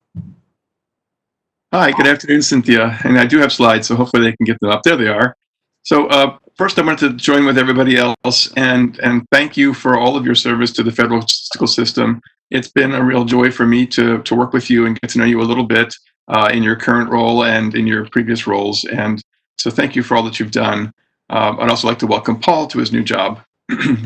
Hi, good afternoon, Cynthia. And I do have slides, so hopefully they can get them up. There they are. So first, I wanted to join with everybody else and thank you for all of your service to the federal statistical system. It's been a real joy for me to work with you and get to know you a little bit in your current role and in your previous roles. And so thank you for all that you've done. I'd also like to welcome Paul to his new job.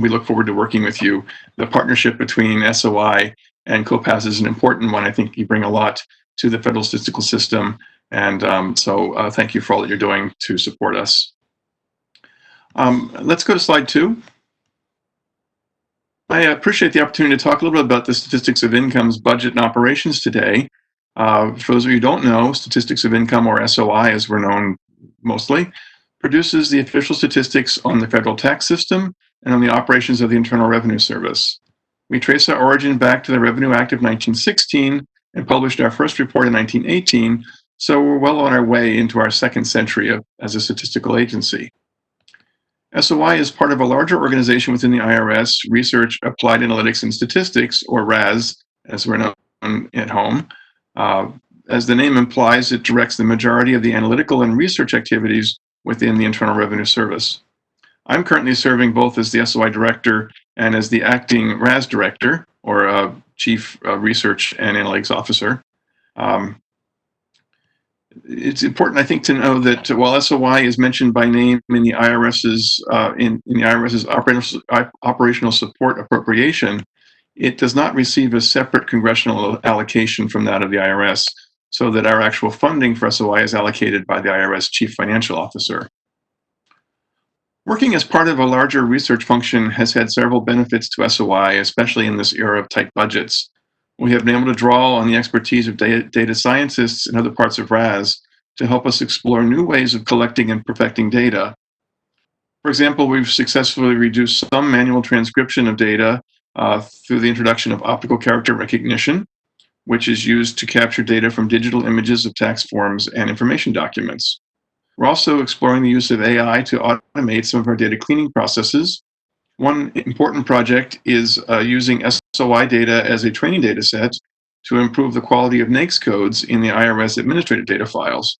We look forward to working with you. The partnership between SOI and COPAFS is an important one. I think you bring a lot to the federal statistical system. And so thank you for all that you're doing to support us. Let's go to slide 2. I appreciate the opportunity to talk a little bit about the Statistics of Income's budget and operations today. For those of you who don't know, Statistics of Income, or SOI as we're known mostly, produces the official statistics on the federal tax system and on the operations of the Internal Revenue Service. We trace our origin back to the Revenue Act of 1916 and published our first report in 1918, so we're well on our way into our second century as a statistical agency. SOI is part of a larger organization within the IRS, Research, Applied Analytics, and Statistics, or RAS, as we're known at home. As the name implies, it directs the majority of the analytical and research activities within the Internal Revenue Service. I'm currently serving both as the SOI director and as the acting RAS director, or Chief Research and Analytics Officer. It's important, I think, to know that while SOI is mentioned by name in the IRS's operational support appropriation, it does not receive a separate congressional allocation from that of the IRS, so that our actual funding for SOI is allocated by the IRS Chief Financial Officer. Working as part of a larger research function has had several benefits to SOI, especially in this era of tight budgets. We have been able to draw on the expertise of data scientists and other parts of RAS to help us explore new ways of collecting and perfecting data. For example, we've successfully reduced some manual transcription of data through the introduction of optical character recognition, which is used to capture data from digital images of tax forms and information documents. We're also exploring the use of AI to automate some of our data cleaning processes. One important project is using SOI data as a training data set to improve the quality of NAICS codes in the IRS administrative data files.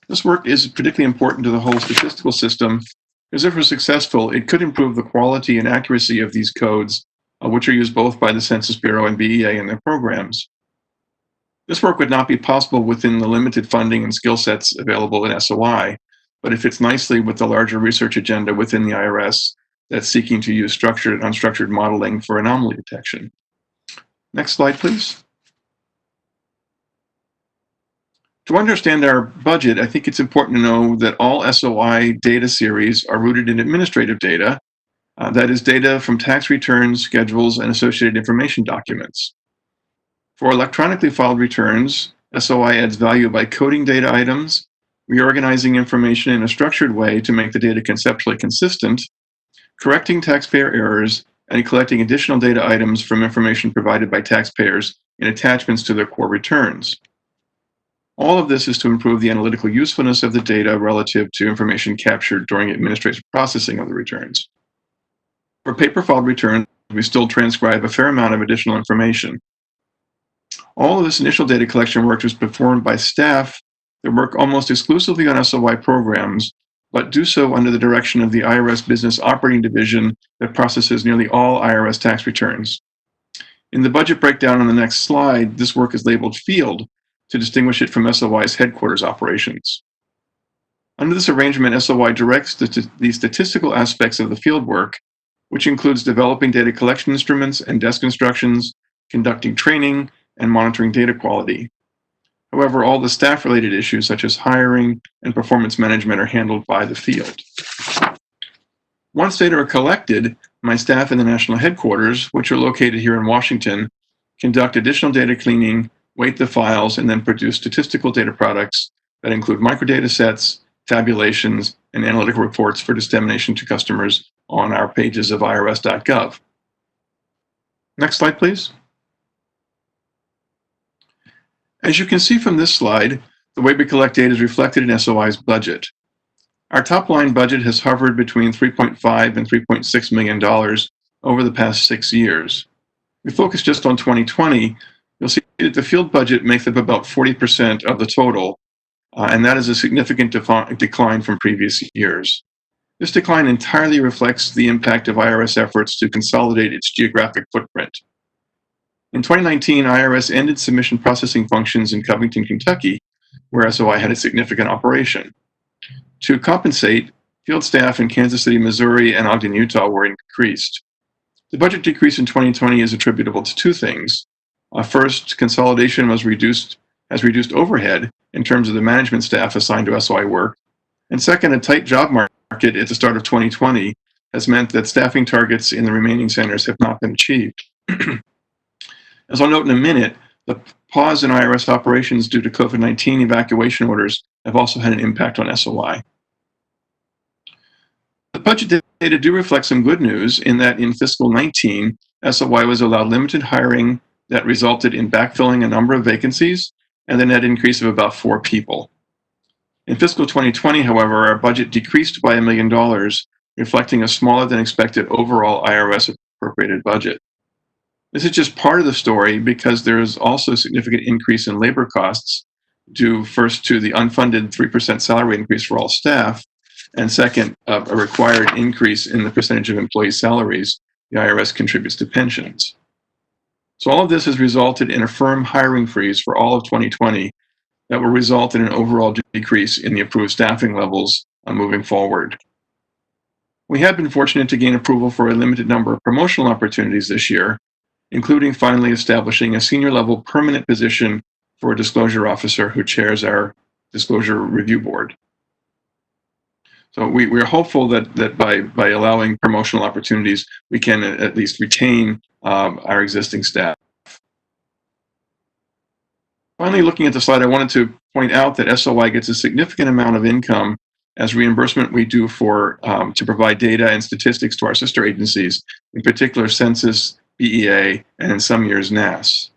This work is particularly important to the whole statistical system, because if we're successful, it could improve the quality and accuracy of these codes, which are used both by the Census Bureau and BEA in their programs. This work would not be possible within the limited funding and skill sets available in SOI, but it fits nicely with the larger research agenda within the IRS that's seeking to use structured and unstructured modeling for anomaly detection. Next slide, please. To understand our budget, I think it's important to know that all SOI data series are rooted in administrative data, that is data from tax returns, schedules, and associated information documents. For electronically filed returns, SOI adds value by coding data items, reorganizing information in a structured way to make the data conceptually consistent, correcting taxpayer errors, and collecting additional data items from information provided by taxpayers in attachments to their core returns. All of this is to improve the analytical usefulness of the data relative to information captured during administrative processing of the returns. For paper-filed returns, we still transcribe a fair amount of additional information. All of this initial data collection work was performed by staff that work almost exclusively on SOI programs, but do so under the direction of the IRS Business Operating Division that processes nearly all IRS tax returns. In the budget breakdown on the next slide, this work is labeled Field to distinguish it from SOI's headquarters operations. Under this arrangement, SOI directs the statistical aspects of the field work, which includes developing data collection instruments and desk instructions, conducting training, and monitoring data quality. However, all the staff-related issues such as hiring and performance management are handled by the field. Once data are collected, my staff in the national headquarters, which are located here in Washington, conduct additional data cleaning, weight the files, and then produce statistical data products that include microdata sets, tabulations, and analytical reports for dissemination to customers on our pages of irs.gov. Next slide, please. As you can see from this slide, the way we collect data is reflected in SOI's budget. Our top-line budget has hovered between $3.5 and $3.6 million over the past 6 years. If we focus just on 2020, you'll see that the field budget makes up about 40% of the total, and that is a significant decline from previous years. This decline entirely reflects the impact of IRS efforts to consolidate its geographic footprint. In 2019, IRS ended submission processing functions in Covington, Kentucky, where SOI had a significant operation. To compensate, field staff in Kansas City, Missouri, and Ogden, Utah were increased. The budget decrease in 2020 is attributable to two things. First, consolidation has reduced overhead in terms of the management staff assigned to SOI work. And second, a tight job market at the start of 2020 has meant that staffing targets in the remaining centers have not been achieved. As I'll note in a minute, the pause in IRS operations due to COVID-19 evacuation orders have also had an impact on SOI. The budget data do reflect some good news in that in fiscal 19, SOI was allowed limited hiring, that resulted in backfilling a number of vacancies and the net increase of about 4 people. In fiscal 2020, however, our budget decreased by $1 million, reflecting a smaller than expected overall IRS appropriated budget. This is just part of the story because there is also a significant increase in labor costs due first to the unfunded 3% salary increase for all staff, and second, a required increase in the percentage of employee salaries the IRS contributes to pensions. So all of this has resulted in a firm hiring freeze for all of 2020 that will result in an overall decrease in the approved staffing levels moving forward. We have been fortunate to gain approval for a limited number of promotional opportunities this year, including finally establishing a senior level permanent position for a disclosure officer who chairs our disclosure review board. So we're hopeful that by allowing promotional opportunities, we can at least retain our existing staff. Finally, looking at the slide, I wanted to point out that SOI gets a significant amount of income as reimbursement we do for to provide data and statistics to our sister agencies, in particular Census, BEA, and in some years NAS.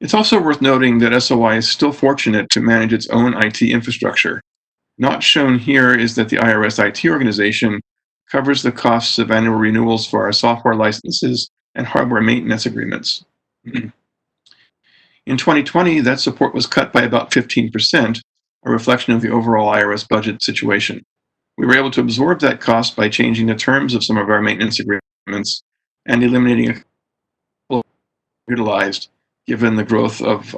It's also worth noting that SOI is still fortunate to manage its own IT infrastructure. Not shown here is that the IRS IT organization covers the costs of annual renewals for our software licenses and hardware maintenance agreements. In 2020, that support was cut by about 15%, a reflection of the overall IRS budget situation. We were able to absorb that cost by changing the terms of some of our maintenance agreements and eliminating a couple utilized given the growth of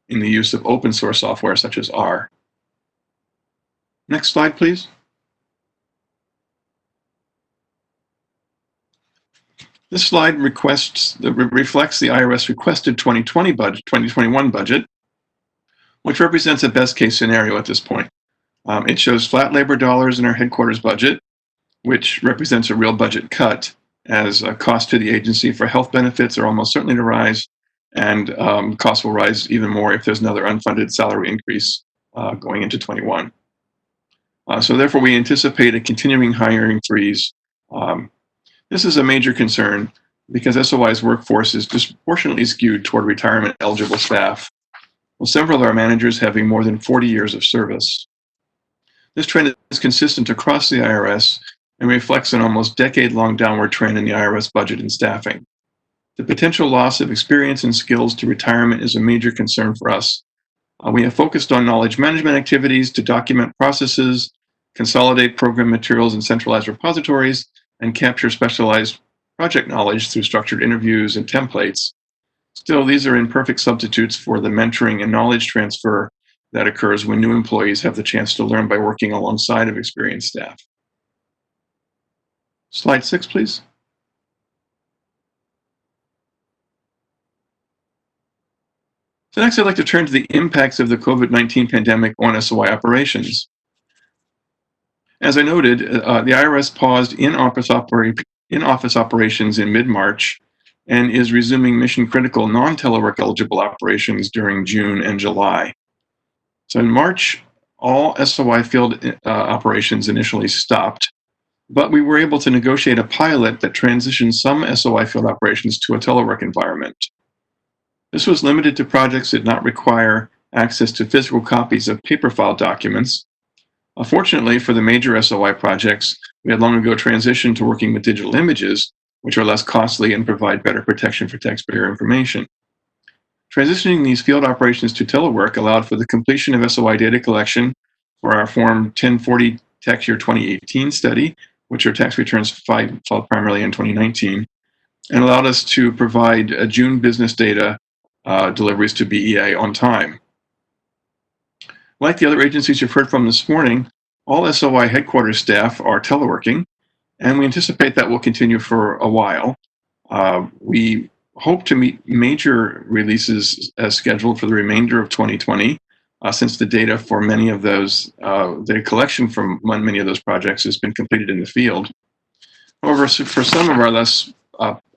in the use of open source software such as R. Next slide, please. This slide reflects the IRS requested 2021 budget, which represents a best case scenario at this point. It shows flat labor dollars in our headquarters budget, which represents a real budget cut as a cost to the agency for health benefits are almost certainly to rise, and costs will rise even more if there's another unfunded salary increase going into 21. So therefore, we anticipate a continuing hiring freeze. This is a major concern because SOI's workforce is disproportionately skewed toward retirement eligible staff, with several of our managers having more than 40 years of service. This trend is consistent across the IRS and reflects an almost decade-long downward trend in the IRS budget and staffing. The potential loss of experience and skills to retirement is a major concern for us. We have focused on knowledge management activities to document processes, consolidate program materials in centralized repositories, and capture specialized project knowledge through structured interviews and templates. Still, these are imperfect substitutes for the mentoring and knowledge transfer that occurs when new employees have the chance to learn by working alongside of experienced staff. Slide 6, please. So next, I'd like to turn to the impacts of the COVID-19 pandemic on SOI operations. As I noted, the IRS paused in-office operations in mid-March and is resuming mission-critical non-telework eligible operations during June and July. So in March, all SOI field operations initially stopped, but we were able to negotiate a pilot that transitioned some SOI field operations to a telework environment. This was limited to projects that did not require access to physical copies of paper file documents. Fortunately, for the major SOI projects, we had long ago transitioned to working with digital images, which are less costly and provide better protection for taxpayer information. Transitioning these field operations to telework allowed for the completion of SOI data collection for our Form 1040 tax year 2018 study, which are tax returns filed primarily in 2019, and allowed us to provide June business data deliveries to BEA on time. Like the other agencies you've heard from this morning, all SOI headquarters staff are teleworking, and we anticipate that will continue for a while. We hope to meet major releases as scheduled for the remainder of 2020, since the data for many of those, the collection from many of those projects has been completed in the field. However, for some of our less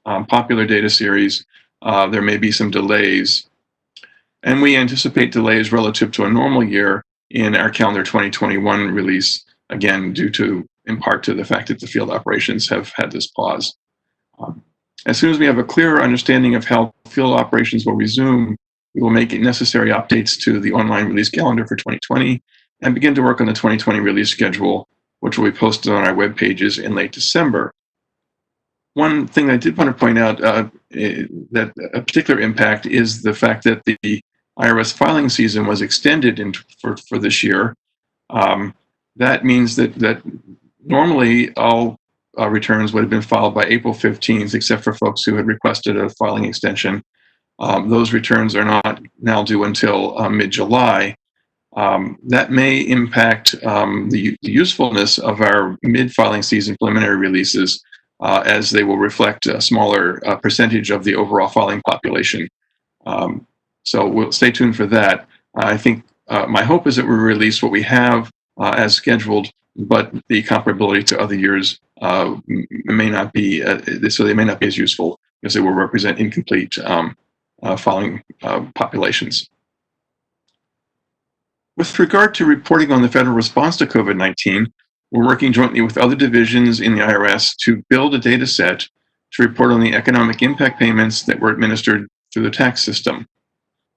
popular data series, there may be some delays. And we anticipate delays relative to a normal year in our calendar 2021 release, again, due to, in part to the fact that the field operations have had this pause. As soon as we have a clearer understanding of how field operations will resume, we will make necessary updates to the online release calendar for 2020 and begin to work on the 2020 release schedule, which will be posted on our web pages in late December. One thing I did want to point out that a particular impact is the fact that the IRS filing season was extended for this year. That means that normally all returns would have been filed by April 15th, except for folks who had requested a filing extension. Those returns are not now due until mid-July. That may impact the usefulness of our mid-filing season preliminary releases, as they will reflect a smaller percentage of the overall filing population. So we'll stay tuned for that. I think my hope is that we release what we have as scheduled, but the comparability to other years may not be, so they may not be as useful because they will represent incomplete filing populations. With regard to reporting on the federal response to COVID-19, we're working jointly with other divisions in the IRS to build a data set to report on the economic impact payments that were administered through the tax system.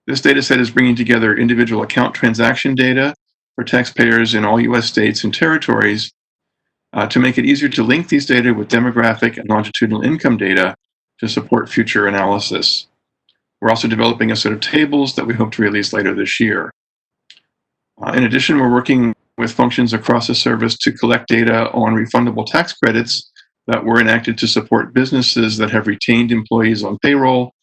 This data set is bringing together individual account transaction data for taxpayers in all U.S. states and territories to make it easier to link these data with demographic and longitudinal income data to support future analysis. We're also developing a set of tables that we hope to release later this year. In addition, we're working with functions across the service to collect data on refundable tax credits that were enacted to support businesses that have retained employees on payroll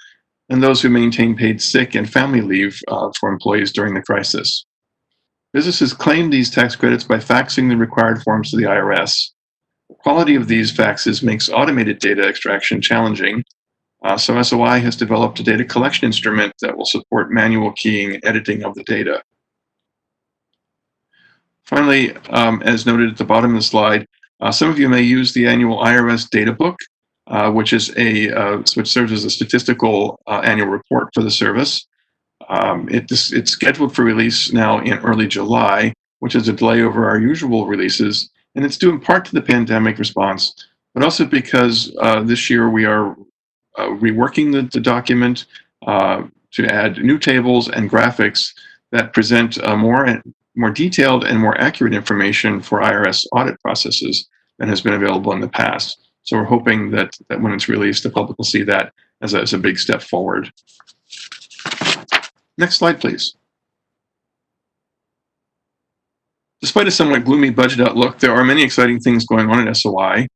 and those who maintain paid sick and family leave for employees during the crisis. Businesses claim these tax credits by faxing the required forms to the IRS. The quality of these faxes makes automated data extraction challenging, so SOI has developed a data collection instrument that will support manual keying and editing of the data. Finally, as noted at the bottom of the slide, some of you may use the annual IRS data book, which serves as a statistical annual report for the service. It's scheduled for release now in early July, which is a delay over our usual releases, and it's due in part to the pandemic response, but also because this year we are reworking the document to add new tables and graphics that present more detailed and more accurate information for IRS audit processes than has been available in the past. So we're hoping that when it's released, the public will see that as a big step forward. Next slide, please. Despite a somewhat gloomy budget outlook, there are many exciting things going on at SOI.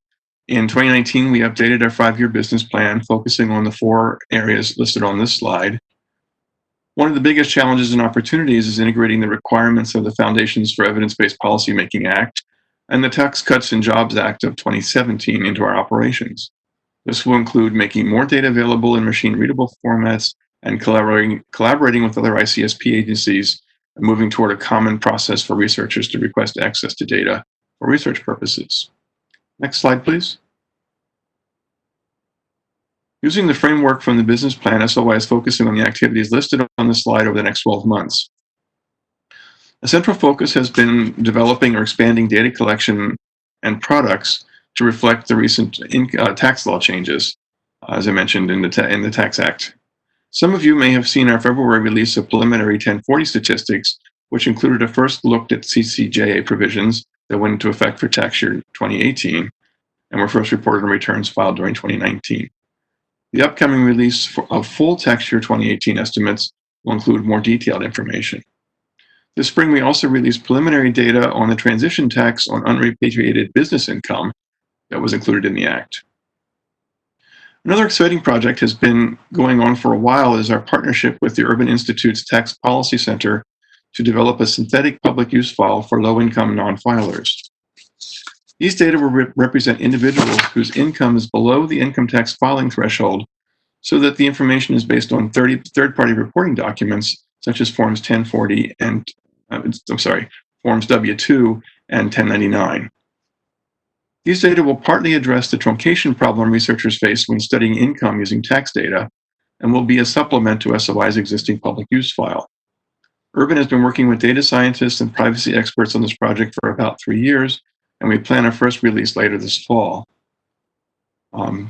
In 2019, we updated our 5-year business plan, focusing on the 4 areas listed on this slide. One of the biggest challenges and opportunities is integrating the requirements of the Foundations for Evidence-Based Policymaking Act and the Tax Cuts and Jobs Act of 2017 into our operations. This will include making more data available in machine-readable formats and collaborating with other ICSP agencies and moving toward a common process for researchers to request access to data for research purposes. Next slide, please. Using the framework from the business plan, SOI is focusing on the activities listed on the slide over the next 12 months. A central focus has been developing or expanding data collection and products to reflect the recent tax law changes, as I mentioned in the Tax Act. Some of you may have seen our February release of preliminary 1040 statistics, which included a first look at CCJA provisions that went into effect for tax year 2018 and were first reported on returns filed during 2019. The upcoming release of full tax year 2018 estimates will include more detailed information. This spring, we also released preliminary data on the transition tax on unrepatriated business income that was included in the Act. Another exciting project has been going on for a while is our partnership with the Urban Institute's Tax Policy Center to develop a synthetic public use file for low-income non-filers. These data will represent individuals whose income is below the income tax filing threshold so that the information is based on third-party reporting documents such as Forms 1040 and, Forms W-2 and 1099. These data will partly address the truncation problem researchers face when studying income using tax data and will be a supplement to SOI's existing public use file. Urban has been working with data scientists and privacy experts on this project for about 3 years, and we plan our first release later this fall.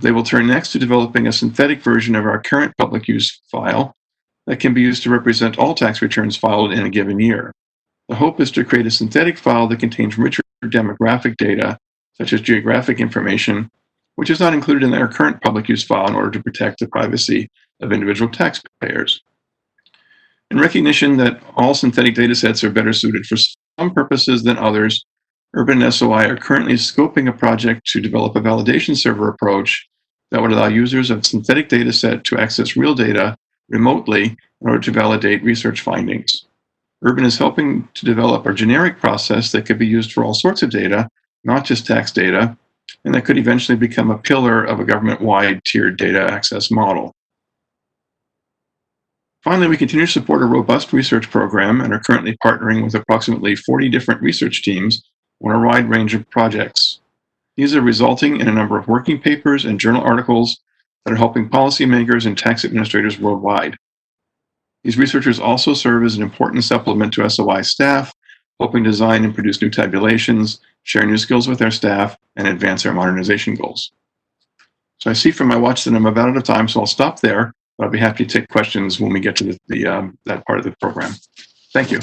They will turn next to developing a synthetic version of our current public use file that can be used to represent all tax returns filed in a given year. The hope is to create a synthetic file that contains richer demographic data, such as geographic information, which is not included in our current public use file in order to protect the privacy of individual taxpayers. In recognition that all synthetic data sets are better suited for some purposes than others, Urban and SOI are currently scoping a project to develop a validation server approach that would allow users of synthetic data set to access real data remotely in order to validate research findings. Urban is helping to develop a generic process that could be used for all sorts of data, not just tax data, and that could eventually become a pillar of a government-wide tiered data access model. Finally, we continue to support a robust research program and are currently partnering with approximately 40 different research teams on a wide range of projects. These are resulting in a number of working papers and journal articles that are helping policymakers and tax administrators worldwide. These researchers also serve as an important supplement to SOI staff, helping design and produce new tabulations, share new skills with our staff, and advance our modernization goals. So I see from my watch that I'm about out of time, so I'll stop there, but I'll be happy to take questions when we get to that part of the program. Thank you.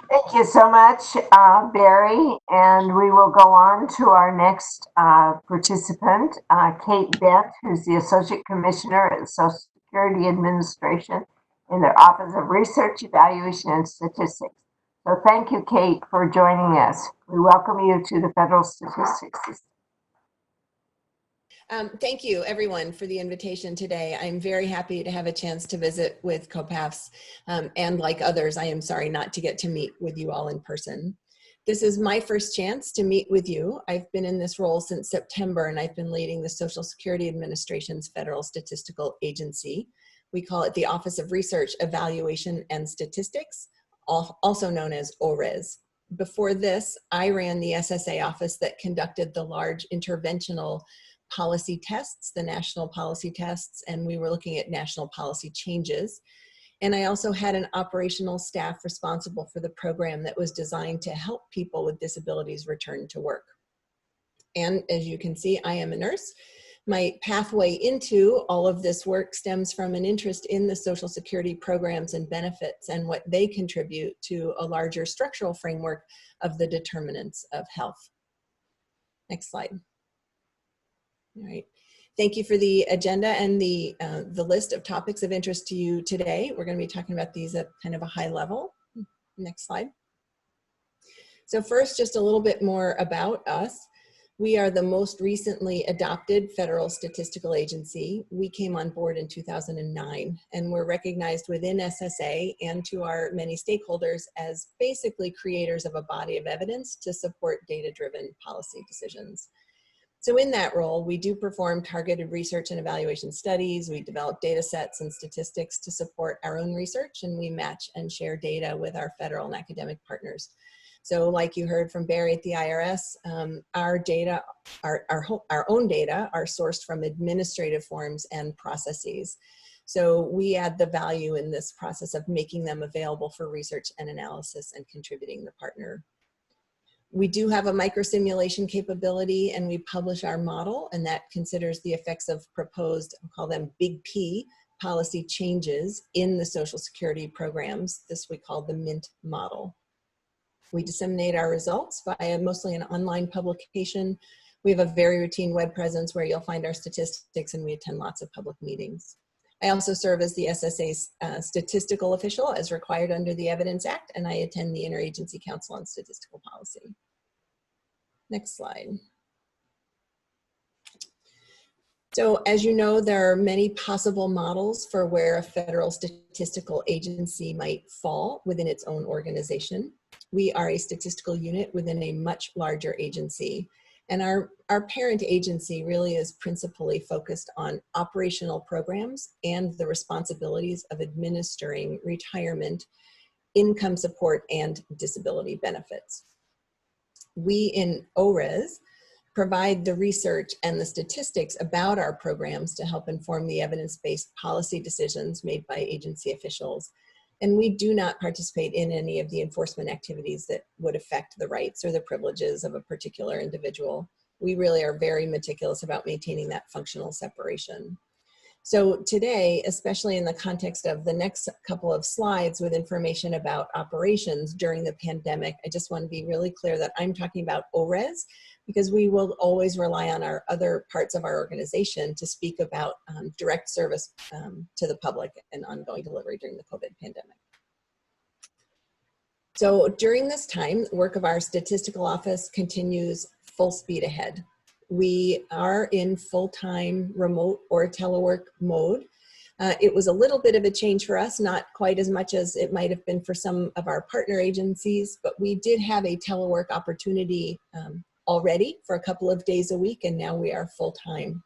Thank you so much, Barry. And we will go on to our next participant, Kate Bent, who's the Associate Commissioner at the Social Security Administration in their Office of Research, Evaluation, and Statistics. So thank you, Kate, for joining us. We welcome you to the Federal Statistics System. Thank you, everyone, for the invitation today. I'm very happy to have a chance to visit with COPAFS, and like others, I am sorry not to get to meet with you all in person. This is my first chance to meet with you. I've been in this role since September, and I've been leading the Social Security Administration's Federal Statistical Agency. We call it the Office of Research, Evaluation, and Statistics, also known as ORES. Before this, I ran the SSA office that conducted the large interventional policy tests, the national policy tests, and we were looking at national policy changes. And I also had an operational staff responsible for the program that was designed to help people with disabilities return to work. And as you can see, I am a nurse. My pathway into all of this work stems from an interest in the Social Security programs and benefits and what they contribute to a larger structural framework of the determinants of health. Next slide. All right. Thank you for the agenda and the list of topics of interest to you today. We're going to be talking about these at kind of a high level. Next slide. So first, just a little bit more about us. We are the most recently adopted federal statistical agency. We came on board in 2009, and we're recognized within SSA and to our many stakeholders as basically creators of a body of evidence to support data-driven policy decisions. So in that role, we do perform targeted research and evaluation studies. We develop data sets and statistics to support our own research, and we match and share data with our federal and academic partners. So like you heard from Barry at the IRS, our data, our own data are sourced from administrative forms and processes. So we add the value in this process of making them available for research and analysis and contributing the partner. We do have a microsimulation capability, and we publish our model, and that considers the effects of proposed, I'll call them big P, policy changes in the Social Security programs. This we call the MINT model. We disseminate our results via mostly an online publication. We have a very routine web presence where you'll find our statistics, and we attend lots of public meetings. I also serve as the SSA's statistical official as required under the Evidence Act, and I attend the Interagency Council on Statistical Policy. Next slide. So as you know, there are many possible models for where a federal statistical agency might fall within its own organization. We are a statistical unit within a much larger agency. And our parent agency really is principally focused on operational programs and the responsibilities of administering retirement, income support, and disability benefits. We in ORES provide the research and the statistics about our programs to help inform the evidence-based policy decisions made by agency officials. And we do not participate in any of the enforcement activities that would affect the rights or the privileges of a particular individual. We really are very meticulous about maintaining that functional separation. So today, especially in the context of the next couple of slides with information about operations during the pandemic, I just want to be really clear that I'm talking about ORES, because we will always rely on our other parts of our organization to speak about direct service to the public and ongoing delivery during the COVID pandemic. So during this time, work of our statistical office continues full speed ahead. We are in full-time remote or telework mode. It was a little bit of a change for us, not quite as much as it might have been for some of our partner agencies, but we did have a telework opportunity already for a couple of days a week, and now we are full-time.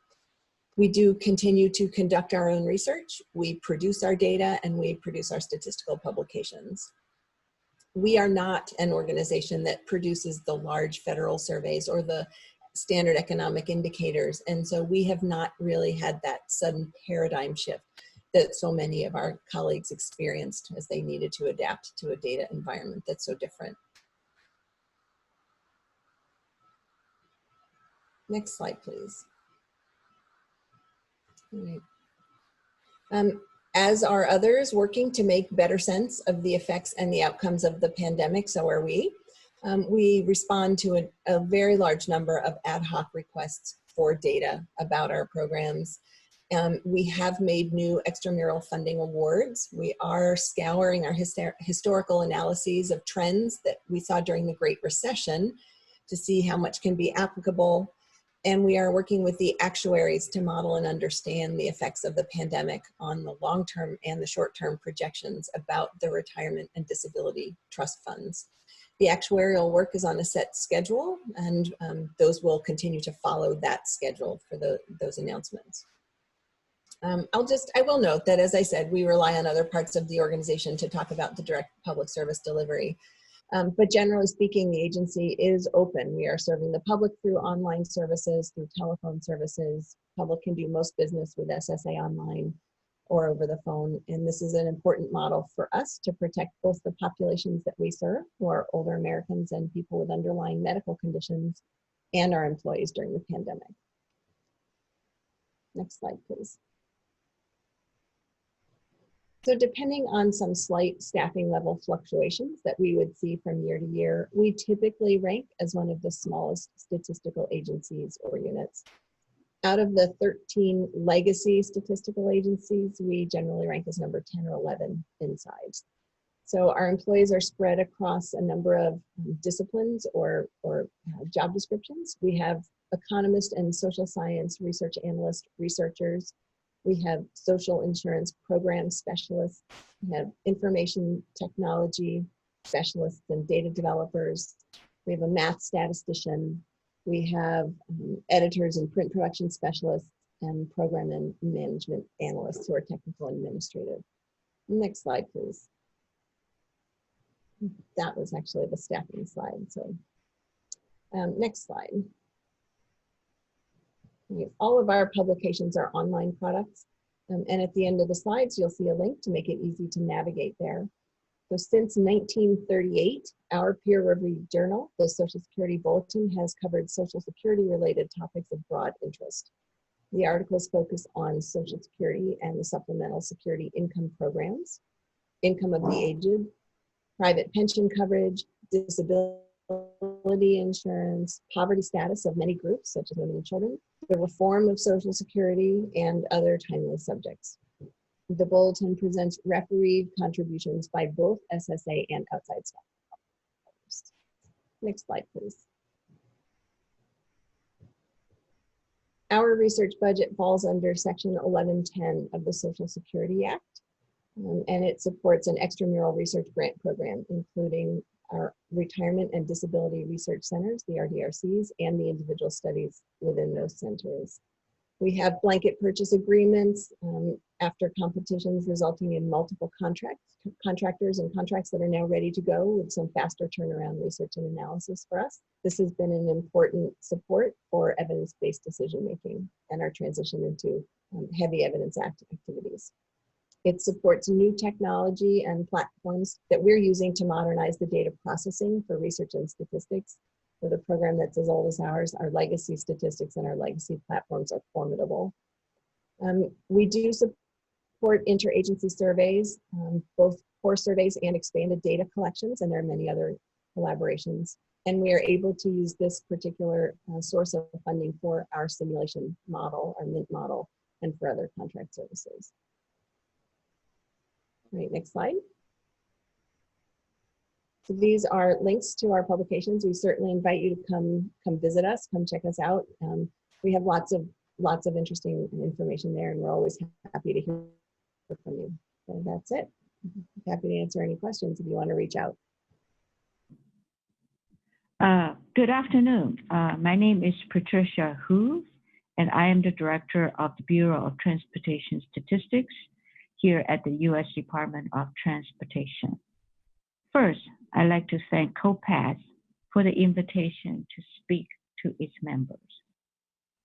We do continue to conduct our own research. We produce our data and we produce our statistical publications. We are not an organization that produces the large federal surveys or the standard economic indicators. And so we have not really had that sudden paradigm shift that so many of our colleagues experienced as they needed to adapt to a data environment that's so different. Next slide, please. All right. As are others working to make better sense of the effects and the outcomes of the pandemic, so are we. We respond to a very large number of ad hoc requests for data about our programs. We have made new extramural funding awards. We are scouring our historical analyses of trends that we saw during the Great Recession to see how much can be applicable. And we are working with the actuaries to model and understand the effects of the pandemic on the long-term and the short-term projections about the retirement and disability trust funds. The actuarial work is on a set schedule, and those will continue to follow that schedule for those announcements. I will note that, as I said, we rely on other parts of the organization to talk about the direct public service delivery. But generally speaking, the agency is open. We are serving the public through online services, through telephone services. Public can do most business with SSA online or over the phone. And this is an important model for us to protect both the populations that we serve, who are older Americans and people with underlying medical conditions, and our employees during the pandemic. Next slide, please. So depending on some slight staffing level fluctuations that we would see from year to year, we typically rank as one of the smallest statistical agencies or units. Out of the 13 legacy statistical agencies, we generally rank as number 10 or 11 in size. So our employees are spread across a number of disciplines or job descriptions. We have economist and social science research analyst researchers. We have social insurance program specialists. We have information technology specialists and data developers. We have a math statistician. We have editors and print production specialists and program and management analysts who are technical and administrative. Next slide, please. That was actually the staffing slide. So next slide. All of our publications are online products. And at the end of the slides, you'll see a link to make it easy to navigate there. So since 1938, our peer-reviewed journal, the Social Security Bulletin, has covered Social Security-related topics of broad interest. The articles focus on Social Security and the supplemental security income programs, income of the aged, private pension coverage, disability insurance, poverty status of many groups, such as women and children, the reform of Social Security, and other timely subjects. The bulletin presents refereed contributions by both SSA and outside staff. Next slide, please. Our research budget falls under Section 1110 of the Social Security Act, and it supports an extramural research grant program, including our retirement and disability research centers, the RDRCs, and the individual studies within those centers. We have blanket purchase agreements after competitions resulting in multiple contractors and contracts that are now ready to go with some faster turnaround research and analysis for us. This has been an important support for evidence-based decision-making and our transition into heavy evidence activities. It supports new technology and platforms that we're using to modernize the data processing for research and statistics. With a program that's as old as ours, our legacy statistics and our legacy platforms are formidable. We do support interagency surveys, both core surveys and expanded data collections, and there are many other collaborations. And we are able to use this particular source of funding for our simulation model, our MINT model, and for other contract services. All right, next slide. So these are links to our publications. We certainly invite you to come visit us, come check us out. We have lots of interesting information there, and we're always happy to hear from you. So that's it. Happy to answer any questions if you want to reach out. Good afternoon. My name is Patricia Hu, and I am the Director of the Bureau of Transportation Statistics here at the U.S. Department of Transportation. First, I'd like to thank COPAFS for the invitation to speak to its members.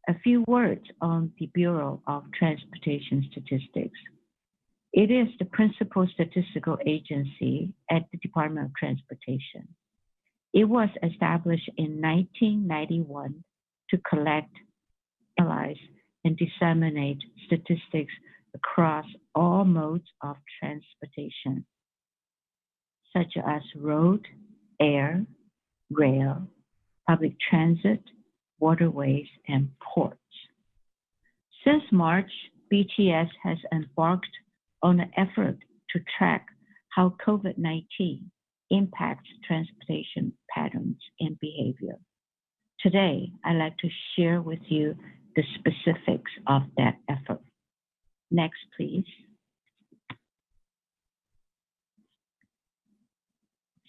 A few words on the Bureau of Transportation Statistics. It is the principal statistical agency at the Department of Transportation. It was established in 1991 to collect, analyze, and disseminate statistics across all modes of transportation, such as road, air, rail, public transit, waterways, and ports. Since March, BTS has embarked on an effort to track how COVID-19 impacts transportation patterns and behavior. Today, I'd like to share with you the specifics of that effort. Next, please.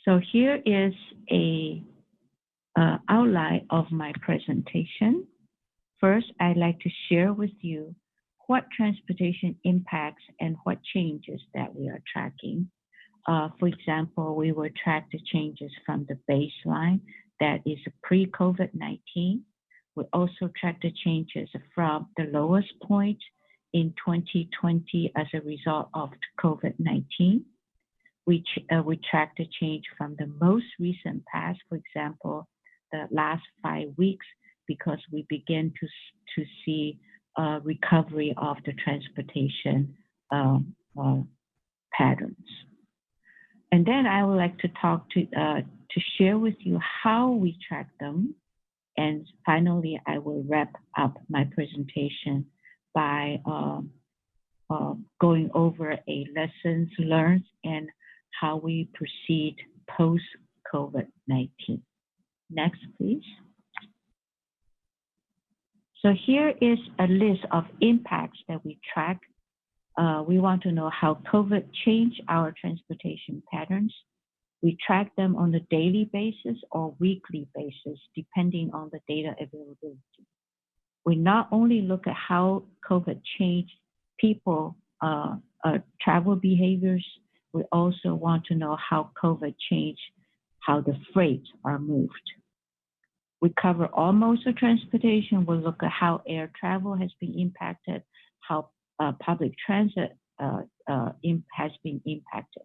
So here is a outline of my presentation. First, I'd like to share with you what transportation impacts and what changes that we are tracking. For example, we will track the changes from the baseline that is pre-COVID-19. We also track the changes from the lowest point in 2020 as a result of COVID-19. We track the change from the most recent past, for example, the last 5 weeks, because we begin to see recovery of the transportation patterns. And then I would like to talk to share with you how we track them. And finally, I will wrap up my presentation by going over a lessons learned and how we proceed post-COVID-19. Next, please. So here is a list of impacts that we track. We want to know how COVID changed our transportation patterns. We track them on a daily basis or weekly basis, depending on the data availability. We not only look at how COVID changed people travel behaviors, we also want to know how COVID changed how the freight are moved. We cover all modes of transportation. We'll look at how air travel has been impacted, how public transit has been impacted.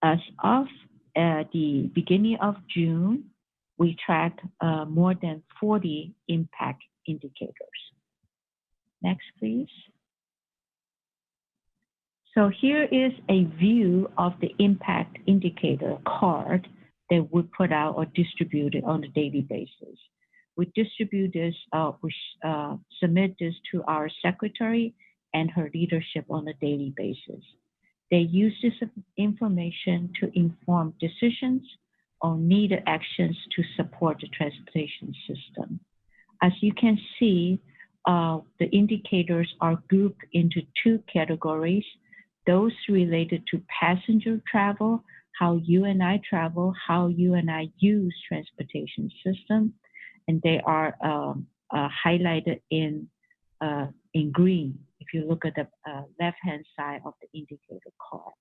As of the beginning of June, we tracked more than 40 impact indicators. Next, please. So here is a view of the impact indicator card that we put out or distributed on a daily basis. We distribute this, we submit this to our secretary and her leadership on a daily basis. They use this information to inform decisions on needed actions to support the transportation system. As you can see, the indicators are grouped into two categories: those related to passenger travel, how you and I travel, how you and I use transportation system, and they are highlighted in green if you look at the left-hand side of the indicator card.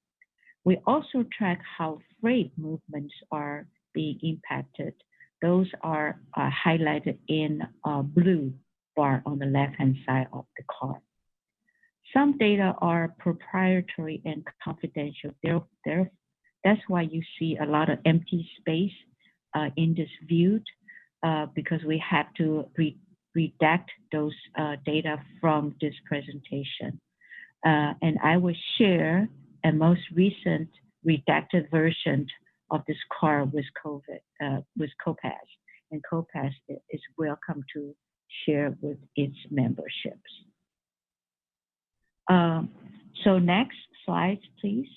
We also track how freight movements are being impacted. Those are highlighted in blue bar on the left-hand side of the card. Some data are proprietary and confidential. That's why you see a lot of empty space in this view, because we have to redact those data from this presentation. And I will share a most recent redacted version of this card with COPAFS, and COPAFS is welcome to share with its memberships. So next slide, please.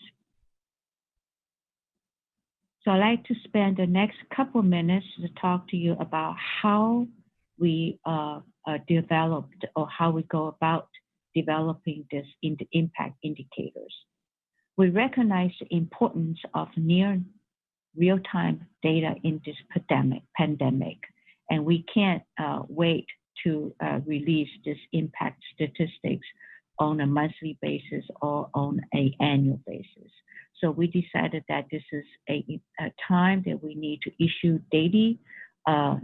So I'd like to spend the next couple minutes to talk to you about how we developed, or how we go about developing this impact indicators. We recognize the importance of near real-time data in this pandemic, and we can't wait to release this impact statistics on a monthly basis or on an annual basis. So we decided that this is a time that we need to issue daily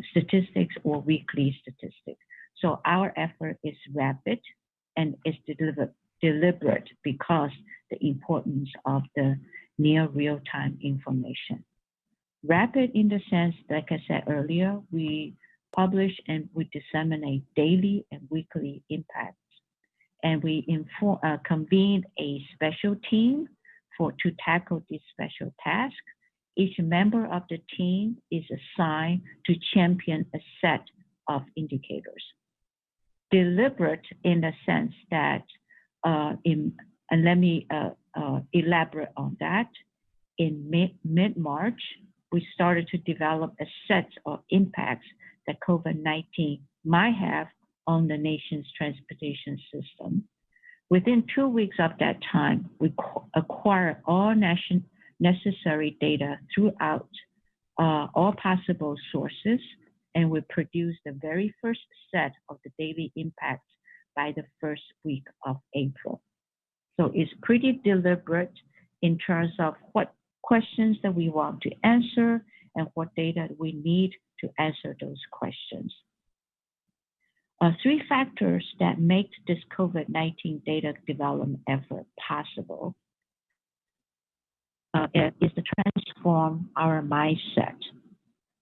statistics or weekly statistics. So our effort is rapid and is deliberate because the importance of the near real-time information. Rapid in the sense, like I said earlier, we publish and we disseminate daily and weekly impacts. And we convened a special team to tackle this special task. Each member of the team is assigned to champion a set of indicators. Deliberate in the sense that, and let me elaborate on that. In mid-March, we started to develop a set of impacts that COVID-19 might have on the nation's transportation system. Within 2 weeks of that time, we acquired all necessary data throughout all possible sources, and we produced the very first set of the daily impacts by the first week of April. So it's pretty deliberate in terms of what questions that we want to answer and what data we need to answer those questions. Three factors that make this COVID-19 data development effort possible is to transform our mindset.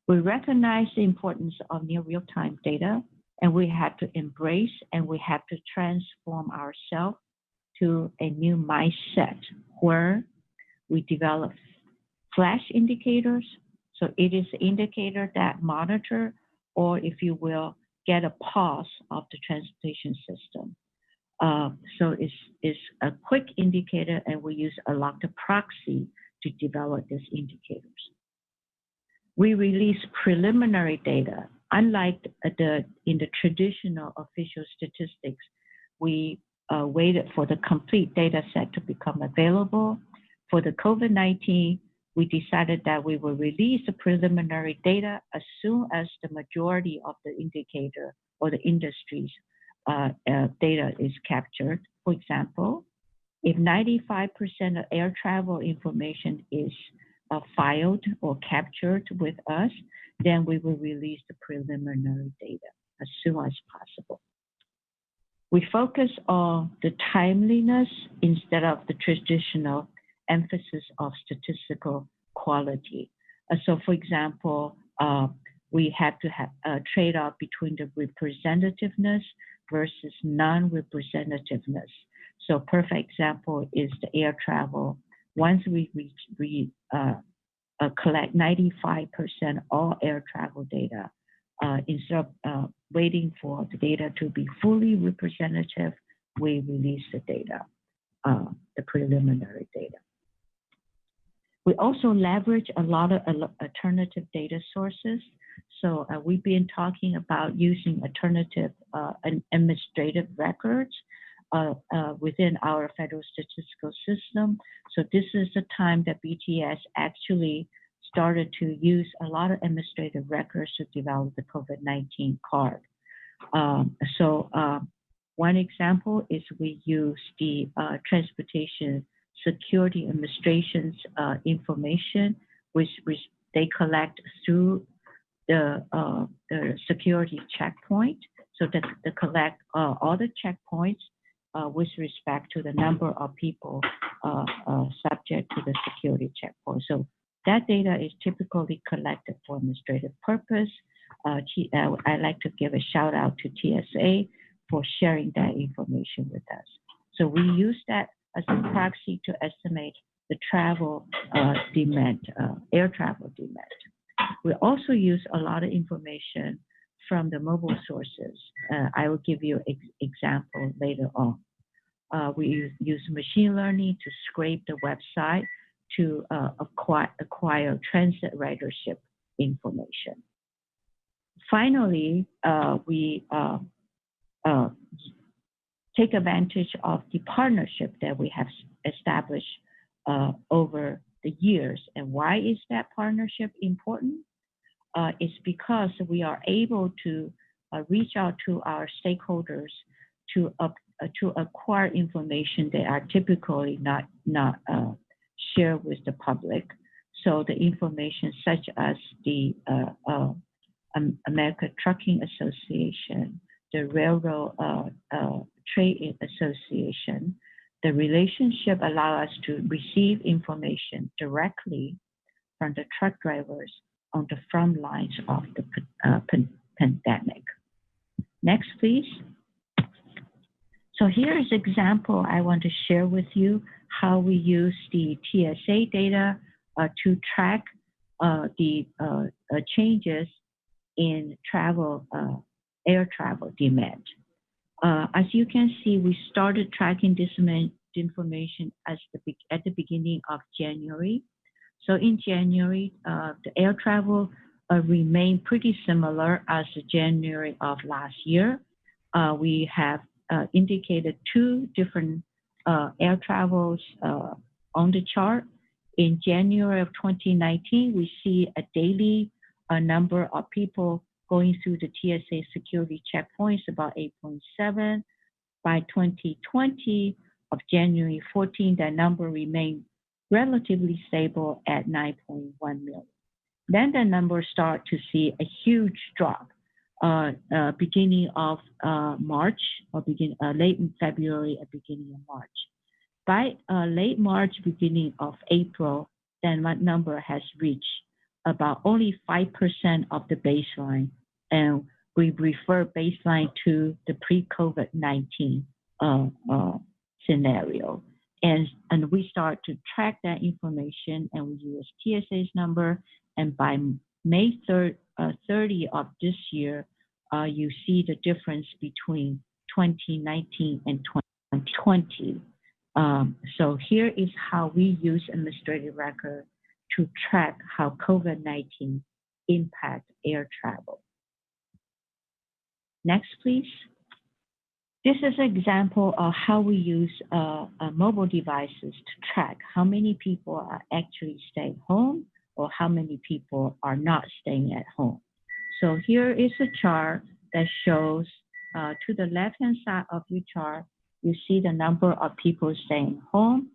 We recognize the importance of near real-time data, and we have to embrace and we have to transform ourselves to a new mindset where we develop flash indicators. So it is an indicator that monitor, or if you will, get a pulse of the transportation system. So it's a quick indicator, and we use a lot of proxy to develop these indicators. We release preliminary data. Unlike in the traditional official statistics, we waited for the complete data set to become available. For the COVID-19, we decided that we will release the preliminary data as soon as the majority of the indicator or the industry's data is captured. For example, if 95% of air travel information is filed or captured with us, then we will release the preliminary data as soon as possible. We focus on the timeliness instead of the traditional emphasis of statistical quality. So for example, we have to have a trade-off between the representativeness versus non-representativeness. So perfect example is the air travel. Once we collect 95% all air travel data, instead of waiting for the data to be fully representative, we release the data, the preliminary data. We also leverage a lot of alternative data sources. So we've been talking about using alternative administrative records within our federal statistical system. So this is the time that BTS actually started to use a lot of administrative records to develop the COVID-19 card. One example is we use the Transportation Security Administration's information, which they collect through the security checkpoint. So that they collect all the checkpoints with respect to the number of people subject to the security checkpoint. So that data is typically collected for administrative purpose. I'd like to give a shout out to TSA for sharing that information with us. So we use that as a proxy to estimate the travel demand, air travel demand. We also use a lot of information from the mobile sources. I will give you an example later on. We use machine learning to scrape the website to acquire transit ridership information. Finally, we take advantage of the partnership that we have established over the years. And why is that partnership important? It's because we are able to reach out to our stakeholders to acquire information that are typically not shared with the public. So the information such as the American Trucking Association, the Railroad Trade Association, the relationship allow us to receive information directly from the truck drivers on the front lines of the pandemic. Next, please. So here is an example I want to share with you how we use the TSA data to track the changes in travel, air travel demand. As you can see, we started tracking this information at the beginning of January. So in January, the air travel remained pretty similar as January of last year. We have indicated two different air travels on the chart. In January of 2019, we see a daily number of people going through the TSA security checkpoints, about 8.7. By 2020 of January 14, that number remained relatively stable at 9.1 million. Then the numbers start to see a huge drop beginning of March, or late in February and beginning of March. By late March, beginning of April, then that number has reached about only 5% of the baseline. And we refer baseline to the pre-COVID-19 scenario. And we start to track that information, and we use TSA's number. And by May 30 of this year, you see the difference between 2019 and 2020. So here is how we use administrative record to track how COVID-19 impact air travel. Next, please. This is an example of how we use mobile devices to track how many people are actually staying home or how many people are not staying at home. So here is a chart that shows to the left-hand side of your chart, you see the number of people staying home,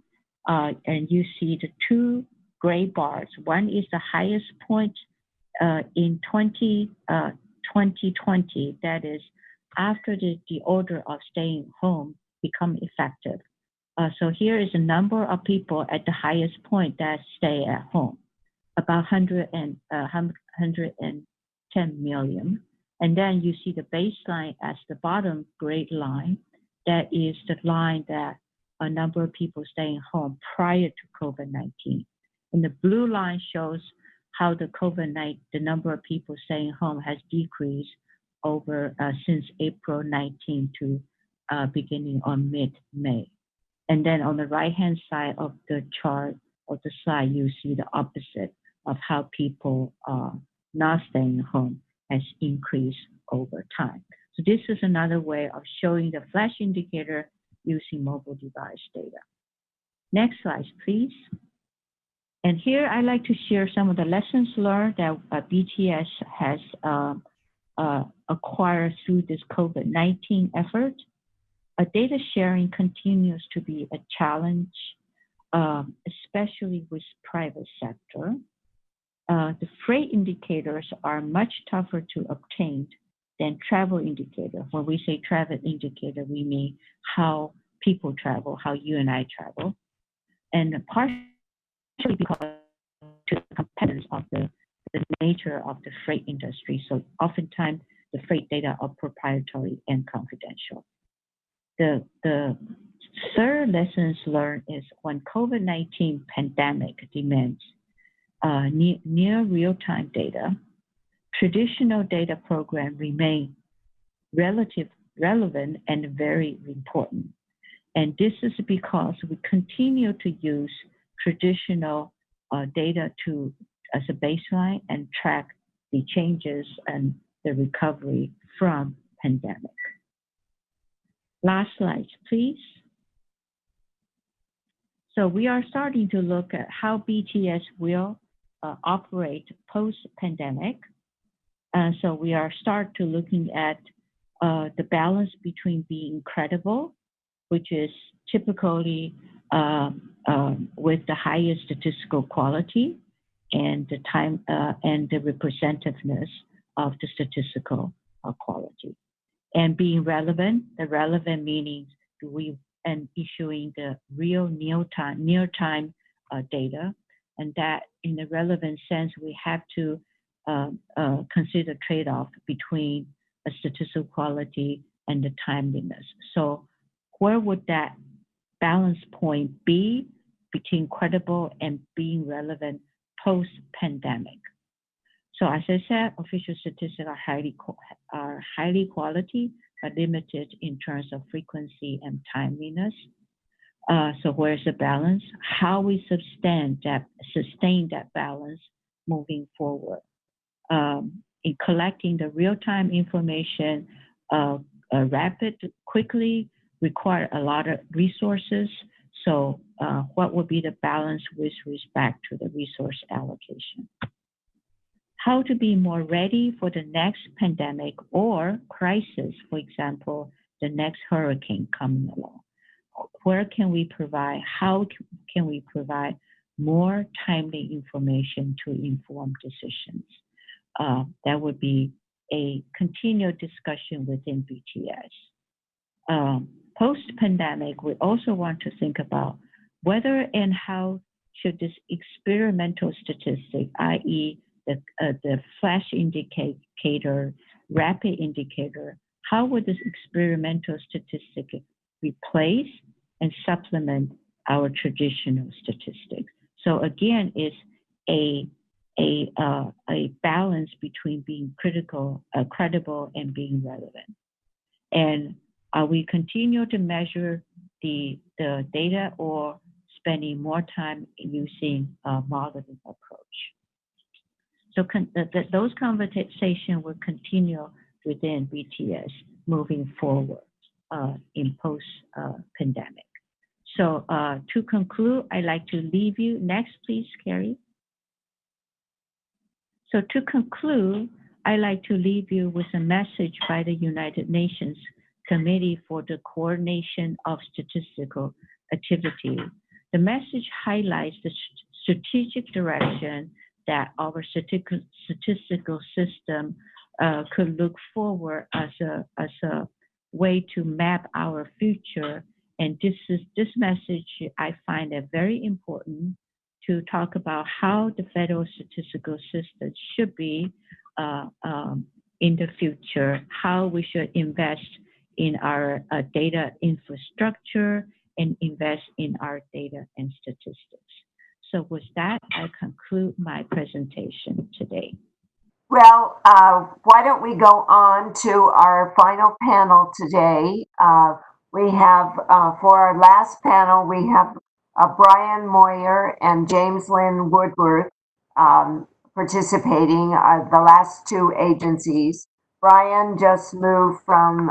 and you see the two gray bars. One is the highest point in 2020, that is after the order of staying home become effective. So here is the number of people at the highest point that stay at home, about 110 million. And then you see the baseline as the bottom gray line. That is the line that a number of people staying home prior to COVID-19. And the blue line shows how the number of people staying home has decreased over since April 19 to beginning on mid-May. And then on the right-hand side of the chart of the slide, you see the opposite of how people not staying home has increased over time. So this is another way of showing the flash indicator using mobile device data. Next slide, please. And here I'd like to share some of the lessons learned that BTS has acquired through this COVID-19 effort. Data sharing continues to be a challenge, especially with private sector. The freight indicators are much tougher to obtain than travel indicator. When we say travel indicator, we mean how people travel, how you and I travel, and partially because to the competitors of the nature of the freight industry. So oftentimes the freight data are proprietary and confidential. The third lessons learned is when COVID-19 pandemic demands near real-time data, traditional data programs remain relevant and very important. And this is because we continue to use traditional data as a baseline and track the changes and the recovery from pandemic. Last slide, please. So we are starting to look at how BTS will operate post-pandemic. So we are start to looking at the balance between being credible, which is typically with the highest statistical quality and the time and the representativeness of the statistical quality, and being relevant. The relevant meaning and issuing the real near-time data, and that in the relevant sense we have to consider trade-off between a statistical quality and the timeliness. So where would that balance point be between credible and being relevant post-pandemic? So as I said, official statistics are highly quality, but limited in terms of frequency and timeliness. So where's the balance? How we sustain that balance moving forward? In collecting the real-time information, quickly require a lot of resources. So what would be the balance with respect to the resource allocation? How to be more ready for the next pandemic or crisis, for example, the next hurricane coming along. Where can we provide, how can we provide more timely information to inform decisions? That would be a continued discussion within BTS. Post-pandemic, we also want to think about whether and how should this experimental statistic, i.e. the flash indicator, rapid indicator, how would this experimental statistic replace and supplement our traditional statistics? So again, it's a balance between being credible and being relevant. And we continue to measure the data or spending more time using a modeling approach. So those conversations will continue within BTS moving forward in post-pandemic. So to conclude, I'd like to leave you, next please, Carrie. So to conclude, I'd like to leave you with a message by the United Nations Committee for the Coordination of Statistical Activity. The message highlights the strategic direction that our statistical system could look forward as a way to map our future. And this message I find it very important to talk about how the federal statistical system should be in the future, how we should invest in our data infrastructure and invest in our data and statistics. So with that, I conclude my presentation today. Well, why don't we go on to our final panel today? We have, for our last panel, we have Brian Moyer and James Lynn Woodworth participating, the last two agencies. Brian just moved from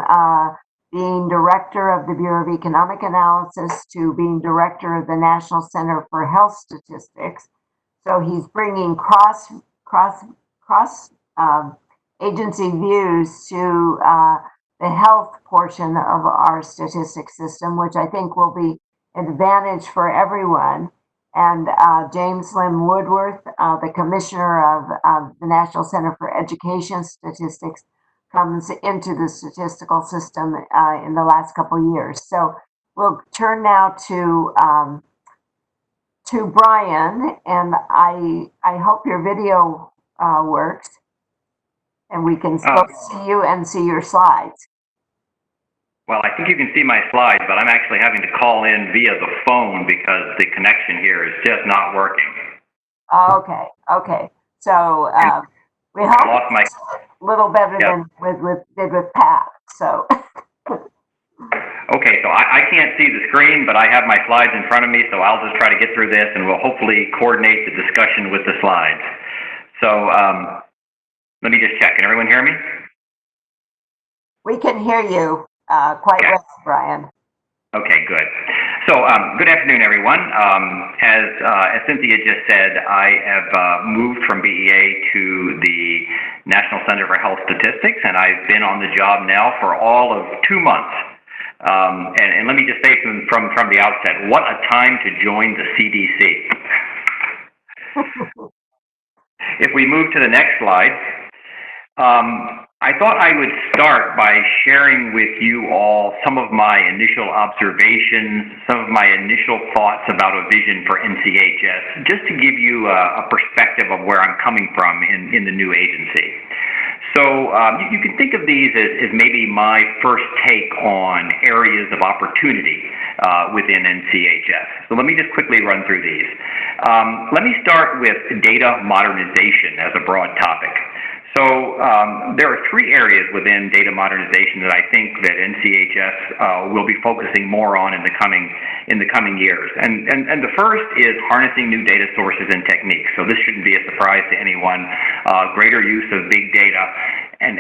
being director of the Bureau of Economic Analysis to being director of the National Center for Health Statistics. So he's bringing cross agency views to the health portion of our statistics system, which I think will be an advantage for everyone. And James Lynn Woodworth, the commissioner of the National Center for Education Statistics, comes into the statistical system in the last couple of years. So we'll turn now to Brian, and I hope your video works, and we can both see you and see your slides. Well, I think you can see my slides, but I'm actually having to call in via the phone because the connection here is just not working. Okay. So we hope it's a little better than with Pat. So. Okay, so I can't see the screen, but I have my slides in front of me, so I'll just try to get through this, and we'll hopefully coordinate the discussion with the slides. So let me just check. Can everyone hear me? We can hear you quite well, Brian. Okay, good. So good afternoon, everyone. As Cynthia just said, I have moved from BEA to the National Center for Health Statistics, and I've been on the job now for all of 2 months. And let me just say from the outset, what a time to join the CDC. If we move to the next slide, I thought I would start by sharing with you all some of my initial observations, some of my initial thoughts about a vision for NCHS, just to give you a perspective of where I'm coming from in the new agency. So you can think of these as maybe my first take on areas of opportunity within NCHS. So let me just quickly run through these. Let me start with data modernization as a broad topic. So there are 3 areas within data modernization that I think that NCHS will be focusing more on in the coming years. And the first is harnessing new data sources and techniques. So this shouldn't be a surprise to anyone. Greater use of big data and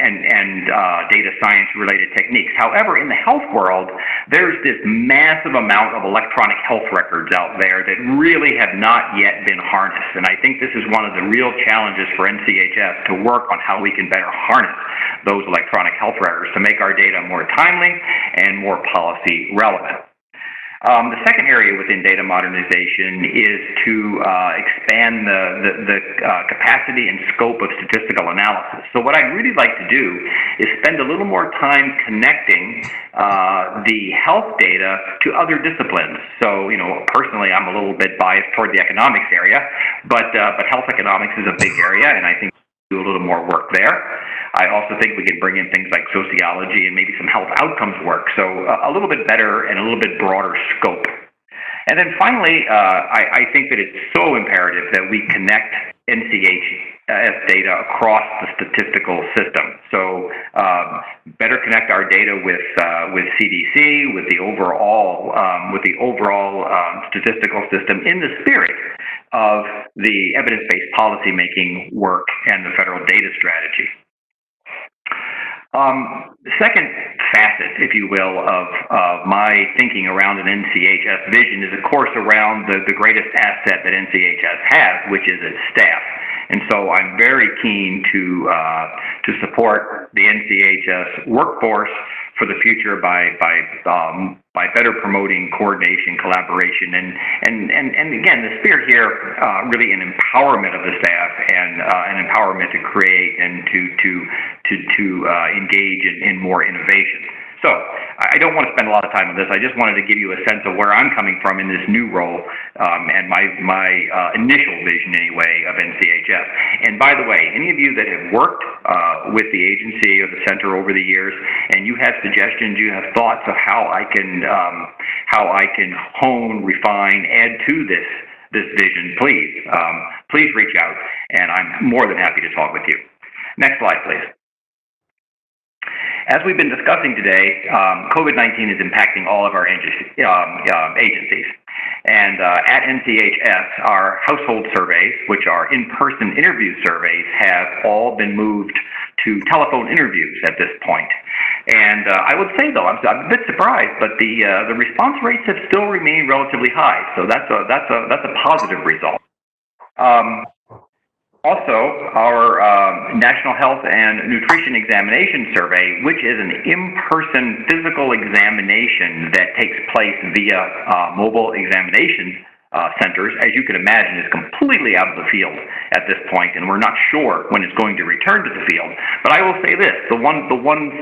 data science related techniques. However, in the health world, there's this massive amount of electronic health records out there that really have not yet been harnessed. And I think this is one of the real challenges for NCHS to work on how we can better harness those electronic health records to make our data more timely and more policy relevant. The second area within data modernization is to expand the capacity and scope of statistical analysis. So what I'd really like to do is spend a little more time connecting the health data to other disciplines. So, personally, I'm a little bit biased toward the economics area, but health economics is a big area, and I think do a little more work there. I also think we can bring in things like sociology and maybe some health outcomes work. So a little bit better and a little bit broader scope. And then finally, I think that it's so imperative that we connect NCHS data across the statistical system. So better connect our data with CDC, with the overall statistical system in the spirit of the evidence-based policymaking work and the federal data strategy. The second facet, if you will, of my thinking around an NCHS vision is, of course, around the greatest asset that NCHS has, which is its staff. And so I'm very keen to support the NCHS workforce for the future by better promoting coordination, collaboration, and again, the spirit here really an empowerment of the staff and an empowerment to create and to engage in more innovation. So I don't want to spend a lot of time on this. I just wanted to give you a sense of where I'm coming from in this new role and my initial vision, anyway, of NCHS. And by the way, any of you that have worked with the agency or the center over the years, and you have suggestions, you have thoughts of how I can hone, refine, add to this vision, please reach out, and I'm more than happy to talk with you. Next slide, please. As we've been discussing today, COVID-19 is impacting all of our agencies. And at NCHS, our household surveys, which are in-person interview surveys, have all been moved to telephone interviews at this point. And I would say, though, I'm a bit surprised, but the response rates have still remained relatively high. So that's a positive result. Also, our National Health and Nutrition Examination Survey, which is an in-person physical examination that takes place via mobile examination centers, as you can imagine, is completely out of the field at this point, and we're not sure when it's going to return to the field. But I will say this, the one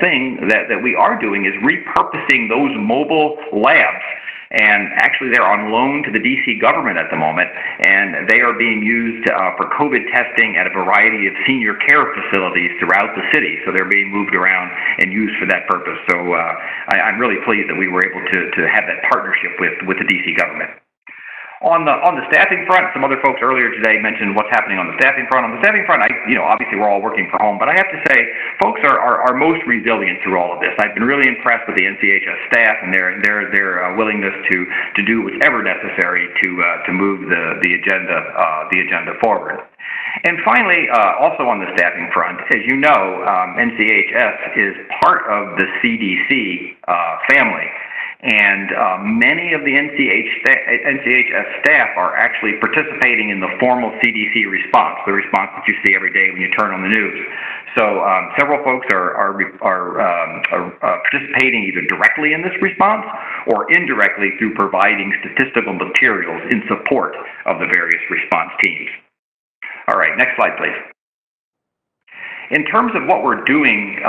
thing that we are doing is repurposing those mobile labs And actually, they're on loan to the DC government at the moment, and they are being used for COVID testing at a variety of senior care facilities throughout the city. So they're being moved around and used for that purpose. So I'm really pleased that we were able to have that partnership with the DC government. On the staffing front, some other folks earlier today mentioned what's happening on the staffing front. On the staffing front, obviously we're all working from home, but I have to say, folks are most resilient through all of this. I've been really impressed with the NCHS staff and their willingness to do whatever necessary to move the agenda forward. And finally, also on the staffing front, as you know, NCHS is part of the CDC family. And many of the NCHS staff are actually participating in the formal CDC response, the response that you see every day when you turn on the news. So several folks are participating either directly in this response or indirectly through providing statistical materials in support of the various response teams. All right, next slide, please. In terms of what we're doing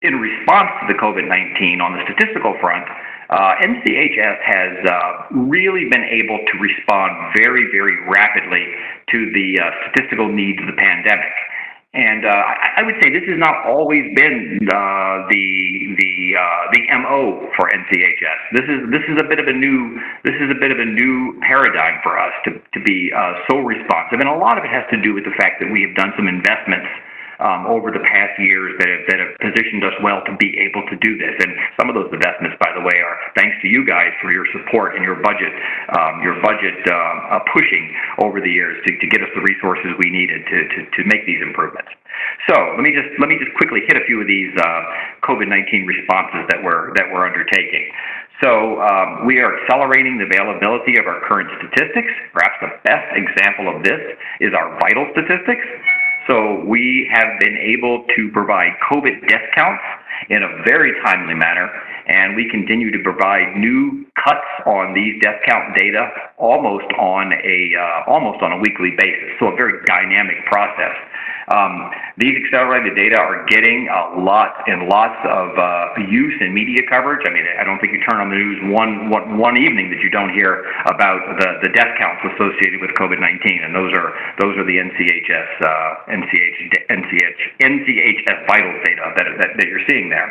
in response to the COVID-19 on the statistical front, NCHS has really been able to respond very, very rapidly to the statistical needs of the pandemic. And I would say this has not always been the MO for NCHS. This is a bit of a new paradigm for us to be so responsive, and a lot of it has to do with the fact that we have done some investments over the past years that have positioned us well to be able to do this. And some of those investments, by the way, are thanks to you guys for your support and your budget pushing over the years to get us the resources we needed to make these improvements. So let me just quickly hit a few of these COVID-19 responses that we're undertaking. So we are accelerating the availability of our current statistics. Perhaps the best example of this is our vital statistics. So we have been able to provide COVID death counts in a very timely manner, and we continue to provide new cuts on these death count data almost on a weekly basis. So a very dynamic process. These accelerated data are getting lots of use in media coverage. I mean, I don't think you turn on the news one evening that you don't hear about the death counts associated with COVID-19, and those are the NCHS vital data that you're seeing there.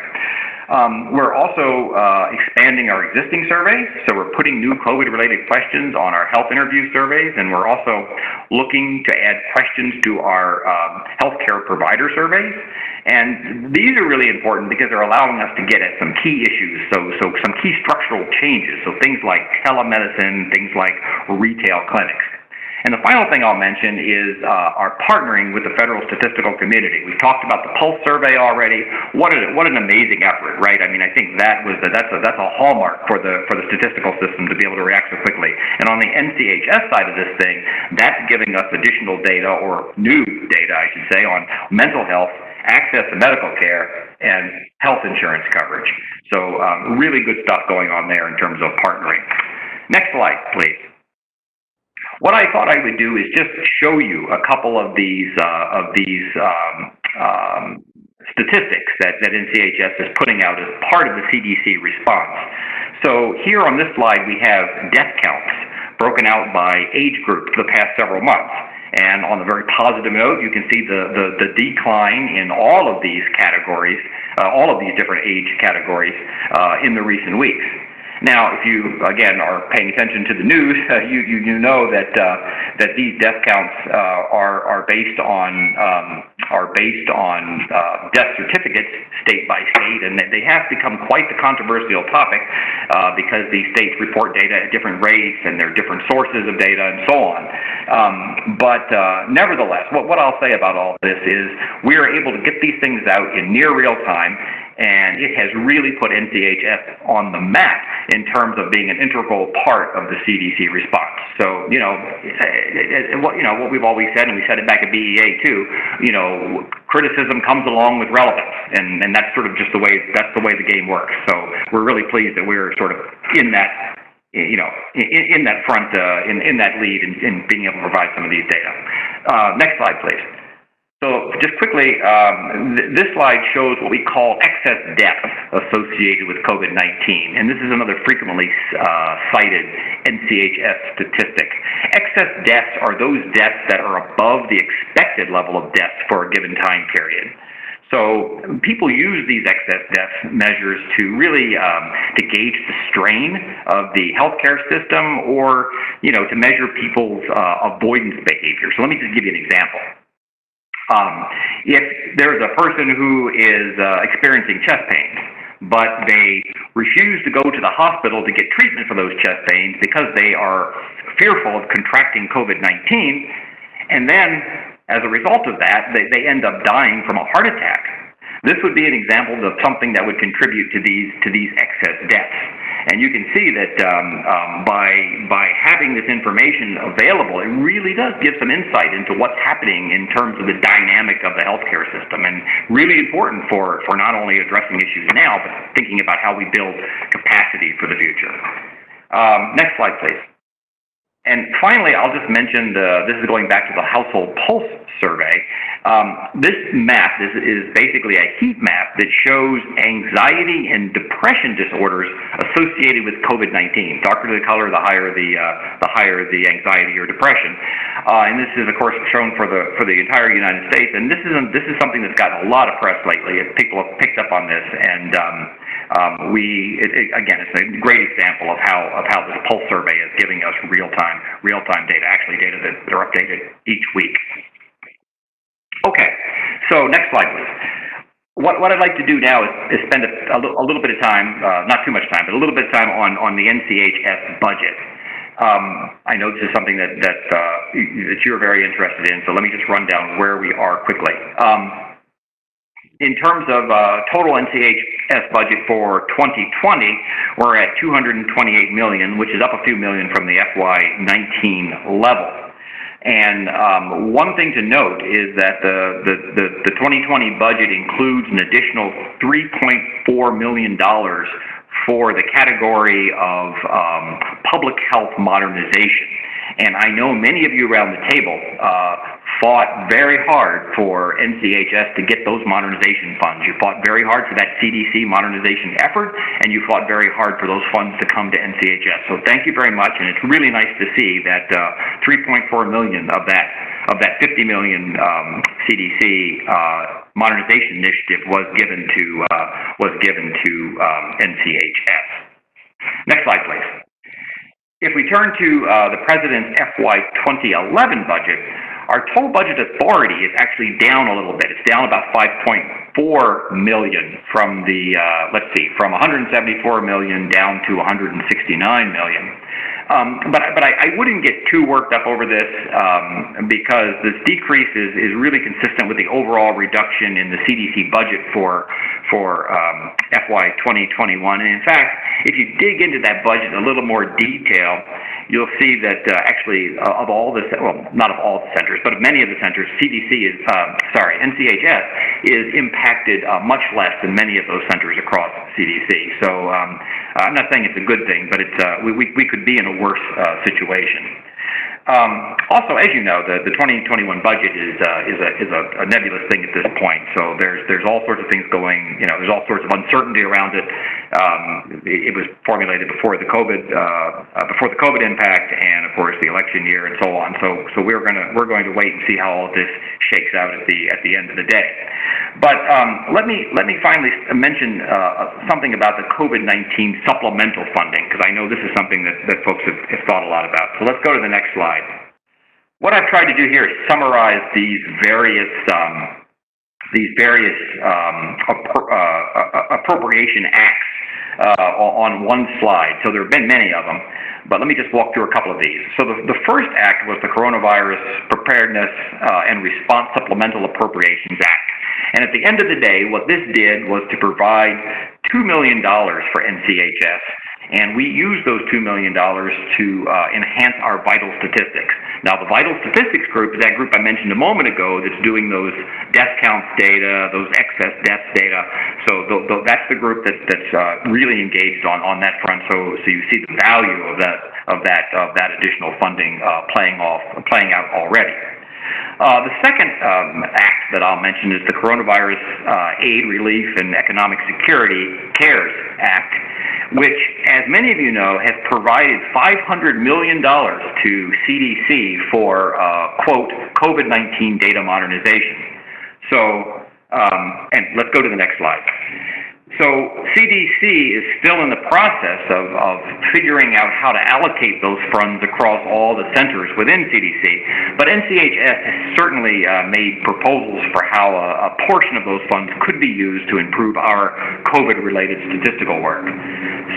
We're also expanding our existing surveys, so we're putting new COVID-related questions on our health interview surveys, and we're also looking to add questions to our healthcare provider surveys. And these are really important because they're allowing us to get at some key issues, so some key structural changes, so things like telemedicine, things like retail clinics. And the final thing I'll mention is our partnering with the federal statistical community. We've talked about the Pulse survey already. What an amazing effort, right? I mean, I think that's a hallmark for the statistical system to be able to react so quickly. And on the NCHS side of this thing, that's giving us additional data, or new data, I should say, on mental health, access to medical care, and health insurance coverage. So really good stuff going on there in terms of partnering. Next slide, please. What I thought I would do is just show you a couple of these statistics that NCHS is putting out as part of the CDC response. So here on this slide, we have death counts broken out by age group for the past several months. And on a very positive note, you can see the decline in all of these categories, all of these different age categories in the recent weeks. Now, if you, again, are paying attention to the news, you know that these death counts are based on death certificates state by state, and they have become quite the controversial topic because these states report data at different rates, and there are different sources of data, and so on. But nevertheless, what I'll say about all this is we are able to get these things out in near real time, and it has really put NCHS on the map in terms of being an integral part of the CDC response. So, what we've always said, and we said it back at BEA too, criticism comes along with relevance, and that's sort of just the way the game works. So we're really pleased that we're sort of in that, in that front, in that lead in being able to provide some of these data. Next slide, please. So just quickly, this slide shows what we call excess deaths associated with COVID-19. And this is another frequently cited NCHS statistic. Excess deaths are those deaths that are above the expected level of deaths for a given time period. So people use these excess death measures to really to gauge the strain of the healthcare system, or to measure people's avoidance behavior. So let me just give you an example. If there's a person who is experiencing chest pains, but they refuse to go to the hospital to get treatment for those chest pains because they are fearful of contracting COVID-19, and then as a result of that, they end up dying from a heart attack. This would be an example of something that would contribute to these excess deaths. And you can see that by having this information available, it really does give some insight into what's happening in terms of the dynamic of the healthcare system, and really important for not only addressing issues now, but thinking about how we build capacity for the future. Next slide, please. And finally, I'll just mention, this is going back to the Household Pulse Survey. This map is basically a heat map that shows anxiety and depression disorders associated with COVID-19. Darker the color, the higher the anxiety or depression. And this is, of course, shown for the entire United States. And this is something that's gotten a lot of press lately. People have picked up on this, and again, it's a great example of how this pulse survey is giving us real-time data, actually data that are updated each week. Okay, so next slide, please. What I'd like to do now is spend a little bit of time, not too much time, but a little bit of time on the NCHS budget. I know this is something that you're very interested in, so let me just run down where we are quickly. In terms of total NCHS budget for 2020, we're at $228 million, which is up a few million from the FY19 level. And one thing to note is that the 2020 budget includes an additional $3.4 million for the category of public health modernization. And I know many of you around the table fought very hard for NCHS to get those modernization funds. You fought very hard for that CDC modernization effort, and you fought very hard for those funds to come to NCHS. So thank you very much, and it's really nice to see that 3.4 million of that 50 million CDC modernization initiative was given to NCHS. Next slide, please. If we turn to the President's FY 2011 budget, our total budget authority is actually down a little bit. It's down about 5.4 million from from 174 million down to 169 million. But I wouldn't get too worked up over this because this decrease is really consistent with the overall reduction in the CDC budget for FY 2021. And in fact, if you dig into that budget in a little more detail, you'll see that actually of all the, well, not of all the centers, but of many of the centers, NCHS is impacted much less than many of those centers across CDC. So I'm not saying it's a good thing, but it's we could be in a worse situation. Also, as you know, the 2021 budget is a nebulous thing at this point. So there's all sorts of things going. There's all sorts of uncertainty around it. It was formulated before the COVID impact, and of course the election year, and so on. So we're going to wait and see how all of this shakes out at the end of the day. But let me finally mention something about the COVID-19 supplemental funding, because I know this is something that folks have thought a lot about. So let's go to the next slide. What I've tried to do here is summarize these various appropriation acts on one slide. So there have been many of them, but let me just walk through a couple of these. So the first act was the Coronavirus Preparedness and Response Supplemental Appropriations Act. And at the end of the day, what this did was to provide $2 million for NCHS. And we use those $2 million to enhance our vital statistics. Now, the vital statistics group is that group I mentioned a moment ago that's doing those death counts data, those excess deaths data. So that's the group that's really engaged on that front. So you see the value of that additional funding playing out already. The second act that I'll mention is the Coronavirus Aid, Relief, and Economic Security CARES Act, which, as many of you know, has provided $500 million to CDC for, quote, COVID-19 data modernization. So, and let's go to the next slide. So CDC is still in the process of figuring out how to allocate those funds across all the centers within CDC, but NCHS has certainly made proposals for how a portion of those funds could be used to improve our COVID-related statistical work.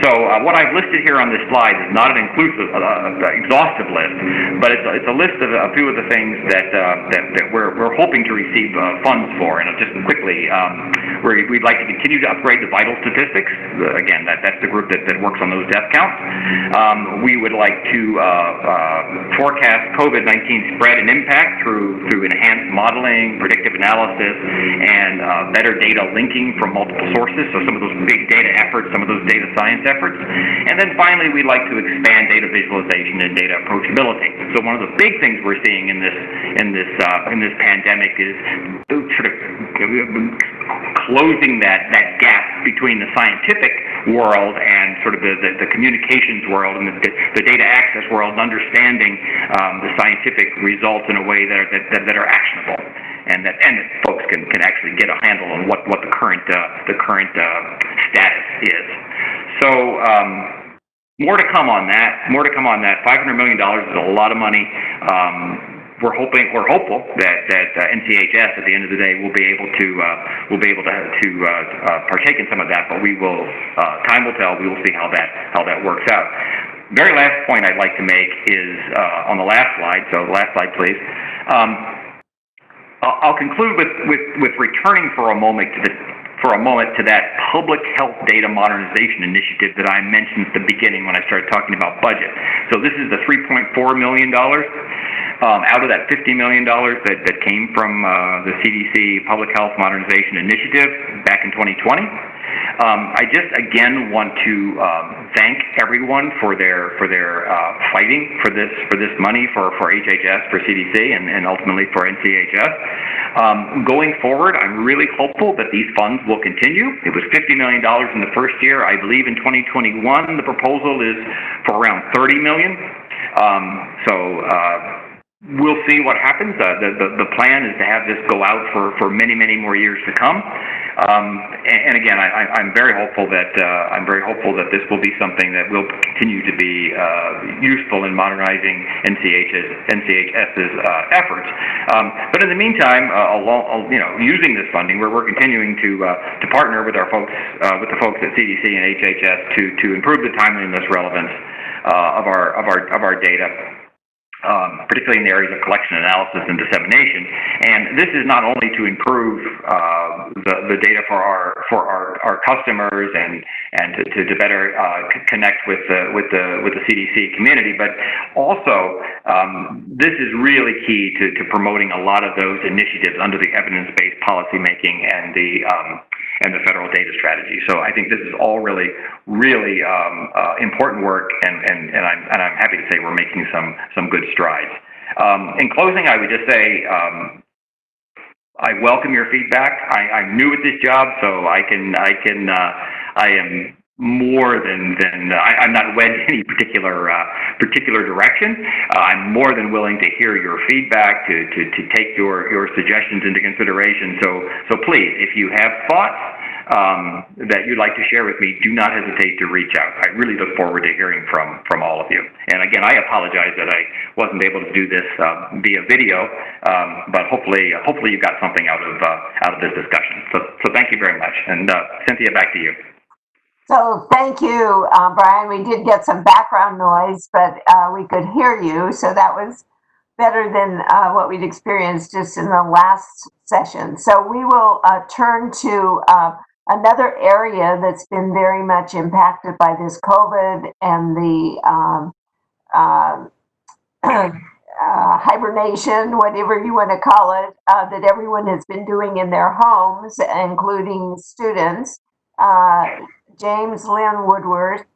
So what I've listed here on this slide is not an exhaustive list, but it's a list of a few of the things that we're hoping to receive funds for. And just quickly, we'd like to continue to upgrade the vital statistics. Again, that's the group that works on those death counts. We would like to forecast COVID-19 spread and impact through enhanced modeling, predictive analysis, and better data linking from multiple sources. So some of those big data efforts, some of those data science efforts. And then finally, we'd like to expand data visualization and data approachability. So one of the big things we're seeing in this pandemic is sort of closing that gap between the scientific world and sort of the communications world and the data access world, and understanding the scientific results in a way that are actionable, and that folks can actually get a handle on what the current status is. So more to come on that. $500 million is a lot of money. We're hopeful that NCHS at the end of the day will be able to partake in some of that, but time will tell. We will see how that works out. Very last point I'd like to make is on the last slide. So last slide, please. I'll conclude with returning for a moment to that public health data modernization initiative that I mentioned at the beginning when I started talking about budget. So this is the $3.4 million out of that $50 million that came from the CDC Public Health Modernization Initiative back in 2020. I just again want to thank everyone for their fighting for this money for HHS, for CDC, and ultimately for NCHS. Going forward, I'm really hopeful that these funds will continue. It was $50 million in the first year. I believe in 2021 the proposal is for around $30 million. We'll see what happens. The plan is to have this go out for many more years to come. And again, I'm very hopeful that this will be something that will continue to be useful in modernizing NCHS's efforts. But in the meantime, using this funding, we're continuing to partner with our folks, with the folks at CDC and HHS to improve the timeliness, relevance of our data. Particularly in the areas of collection, analysis, and dissemination. And this is not only to improve the data for our customers and to better connect with the CDC community, but also this is really key to promoting a lot of those initiatives under the evidence-based policymaking and the federal data strategy. So I think this is all really important work, and I'm happy to say we're making some good strides. In closing, I would just say I welcome your feedback. I'm new at this job, so I am more than I'm not wed to any particular direction. I'm more than willing to hear your feedback, to take your suggestions into consideration. So please, if you have thoughts that you'd like to share with me, do not hesitate to reach out. I really look forward to hearing from all of you. And again, I apologize that I wasn't able to do this via video, but hopefully you got something out of this discussion. So thank you very much. And Cynthia, back to you. So thank you, Brian. We did get some background noise, but we could hear you. So that was better than what we'd experienced just in the last session. So we will turn to another area that's been very much impacted by this COVID and the hibernation, whatever you want to call it, that everyone has been doing in their homes, including students. James Lynn Woodward,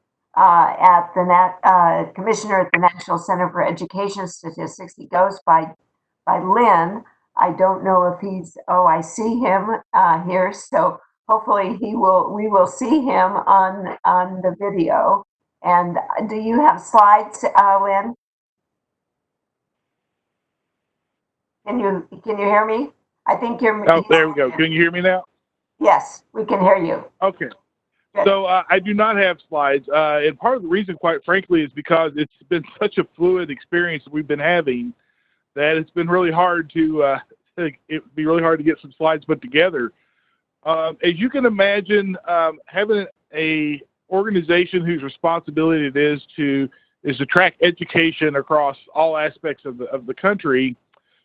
Commissioner at the National Center for Education Statistics. He goes by by Lynn. I don't know if he's, oh, I see him here. So hopefully we will see him on the video. And do you have slides, Lynn? Can you hear me? I think you're. Oh, there we go. Can you hear me now? Yes, we can hear you. Okay. Good. So I do not have slides, and part of the reason, quite frankly, is because it's been such a fluid experience that we've been having that it's been really hard to it'd be really hard to get some slides put together. As you can imagine, having a organization whose responsibility it is to track education across all aspects of the country,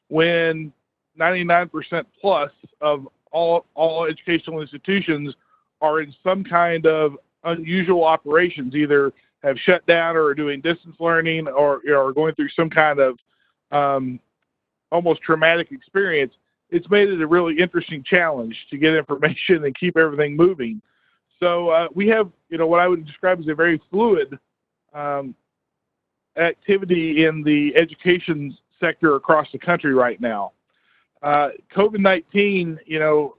when 99% plus of all educational institutions are in some kind of unusual operations, either have shut down or are doing distance learning or are going through some kind of almost traumatic experience, it's made it a really interesting challenge to get information and keep everything moving. So we have, what I would describe as a very fluid activity in the education sector across the country right now. COVID-19,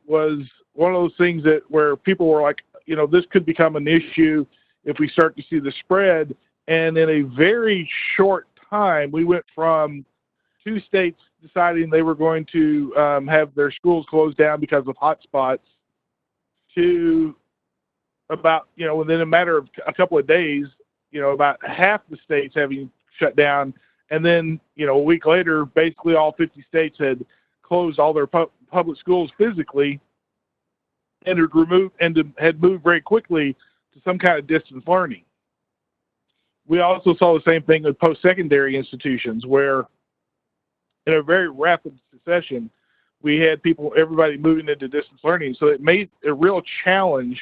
was one of those things where people were like, this could become an issue if we start to see the spread. And in a very short time, we went from 2 states deciding they were going to have their schools closed down because of hotspots to about, within a matter of a couple of days, about half the states having shut down. And then, a week later, basically all 50 states had closed all their public schools physically and had moved very quickly to some kind of distance learning. We also saw the same thing with post-secondary institutions, where in a very rapid succession, we had everybody moving into distance learning. So it made a real challenge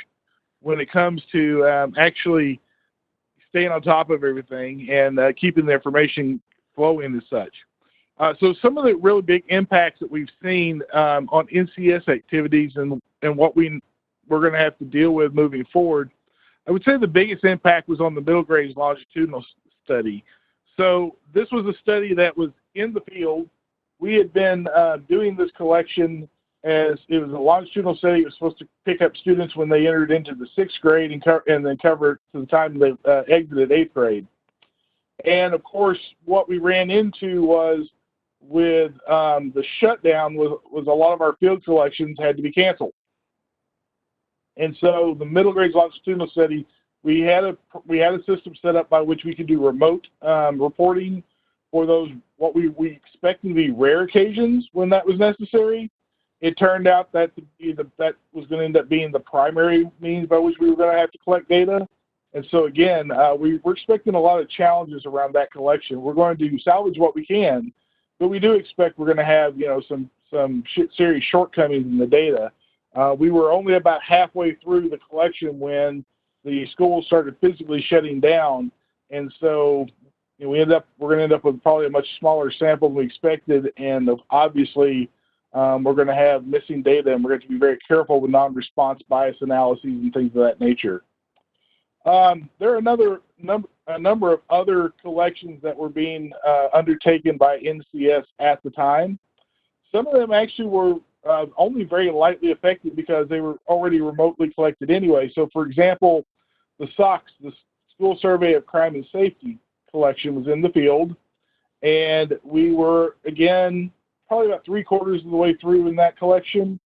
when it comes to actually staying on top of everything and keeping the information flowing as such. So some of the really big impacts that we've seen on NCS activities and what we're going to have to deal with moving forward, I would say the biggest impact was on the middle grades longitudinal study. So this was a study that was in the field. We had been doing this collection as it was a longitudinal study. It was supposed to pick up students when they entered into the 6th grade and then cover it to the time they exited 8th grade. And of course, what we ran into was with the shutdown was a lot of our field collections had to be canceled. And so the middle grades longitudinal study, we had a system set up by which we could do remote reporting for those what we expected to be rare occasions when that was necessary. It turned out that that was going to end up being the primary means by which we were going to have to collect data. And so again, we're expecting a lot of challenges around that collection. We're going to salvage what we can, but we do expect we're going to have some serious shortcomings in the data. We were only about halfway through the collection when the schools started physically shutting down, and so we're going to end up with probably a much smaller sample than we expected, and obviously we're going to have missing data, and we're going to be very careful with non-response bias analyses and things of that nature. There are a number of other collections that were being undertaken by NCS at the time. Some of them actually were only very lightly affected because they were already remotely collected anyway. So, for example, the SOCS, the School Survey of Crime and Safety collection, was in the field, and we were, again, probably about 3/4 of the way through in that collection,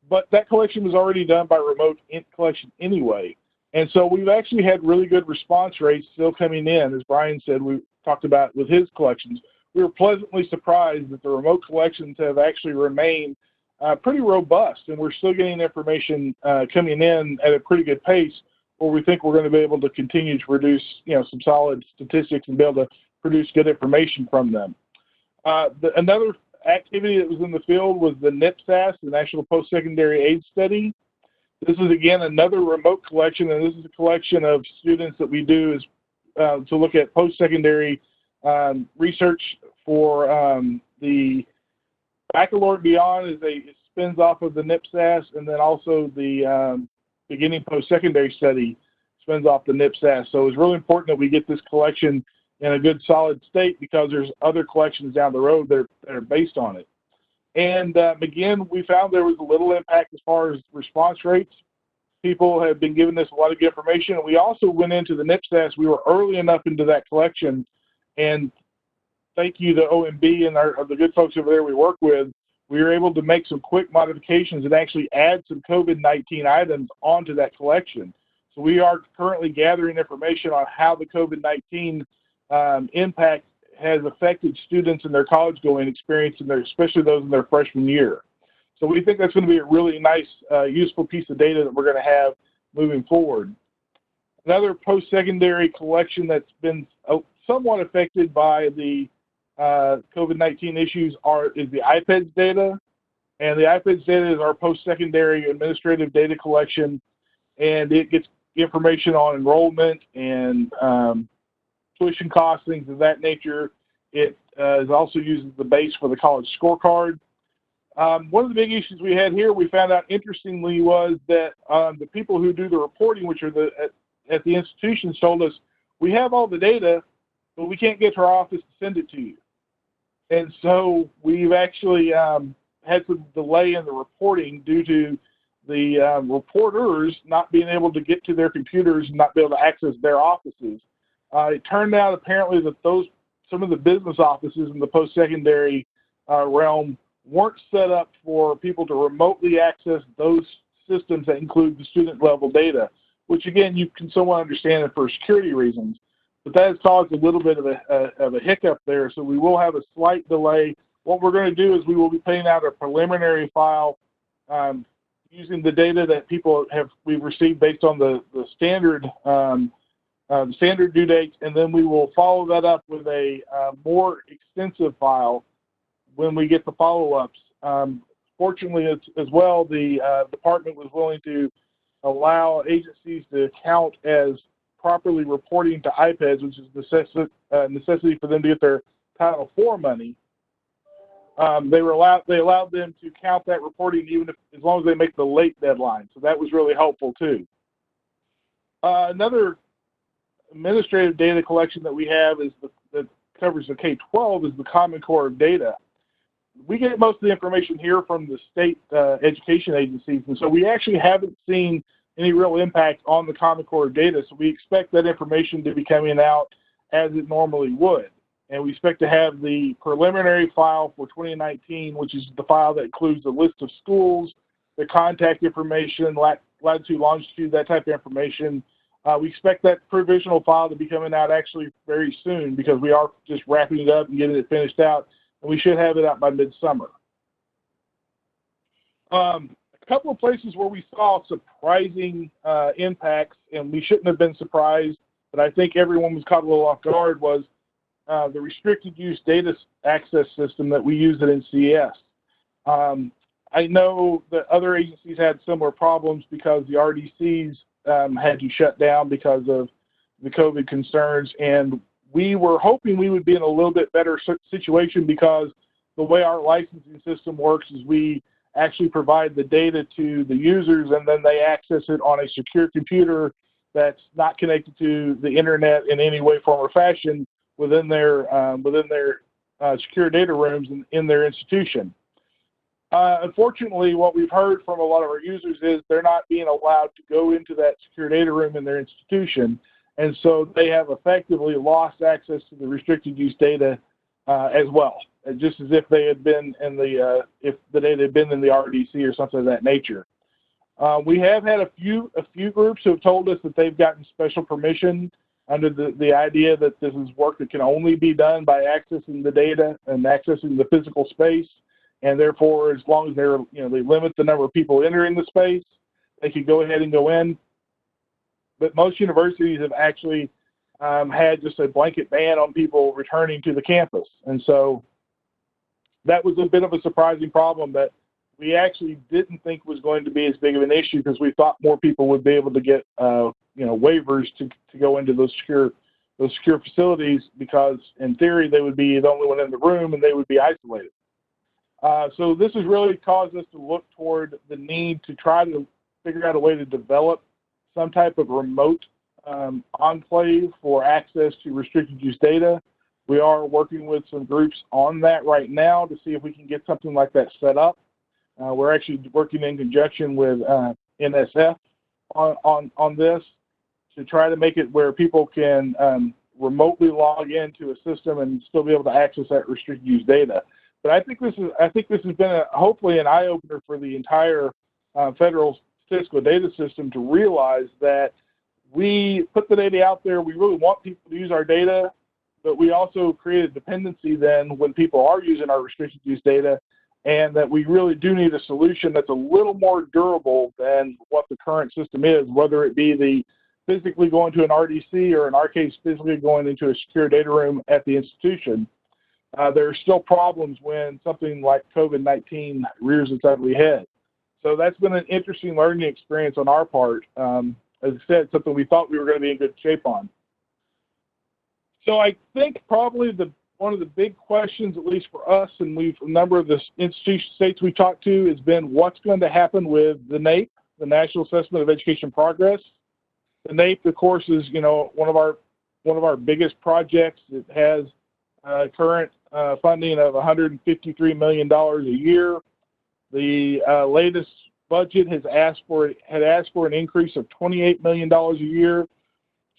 but that collection was already done by remote collection anyway. And so we've actually had really good response rates still coming in. As Brian said, we talked about with his collections. We were pleasantly surprised that the remote collections have actually remained pretty robust, and we're still getting information coming in at a pretty good pace, where we think we're going to be able to continue to produce some solid statistics and be able to produce good information from them. Another activity that was in the field was the NIPSAS, the National Post-Secondary AIDS Study. This is, again, another remote collection, and this is a collection of students that we do to look at post-secondary research for the baccalaureate and beyond. It spins off of the NIPSAS, and then also the beginning post-secondary study spins off the NIPSAS. So it's really important that we get this collection in a good solid state because there's other collections down the road that are based on it. And again, we found there was a little impact as far as response rates. People have been giving us a lot of good information. And we also went into the NIPSAS. We were early enough into that collection. And thank you to OMB and the good folks over there we work with, we were able to make some quick modifications and actually add some COVID-19 items onto that collection. So we are currently gathering information on how the COVID-19 impact has affected students in their college going experience, and especially those in their freshman year. So we think that's going to be a really nice, useful piece of data that we're going to have moving forward. Another post-secondary collection that's been somewhat affected by the COVID-19 issues is the IPEDS data. And the IPEDS data is our post-secondary administrative data collection, and it gets information on enrollment and tuition costs, things of that nature. It is also used as the base for the college scorecard. One of the big issues we had here, we found out interestingly, was that the people who do the reporting, which are at the institutions, told us, we have all the data, but we can't get to our office to send it to you. And so we've actually had some delay in the reporting due to the reporters not being able to get to their computers and not be able to access their offices. It turned out apparently that some of the business offices in the post-secondary realm weren't set up for people to remotely access those systems that include the student level data, which again, you can somewhat understand it for security reasons, but that has caused a little bit of a hiccup there. So we will have a slight delay. What we're going to do is we will be putting out a preliminary file using the data that we've received based on the standard due dates, and then we will follow that up with a more extensive file when we get the follow-ups. Fortunately, as well, the department was willing to allow agencies to count as properly reporting to IPEDS, which is necessity for them to get their Title IV money. They allowed them to count that reporting as long as they make the late deadline. So that was really helpful too. Another administrative data collection that we have that covers the K-12 is the Common Core of data. We get most of the information here from the state education agencies, and so we actually haven't seen any real impact on the Common Core of data. So we expect that information to be coming out as it normally would. And we expect to have the preliminary file for 2019, which is the file that includes the list of schools, the contact information, latitude, longitude, that type of information. We expect that provisional file to be coming out actually very soon because we are just wrapping it up and getting it finished out, and we should have it out by midsummer. A couple of places where we saw surprising impacts, and we shouldn't have been surprised, but I think everyone was caught a little off guard, was the restricted use data access system that we use at NCS. I know that other agencies had similar problems because the RDCs had to shut down because of the COVID concerns, and we were hoping we would be in a little bit better situation because the way our licensing system works is we actually provide the data to the users and then they access it on a secure computer that's not connected to the internet in any way, form, or fashion within their secure data rooms in their institution. Unfortunately, what we've heard from a lot of our users is they're not being allowed to go into that secure data room in their institution, and so they have effectively lost access to the restricted use data as well, just as if they had been in if the data had been in the RDC or something of that nature. We have had a few groups who have told us that they've gotten special permission under the idea that this is work that can only be done by accessing the data and accessing the physical space, and therefore, as long as they limit the number of people entering the space, they could go ahead and go in. But most universities have actually had just a blanket ban on people returning to the campus, and so that was a bit of a surprising problem that we actually didn't think was going to be as big of an issue because we thought more people would be able to get waivers to go into those secure facilities because in theory they would be the only one in the room and they would be isolated. So this has really caused us to look toward the need to try to figure out a way to develop some type of remote enclave for access to restricted use data. We are working with some groups on that right now to see if we can get something like that set up. We're actually working in conjunction with NSF on this to try to make it where people can remotely log into a system and still be able to access that restricted use data. But I think this has been hopefully an eye opener for the entire federal statistical data system to realize that we put the data out there. We really want people to use our data, but we also create a dependency then when people are using our restricted use data, and that we really do need a solution that's a little more durable than what the current system is, whether it be the physically going to an RDC or in our case, physically going into a secure data room at the institution. There are still problems when something like COVID-19 rears its ugly head. So that's been an interesting learning experience on our part. As I said, something we thought we were going to be in good shape on. So I think probably one of the big questions, at least for us, and a number of the states we talked to, has been what's going to happen with the NAEP, the National Assessment of Education Progress. The NAEP, of course, is one of our biggest projects. It has current funding of $153 million a year. The latest budget had asked for an increase of $28 million a year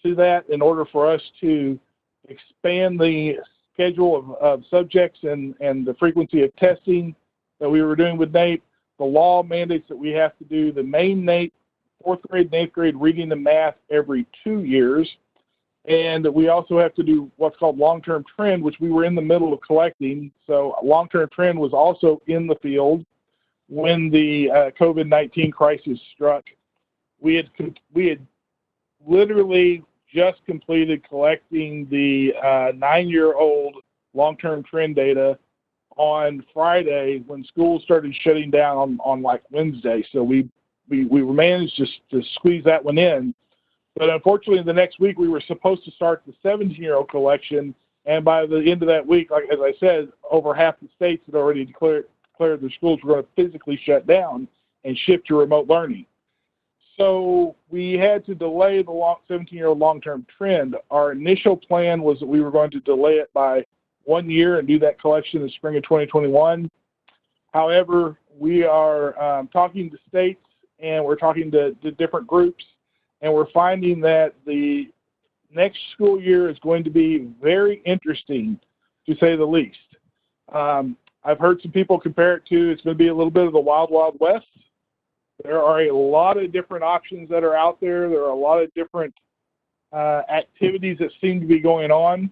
to that in order for us to expand the schedule of subjects and the frequency of testing that we were doing with NAEP. The law mandates that we have to do the main NAEP, 4th grade and 8th grade reading and math every 2 years. And we also have to do what's called long-term trend, which we were in the middle of collecting. So long-term trend was also in the field when the COVID-19 crisis struck. We had literally just completed collecting the 9-year-old long-term trend data on Friday when schools started shutting down on like Wednesday. So we managed to squeeze that one in. But unfortunately, the next week we were supposed to start the 17-year-old collection, and by the end of that week, like as I said, over half the states had already declared their schools were going to physically shut down and shift to remote learning. So we had to delay the 17-year-old long-term trend. Our initial plan was that we were going to delay it by 1 year and do that collection in the spring of 2021. However, we are talking to states and we're talking to different groups, and we're finding that the next school year is going to be very interesting, to say the least. I've heard some people compare it to, it's going to be a little bit of the Wild Wild West. There are a lot of different options that are out there. There are a lot of different activities that seem to be going on.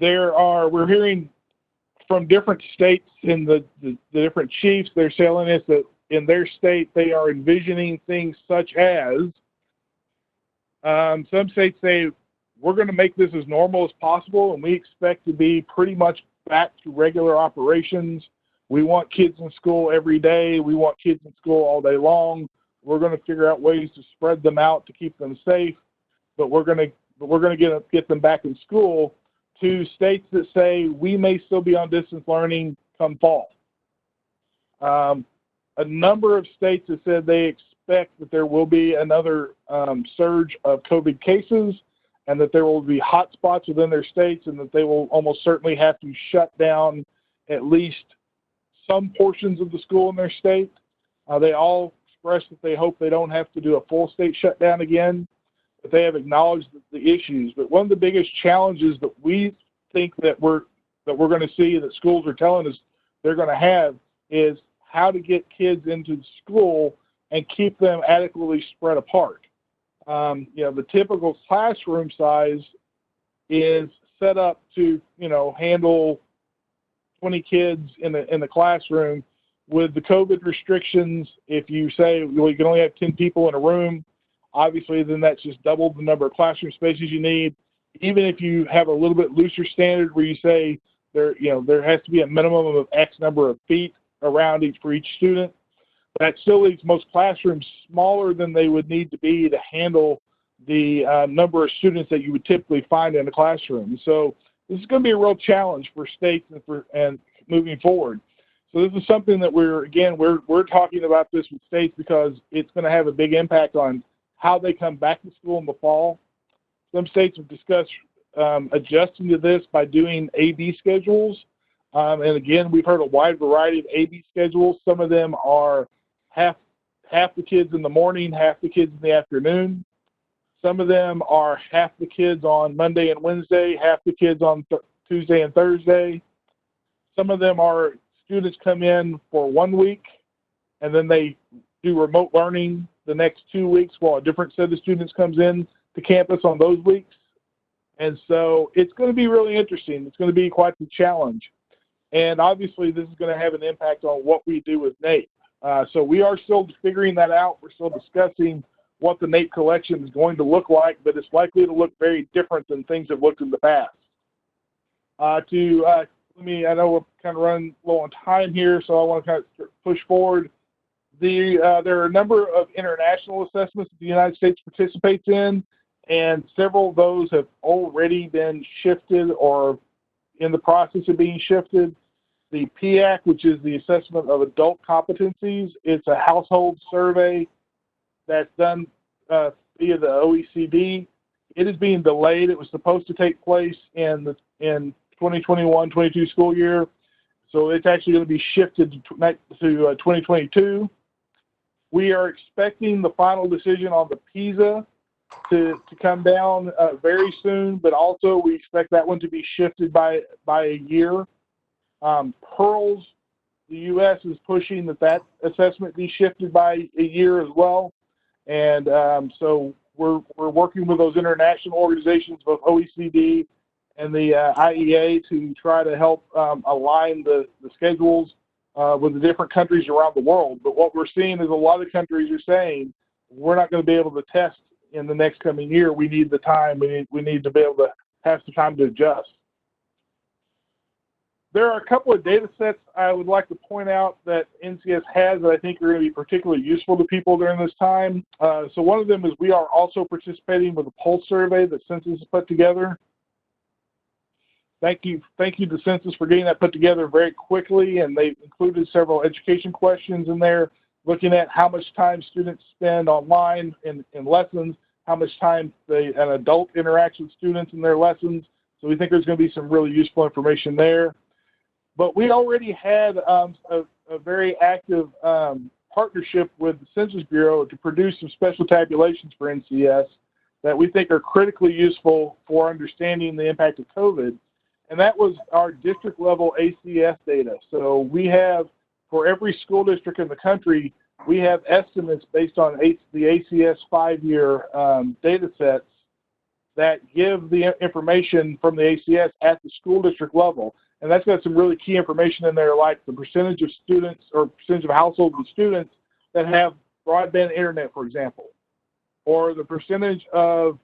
We're hearing from different states and the different chiefs, they're telling us that in their state, they are envisioning things such as, some states say, we're going to make this as normal as possible, and we expect to be pretty much back to regular operations. We want kids in school every day. We want kids in school all day long. We're going to figure out ways to spread them out to keep them safe, but we're going to get them back in school. To states that say we may still be on distance learning come fall. A number of states have said they expect that there will be another surge of COVID cases, and that there will be hotspots within their states, and that they will almost certainly have to shut down at least some portions of the school in their state. They all expressed that they hope they don't have to do a full state shutdown again, but they have acknowledged the issues. But one of the biggest challenges that we think that we're going to see, that schools are telling us they're going to have, is how to get kids into school and keep them adequately spread apart. The typical classroom size is set up to, handle 20 kids in the classroom. With the COVID restrictions, if you say, well, you can only have 10 people in a room, obviously then that's just double the number of classroom spaces you need. Even if you have a little bit looser standard where you say there has to be a minimum of X number of feet around for each student, that still leaves most classrooms smaller than they would need to be to handle the number of students that you would typically find in a classroom. So this is going to be a real challenge for states and moving forward. So this is something that we're talking about this with states because it's going to have a big impact on how they come back to school in the fall. Some states have discussed adjusting to this by doing AB schedules. And again, we've heard a wide variety of AB schedules. Some of them are half the kids in the morning, half the kids in the afternoon. Some of them are half the kids on Monday and Wednesday, half the kids on Tuesday and Thursday. Some of them are students come in for 1 week and then they do remote learning the next 2 weeks while a different set of students comes in to campus on those weeks. And so it's going to be really interesting. It's going to be quite the challenge. And obviously this is going to have an impact on what we do with NAEP. So we are still figuring that out. We're still discussing what the NAEP collection is going to look like, but it's likely to look very different than things have looked in the past. I know we're kind of running low on time here, so I want to kind of push forward. There are a number of international assessments that the United States participates in, and several of those have already been shifted or in the process of being shifted. The PIAC, which is the assessment of adult competencies, it's a household survey that's done via the OECD. It is being delayed. It was supposed to take place in 2021-22 school year, so it's actually going to be shifted to 2022. We are expecting the final decision on the PISA to come down very soon, but also we expect that one to be shifted by a year. PEARLS, the U.S. is pushing that assessment be shifted by a year as well. And so we're working with those international organizations, both OECD and the IEA, to try to help align the schedules with the different countries around the world. But what we're seeing is a lot of countries are saying, we're not going to be able to test in the next coming year. We need the time. We need to be able to have some time to adjust. There are a couple of data sets I would like to point out that NCS has that I think are going to be particularly useful to people during this time. So one of them is we are also participating with a pulse survey that Census has put together. Thank you to Census for getting that put together very quickly, and they've included several education questions in there, looking at how much time students spend online in lessons, how much time an adult interacts with students in their lessons. So we think there's going to be some really useful information there. But we already had a very active partnership with the Census Bureau to produce some special tabulations for NCS that we think are critically useful for understanding the impact of COVID. And that was our district level ACS data. So we have, for every school district in the country, we have estimates based on the ACS 5-year data sets that give the information from the ACS at the school district level. And that's got some really key information in there, like the percentage of students or percentage of households and students that have broadband internet, for example, or the percentage of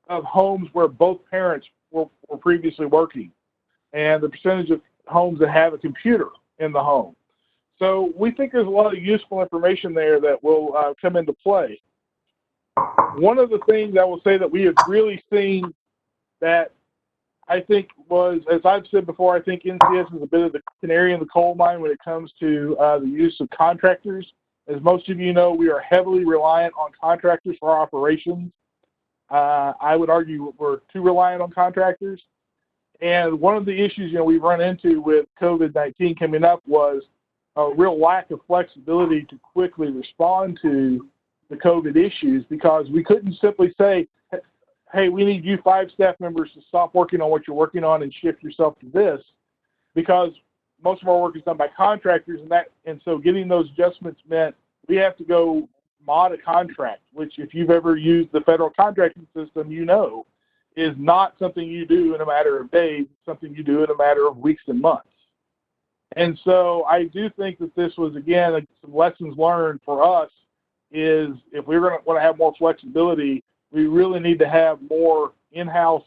homes where both parents were previously working, and the percentage of homes that have a computer in the home. So we think there's a lot of useful information there that will come into play. One of the things I will say that we have really seen that I think was, as I've said before, I think NCS is a bit of the canary in the coal mine when it comes to the use of contractors. As most of you know, we are heavily reliant on contractors for our operations. I would argue we're too reliant on contractors. And one of the issues we've run into with COVID-19 coming up was a real lack of flexibility to quickly respond to the COVID issues, because we couldn't simply say, hey, we need you 5 staff members to stop working on what you're working on and shift yourself to this, because most of our work is done by contractors, and so getting those adjustments meant we have to go mod a contract, which if you've ever used the federal contracting system, is not something you do in a matter of days, it's something you do in a matter of weeks and months. And so I do think that this was, again, some lessons learned for us is if we're going to want to have more flexibility, we really need to have more in-house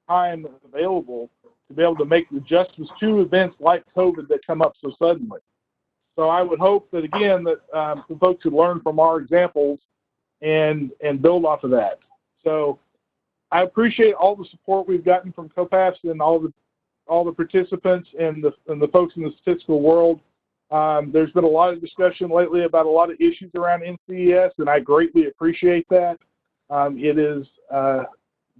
time available to be able to make adjustments to events like COVID that come up so suddenly. So I would hope that, again, that some folks could learn from our examples and build off of that. So I appreciate all the support we've gotten from COPAFS and all the participants and the folks in the statistical world. There's been a lot of discussion lately about a lot of issues around NCES, and I greatly appreciate that. It is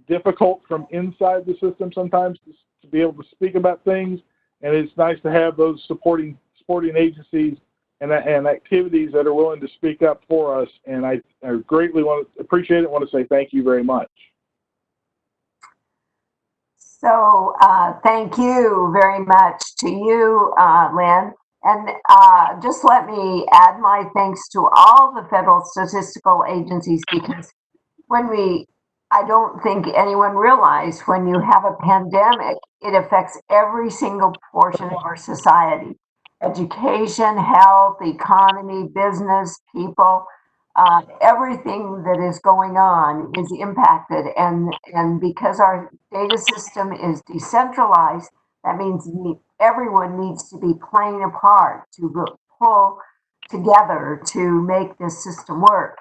difficult from inside the system sometimes to be able to speak about things, and it's nice to have those supporting agencies and activities that are willing to speak up for us. And I greatly want to appreciate it. Want to say thank you very much. So thank you very much to you, Lynn. And just let me add my thanks to all the federal statistical agencies, because I don't think anyone realized when you have a pandemic, it affects every single portion of our society. Education, health, economy, business, people, everything that is going on is impacted. And because our data system is decentralized, that means everyone needs to be playing a part to pull together to make this system work.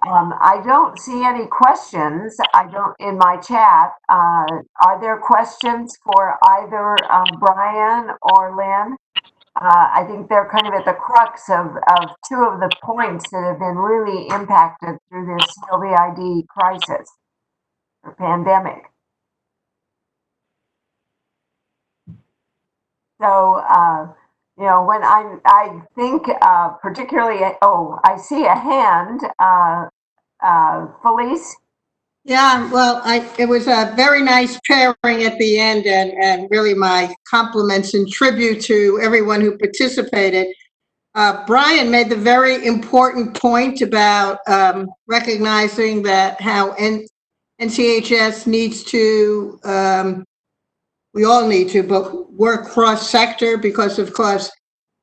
I don't see any questions. I don't in my chat. Are there questions for either Brian or Lynn? I think they're kind of at the crux of two of the points that have been really impacted through this COVID crisis or pandemic. So, when I think particularly, I see a hand, Felice. Yeah, well, it was a very nice pairing at the end, and really my compliments and tribute to everyone who participated. Brian made the very important point about recognizing that how NCHS needs to, we all need to, but work cross-sector, because of course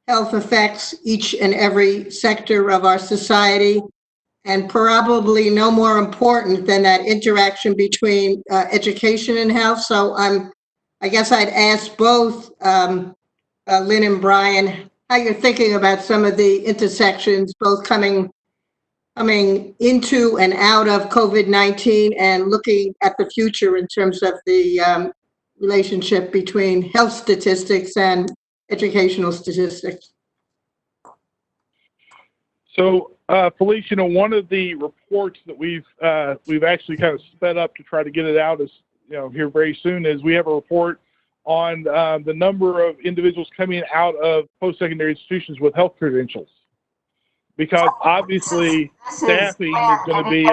health affects each and every sector of our society. And probably no more important than that interaction between education and health. So I guess I'd ask both Lynn and Brian how you're thinking about some of the intersections, both coming into and out of COVID-19 and looking at the future in terms of the relationship between health statistics and educational statistics. So, Felice, one of the reports that we've actually kind of sped up to try to get it out as here very soon is we have a report on the number of individuals coming out of post-secondary institutions with health credentials, because obviously staffing is going to be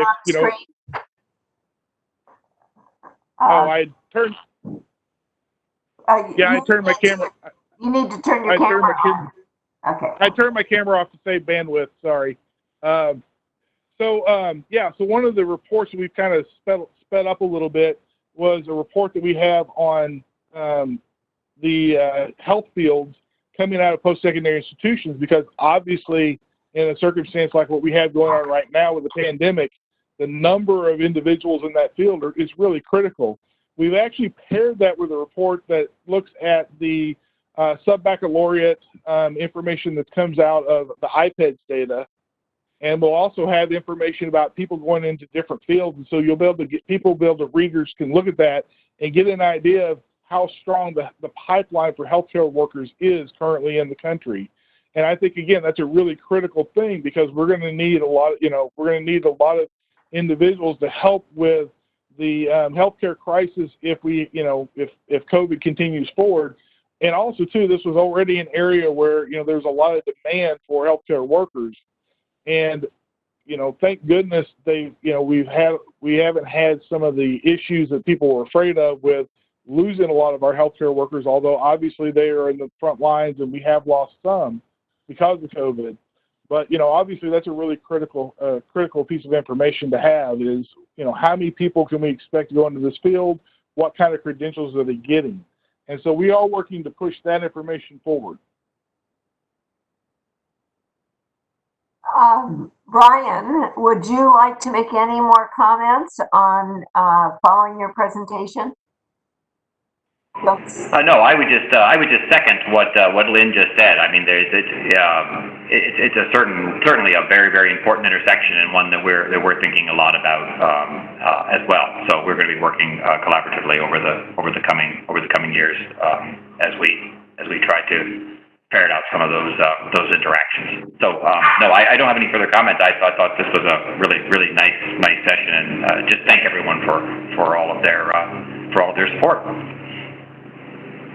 I turned my camera. You need to turn your camera on. Okay. I turned my camera off to save bandwidth. Sorry. So one of the reports that we've kind of sped up a little bit was a report that we have on the health fields coming out of post-secondary institutions, because obviously in a circumstance like what we have going on right now with the pandemic, the number of individuals in that field is really critical. We've actually paired that with a report that looks at the sub-baccalaureate information that comes out of the IPEDS data, and we'll also have information about people going into different fields. And so you'll be able to get readers can look at that and get an idea of how strong the pipeline for healthcare workers is currently in the country. And I think, again, that's a really critical thing, because we're going to need a lot of individuals to help with the healthcare crisis if COVID continues forward. And also, too, this was already an area where, there's a lot of demand for healthcare workers. And, thank goodness we haven't had some of the issues that people were afraid of with losing a lot of our healthcare workers, although obviously they are in the front lines and we have lost some because of COVID. But, obviously that's a really critical piece of information to have is, how many people can we expect to go into this field? What kind of credentials are they getting? And so we are working to push that information forward. Brian, would you like to make any more comments on following your presentation? No, I would just second what Lynn just said. I mean, it's certainly a very, very important intersection, and one that we're thinking a lot about as well. So we're going to be working collaboratively over the coming years as we try to ferret out some of those interactions. So no, I don't have any further comments. I thought this was a really nice session, and just thank everyone for all of their support.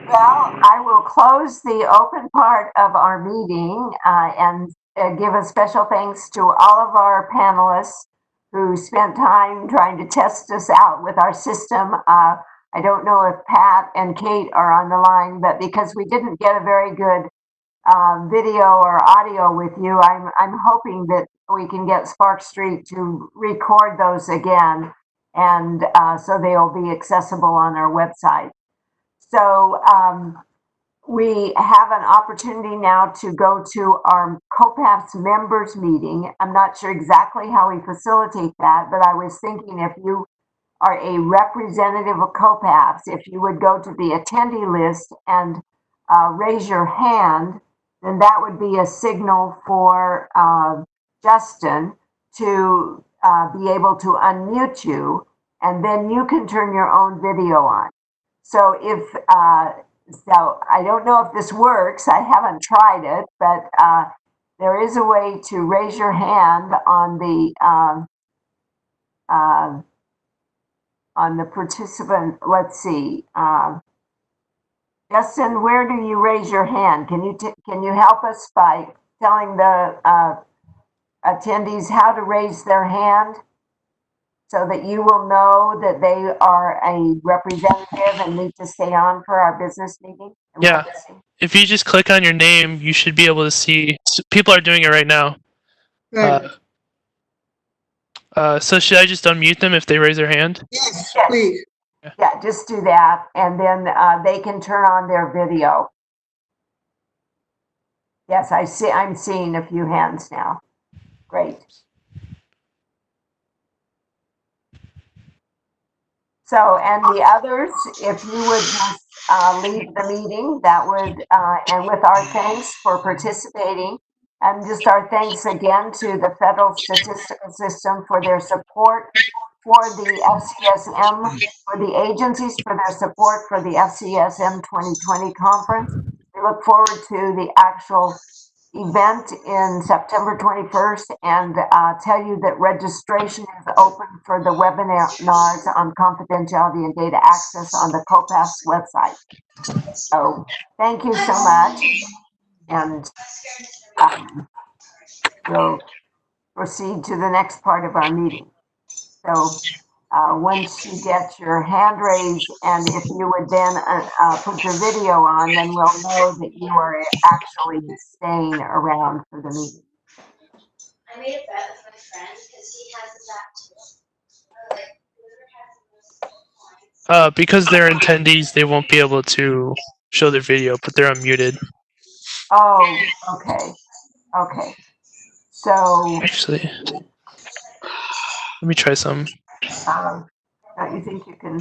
Well, I will close the open part of our meeting and give a special thanks to all of our panelists who spent time trying to test us out with our system. I don't know if Pat and Kate are on the line, but because we didn't get a very good video or audio with you, I'm hoping that we can get Spark Street to record those again, and so they'll be accessible on our website. So we have an opportunity now to go to our COPAFS members meeting. I'm not sure exactly how we facilitate that, but I was thinking if you are a representative of COPAFS, if you would go to the attendee list and raise your hand, then that would be a signal for Justin to be able to unmute you, and then you can turn your own video on. So so I don't know if this works. I haven't tried it, but there is a way to raise your hand on the participant. Let's see. Justin, where do you raise your hand? Can you help us by telling the attendees how to raise their hand, so that you will know that they are a representative and need to stay on for our business meeting? Yeah. If you just click on your name, you should be able to see. People are doing it right now. So should I just unmute them if they raise their hand? Yes, please. Yeah, just do that, and then they can turn on their video. Yes, I'm seeing a few hands now. Great. So, and the others, if you would just leave the meeting, that would, and with our thanks for participating, and just our thanks again to the Federal Statistical System for their support for the FCSM, for the agencies for their support for the FCSM 2020 conference. We look forward to the actual event in September 21st, and tell you that registration is open for the webinars on confidentiality and data access on the COPAFS website. So thank you so much, and we'll proceed to the next part of our meeting. So once you get your hand raised, and if you would then put your video on, then we'll know that you are actually staying around for the meeting. I made a bet with my friend because he has that too. Because they're attendees, they won't be able to show their video, but they're unmuted. Oh, okay. Okay. So actually, let me try some. Don't you think you can?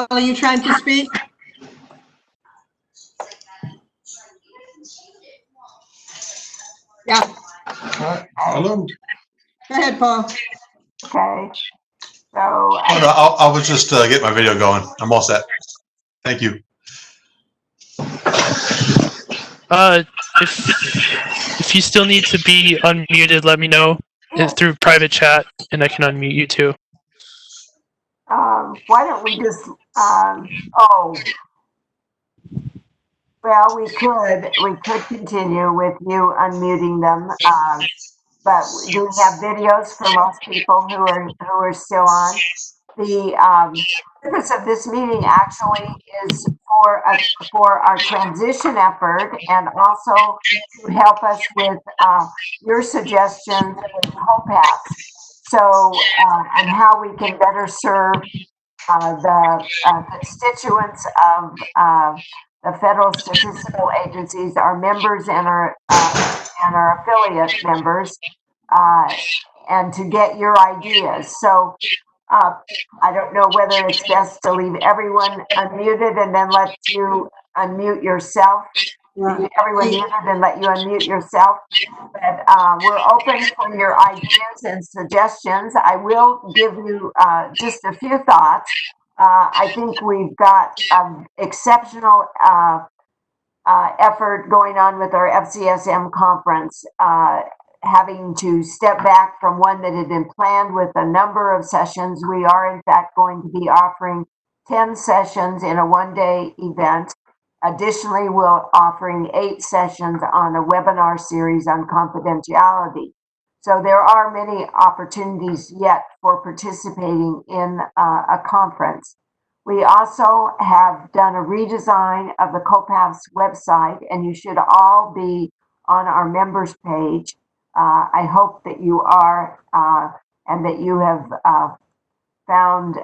Are you trying to speak? Yeah. Hello. Go ahead, Paul. Okay. So Oh, no, I was just getting my video going. I'm all set. Thank you. If you still need to be unmuted, let me know through private chat, and I can unmute you too. why don't we just, well, we could continue with you unmuting them, but do we have videos for most people who are still on? The purpose of this meeting actually is for our transition effort, and also to help us with your suggestions with COPAFS. So, and how we can better serve the constituents of the federal statistical agencies, our members and our affiliate members, and to get your ideas. So I don't know whether it's best to leave everyone unmuted and then let you unmute yourself. Leave everyone muted and let you unmute yourself. But we're open for your ideas and suggestions. I will give you just a few thoughts. I think we've got exceptional effort going on with our FCSM conference, having to step back from one that had been planned with a number of sessions. We are, in fact, going to be offering 10 sessions in a one-day event. Additionally, we're offering 8 sessions on a webinar series on confidentiality. So there are many opportunities yet for participating in a conference. We also have done a redesign of the COPAFS website, and you should all be on our members page. I hope that you are, and that you have found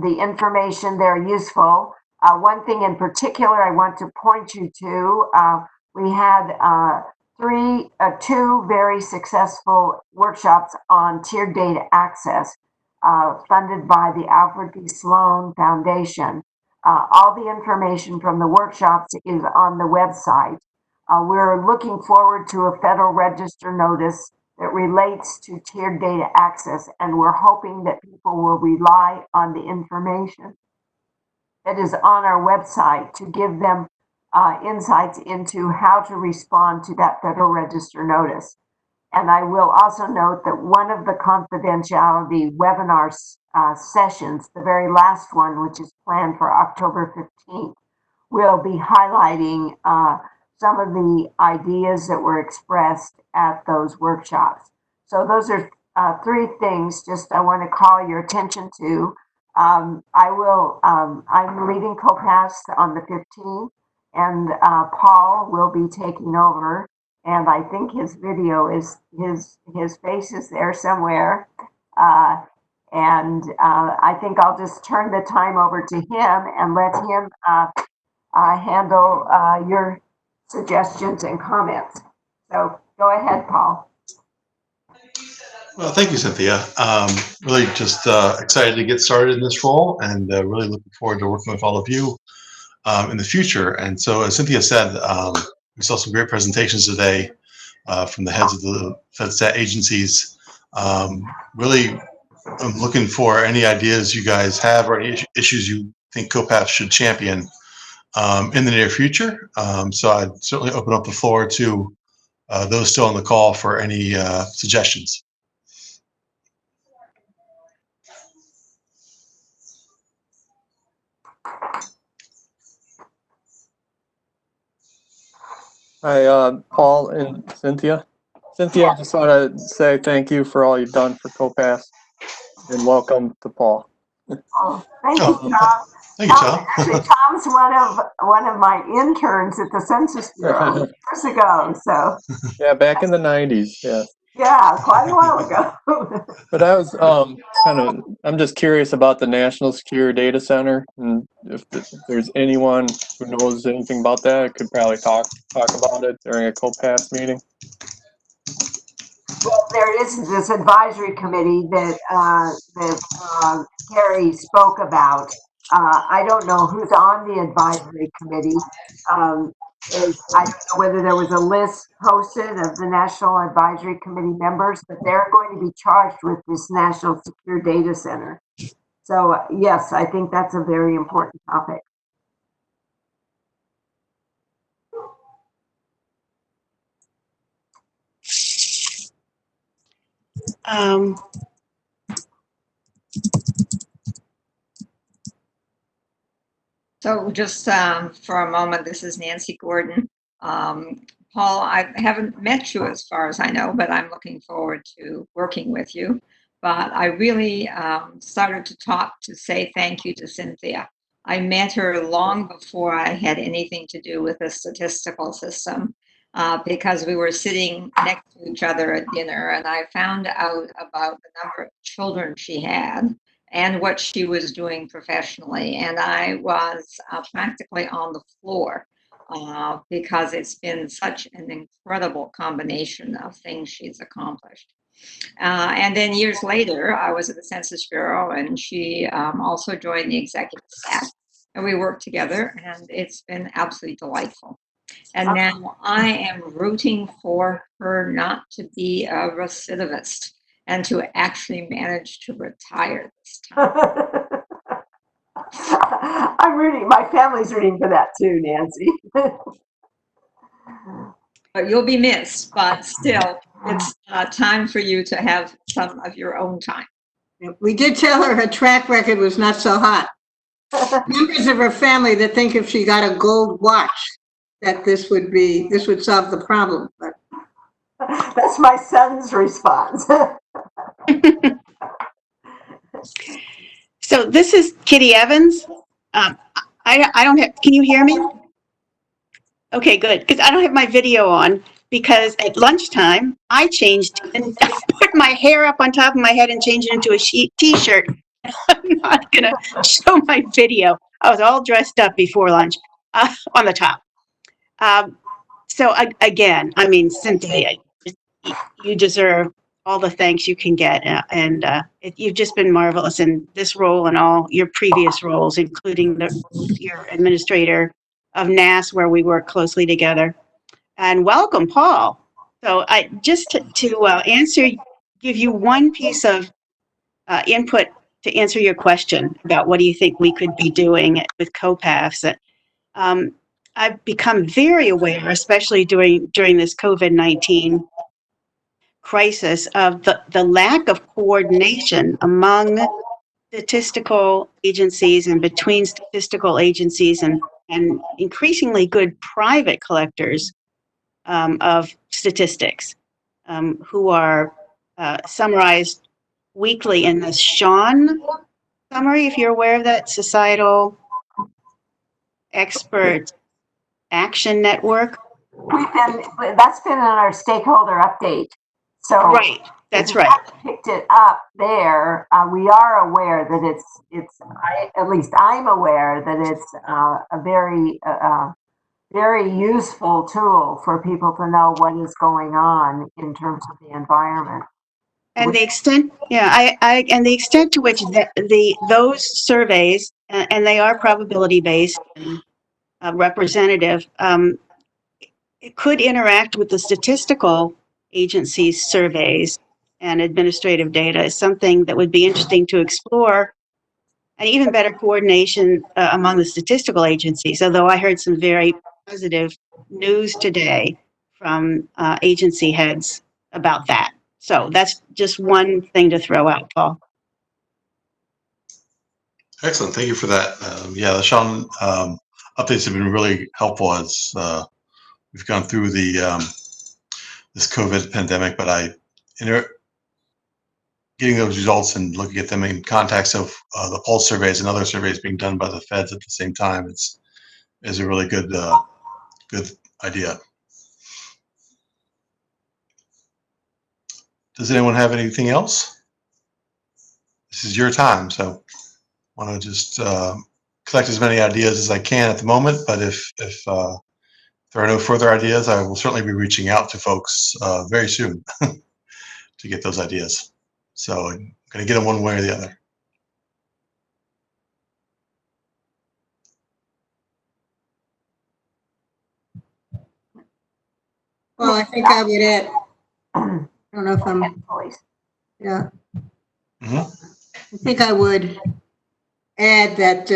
the information there useful. One thing in particular I want to point you to, we had two very successful workshops on tiered data access, funded by the Alfred P. Sloan Foundation. All the information from the workshops is on the website. We're looking forward to a Federal Register notice that relates to tiered data access, and we're hoping that people will rely on the information that is on our website to give them insights into how to respond to that Federal Register notice. And I will also note that one of the confidentiality webinar sessions, the very last one, which is planned for October 15th, will be highlighting some of the ideas that were expressed at those workshops. So those are 3 things just I want to call your attention to. I'm leaving COPAFS on the 15th, and Paul will be taking over. And I think his video is, his face is there somewhere. I think I'll just turn the time over to him and let him handle your suggestions and comments. So go ahead, Paul. Well, thank you, Cynthia. Really just excited to get started in this role, and really looking forward to working with all of you in the future. And so, as Cynthia said, we saw some great presentations today from the heads of the FedStat agencies. Really, I'm looking for any ideas you guys have or any issues you think COPAFS should champion in the near future. So I'd certainly open up the floor to those still on the call for any suggestions. Hi, Paul and Cynthia. Cynthia, I just want to say thank you for all you've done for COPAFS, and welcome to Paul. Oh, thank you, Tom. Thank you, Tom. Actually, Tom's one of my interns at the Census Bureau years ago. So Yeah, back in the 90s. Yeah. Yeah, quite a while ago. But I was I'm just curious about the National Secure Data Center, and if there's anyone who knows anything about that, could probably talk about it during a COPAFS meeting. Well, there is this advisory committee that Carrie spoke about. I don't know who's on the advisory committee. I don't know whether there was a list posted of the National Advisory Committee members, but they're going to be charged with this National Secure Data Center. So yes, I think that's a very important topic. So just for a moment, this is Nancy Gordon. Paul, I haven't met you as far as I know, but I'm looking forward to working with you. But I really started to talk to say thank you to Cynthia. I met her long before I had anything to do with the statistical system because we were sitting next to each other at dinner, and I found out about the number of children she had and what she was doing professionally. And I was practically on the floor because it's been such an incredible combination of things she's accomplished. And then years later, I was at the Census Bureau, and she also joined the executive staff, and we worked together, and it's been absolutely delightful. And now I am rooting for her not to be a recidivist and to actually manage to retire this time. My family's rooting for that too, Nancy. But you'll be missed, but still, it's time for you to have some of your own time. We did tell her track record was not so hot. Members of her family that think if she got a gold watch, that this would solve the problem. But that's my son's response. So this is Kitty Evans. I don't have, can you hear me? Okay, good, because I don't have my video on, because at lunchtime, I changed and put my hair up on top of my head and changed it into a t-shirt. I'm not gonna show my video. I was all dressed up before lunch on the top. Again, I mean, Cynthia, you deserve all the thanks you can get. You've just been marvelous in this role and all your previous roles, including your administrator of NAS, where we work closely together. And welcome, Paul. So I just to give you one piece of input to answer your question about what do you think we could be doing with COPAFS. I've become very aware, especially during this COVID-19 crisis, of the lack of coordination among statistical agencies and between statistical agencies and increasingly good private collectors of statistics, who are summarized weekly in the Sean summary, if you're aware of that, Societal Expert Action Network. That's been in our stakeholder update. So right, that's right. Picked it up there. We are aware that at least I'm aware that it's a very useful tool for people to know what is going on in terms of the environment. And the extent, and the extent to which those surveys, and they are probability based and representative, it could interact with the statistical agencies' surveys and administrative data, is something that would be interesting to explore, and even better coordination among the statistical agencies. Although I heard some very positive news today from agency heads about that. So that's just one thing to throw out, Paul. Excellent. Thank you for that. The Sean updates have been really helpful as we've gone through the this COVID pandemic. But getting those results and looking at them in context of the pulse surveys and other surveys being done by the feds at the same time is a really good idea. Does anyone have anything else? This is your time, so I want to just collect as many ideas as I can at the moment. But if there are no further ideas, I will certainly be reaching out to folks very soon to get those ideas. So I'm going to get them one way or the other. well, I think I would add. I don't know if I'm. Yeah. I think I would add that,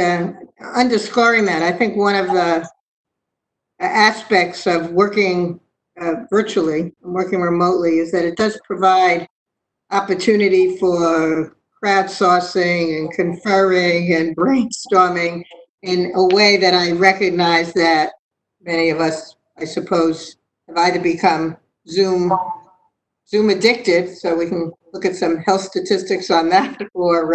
underscoring that, I think one of the aspects of working virtually and working remotely is that it does provide opportunity for crowdsourcing and conferring and brainstorming in a way that I recognize that many of us, I suppose, have either become Zoom addicted, so we can look at some health statistics on that, or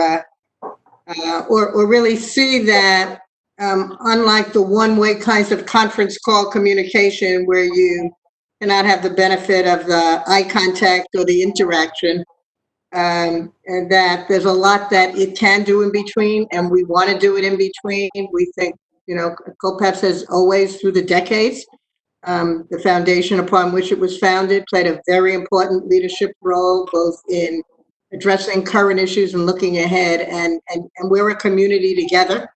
really see that unlike the one-way kinds of conference call communication where you cannot have the benefit of the eye contact or the interaction, and that there's a lot that it can do in between, and we want to do it in between. We think, COPAFS has always, through the decades, the foundation upon which it was founded, played a very important leadership role, both in addressing current issues and looking ahead. And we're a community together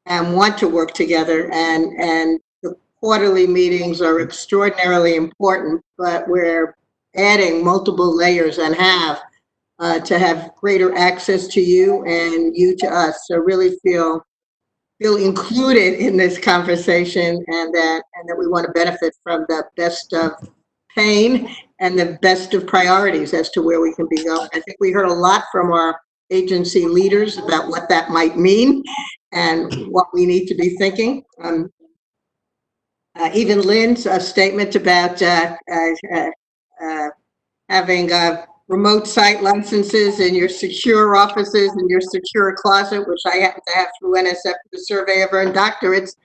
and want to work together. And the quarterly meetings are extraordinarily important, but we're adding multiple layers and to have greater access to you and you to us. So really feel included in this conversation, and that we want to benefit from the best of pain and the best of priorities as to where we can be going. I think we heard a lot from our agency leaders about what that might mean and what we need to be thinking. Even Lynn's statement about having remote site licenses in your secure offices and your secure closet, which I happen to have through NSF for the survey of earned doctorates.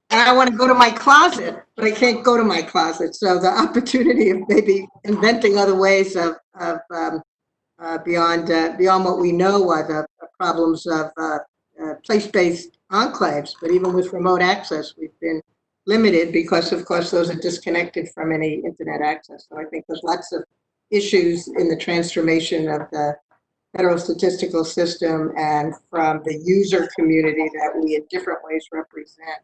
And I want to go to my closet, but I can't go to my closet. So the opportunity of maybe inventing other ways of beyond what we know are the problems of place-based enclaves. But even with remote access, we've been limited because, of course, those are disconnected from any internet access. So I think there's lots of issues in the transformation of the federal statistical system and from the user community that we in different ways represent,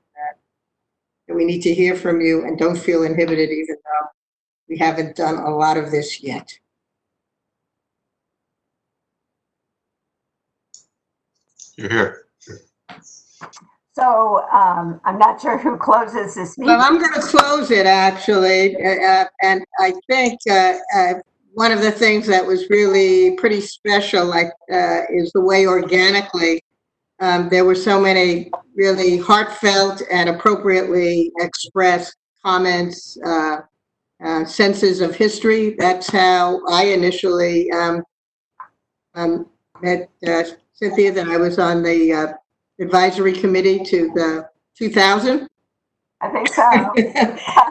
that we need to hear from you and don't feel inhibited, even though we haven't done a lot of this yet. You're here. So I'm not sure who closes this meeting. Well, I'm going to close it, actually. And I think one of the things that was really pretty special is the way organically there were so many really heartfelt and appropriately expressed comments, senses of history. That's how I initially met Cynthia, that I was on the advisory committee to the 2000. I think so.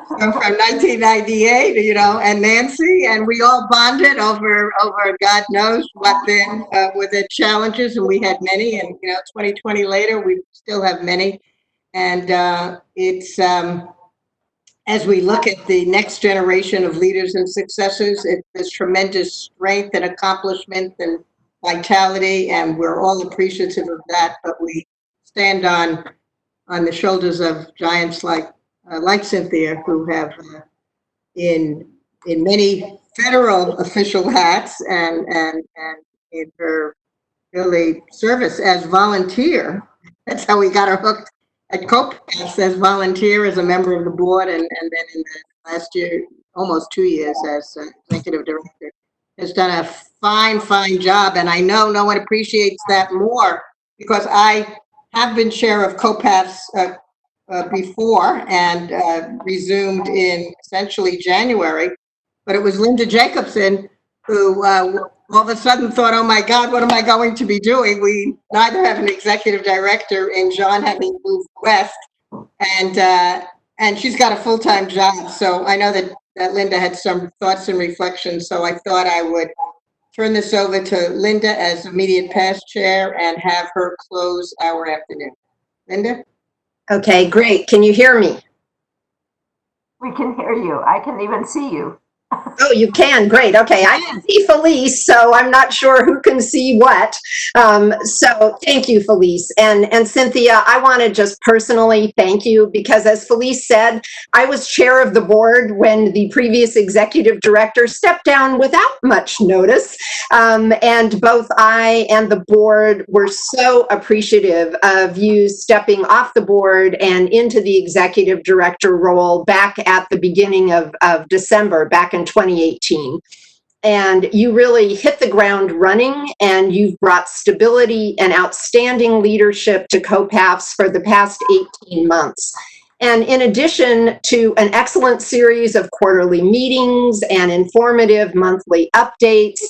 So from 1998, and Nancy, and we all bonded over God knows what then were the challenges, and we had many, and 2020 later, we still have many. And it's, as we look at the next generation of leaders and successors, there's tremendous strength and accomplishment and vitality, and we're all appreciative of that, but we stand on the shoulders of giants like Cynthia, who have in many federal official hats and in her really service as volunteer. That's how we got her hooked at COPAFS as volunteer, as a member of the board, and then in the last year, almost 2 years as executive director. Has done a fine job, and I know no one appreciates that more, because I have been chair of COPAFS before and resumed in essentially January, but it was Linda Jacobson who all of a sudden thought, oh my God, what am I going to be doing? We neither have an executive director, and John having moved west, and she's got a full-time job. So I know that Linda had some thoughts and reflections, so I thought I would turn this over to Linda as immediate past chair and have her close our afternoon. Linda? Okay, great. Can you hear me? We can hear you. I can even see you. Oh, you can. Great. Okay. I can see Felice, so I'm not sure who can see what. So thank you, Felice. And Cynthia, I want to just personally thank you, because as Felice said, I was chair of the board when the previous executive director stepped down without much notice. And both I and the board were so appreciative of you stepping off the board and into the executive director role back at the beginning of December, back in 2018. And you really hit the ground running, and you've brought stability and outstanding leadership to COPAFS for the past 18 months. And in addition to an excellent series of quarterly meetings and informative monthly updates,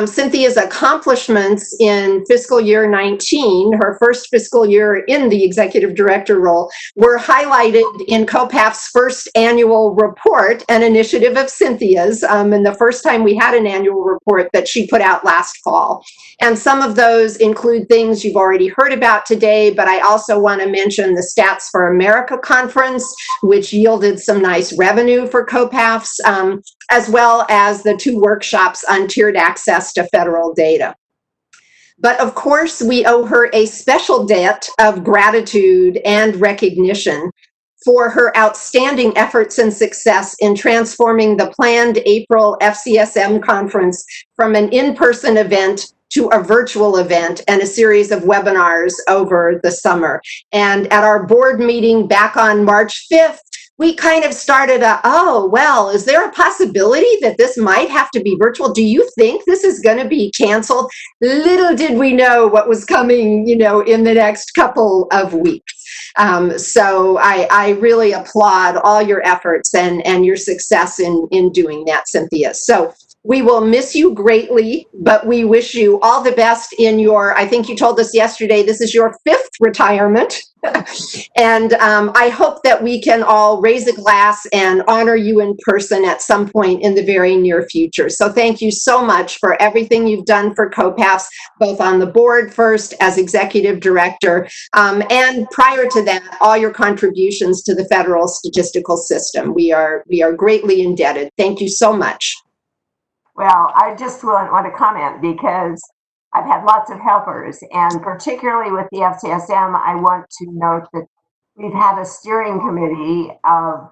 Cynthia's accomplishments in fiscal year 19, her first fiscal year in the executive director role, were highlighted in COPAF's first annual report, an initiative of Cynthia's, and the first time we had an annual report that she put out last fall. And some of those include things you've already heard about today, but I also want to mention the Stats for America conference, which yielded some nice revenue for COPAFs, as well as the 2 workshops on tiered access to federal data. But of course, we owe her a special debt of gratitude and recognition for her outstanding efforts and success in transforming the planned April FCSM conference from an in-person event to a virtual event and a series of webinars over the summer. And at our board meeting back on March 5th, we kind of started oh, well, is there a possibility that this might have to be virtual? Do you think this is going to be canceled? Little did we know what was coming, in the next couple of weeks. So I really applaud all your efforts and your success in doing that, Cynthia. So we will miss you greatly, but we wish you all the best in your, I think you told us yesterday, this is your 5th retirement. And I hope that we can all raise a glass and honor you in person at some point in the very near future. So thank you so much for everything you've done for COPAFS, both on the board first as executive director, and prior to that, all your contributions to the federal statistical system. We are greatly indebted. Thank you so much. Well, I just want to comment because I've had lots of helpers, and particularly with the FCSM, I want to note that we've had a steering committee of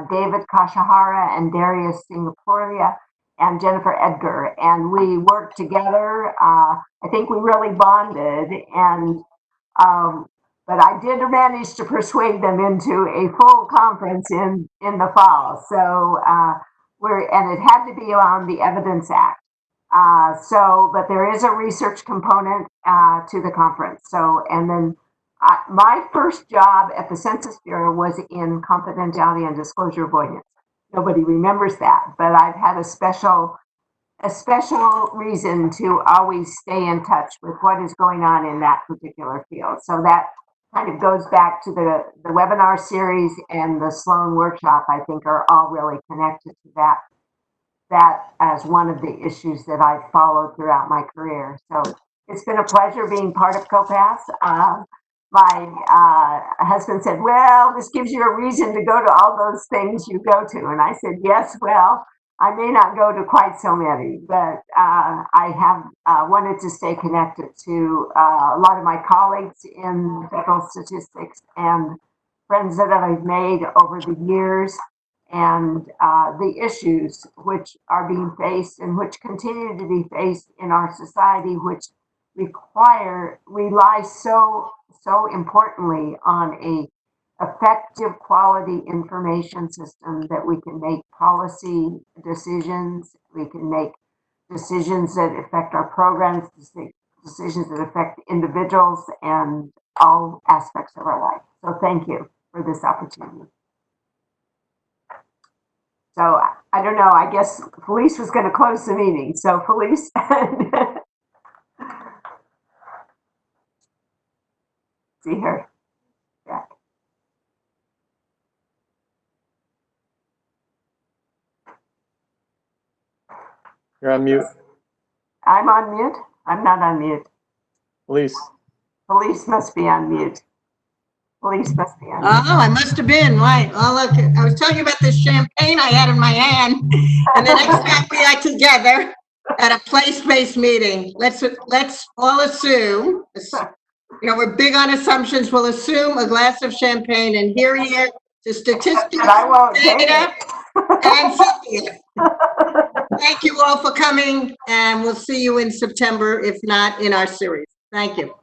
David Kashahara and Darius Singaporia and Jennifer Edgar, and we worked together. I think we really bonded, and but I did manage to persuade them into a full conference in the fall. So and it had to be on the Evidence Act. But there is a research component to the conference. So, and then my first job at the Census Bureau was in confidentiality and disclosure avoidance. Nobody remembers that, but I've had a special reason to always stay in touch with what is going on in that particular field. So that kind of goes back to the webinar series and the Sloan workshop, I think are all really connected to that as one of the issues that I've followed throughout my career. So it's been a pleasure being part of COPAFS. My husband said, well, this gives you a reason to go to all those things you go to. And I said, yes, well, I may not go to quite so many, but I have wanted to stay connected to a lot of my colleagues in federal statistics and friends that I've made over the years, and the issues which are being faced and which continue to be faced in our society, which rely so importantly on a effective quality information system that we can make policy decisions, we can make decisions that affect our programs, decisions that affect individuals and all aspects of our life. So thank you for this opportunity. So I don't know, I guess Felice was going to close the meeting. So Felice. See her. Yeah. You're on mute. I'm on mute? I'm not on mute. Felice. Felice must be on mute. Felice must be on mute. Oh, I must have been, right. Oh, look, I was telling you about this champagne I had in my hand. And the next time we are together at a place-based meeting, let's all assume, we're big on assumptions. We'll assume a glass of champagne and here the statistics, I won't data, and Cynthia. Thank you all for coming, and we'll see you in September, if not in our series. Thank you.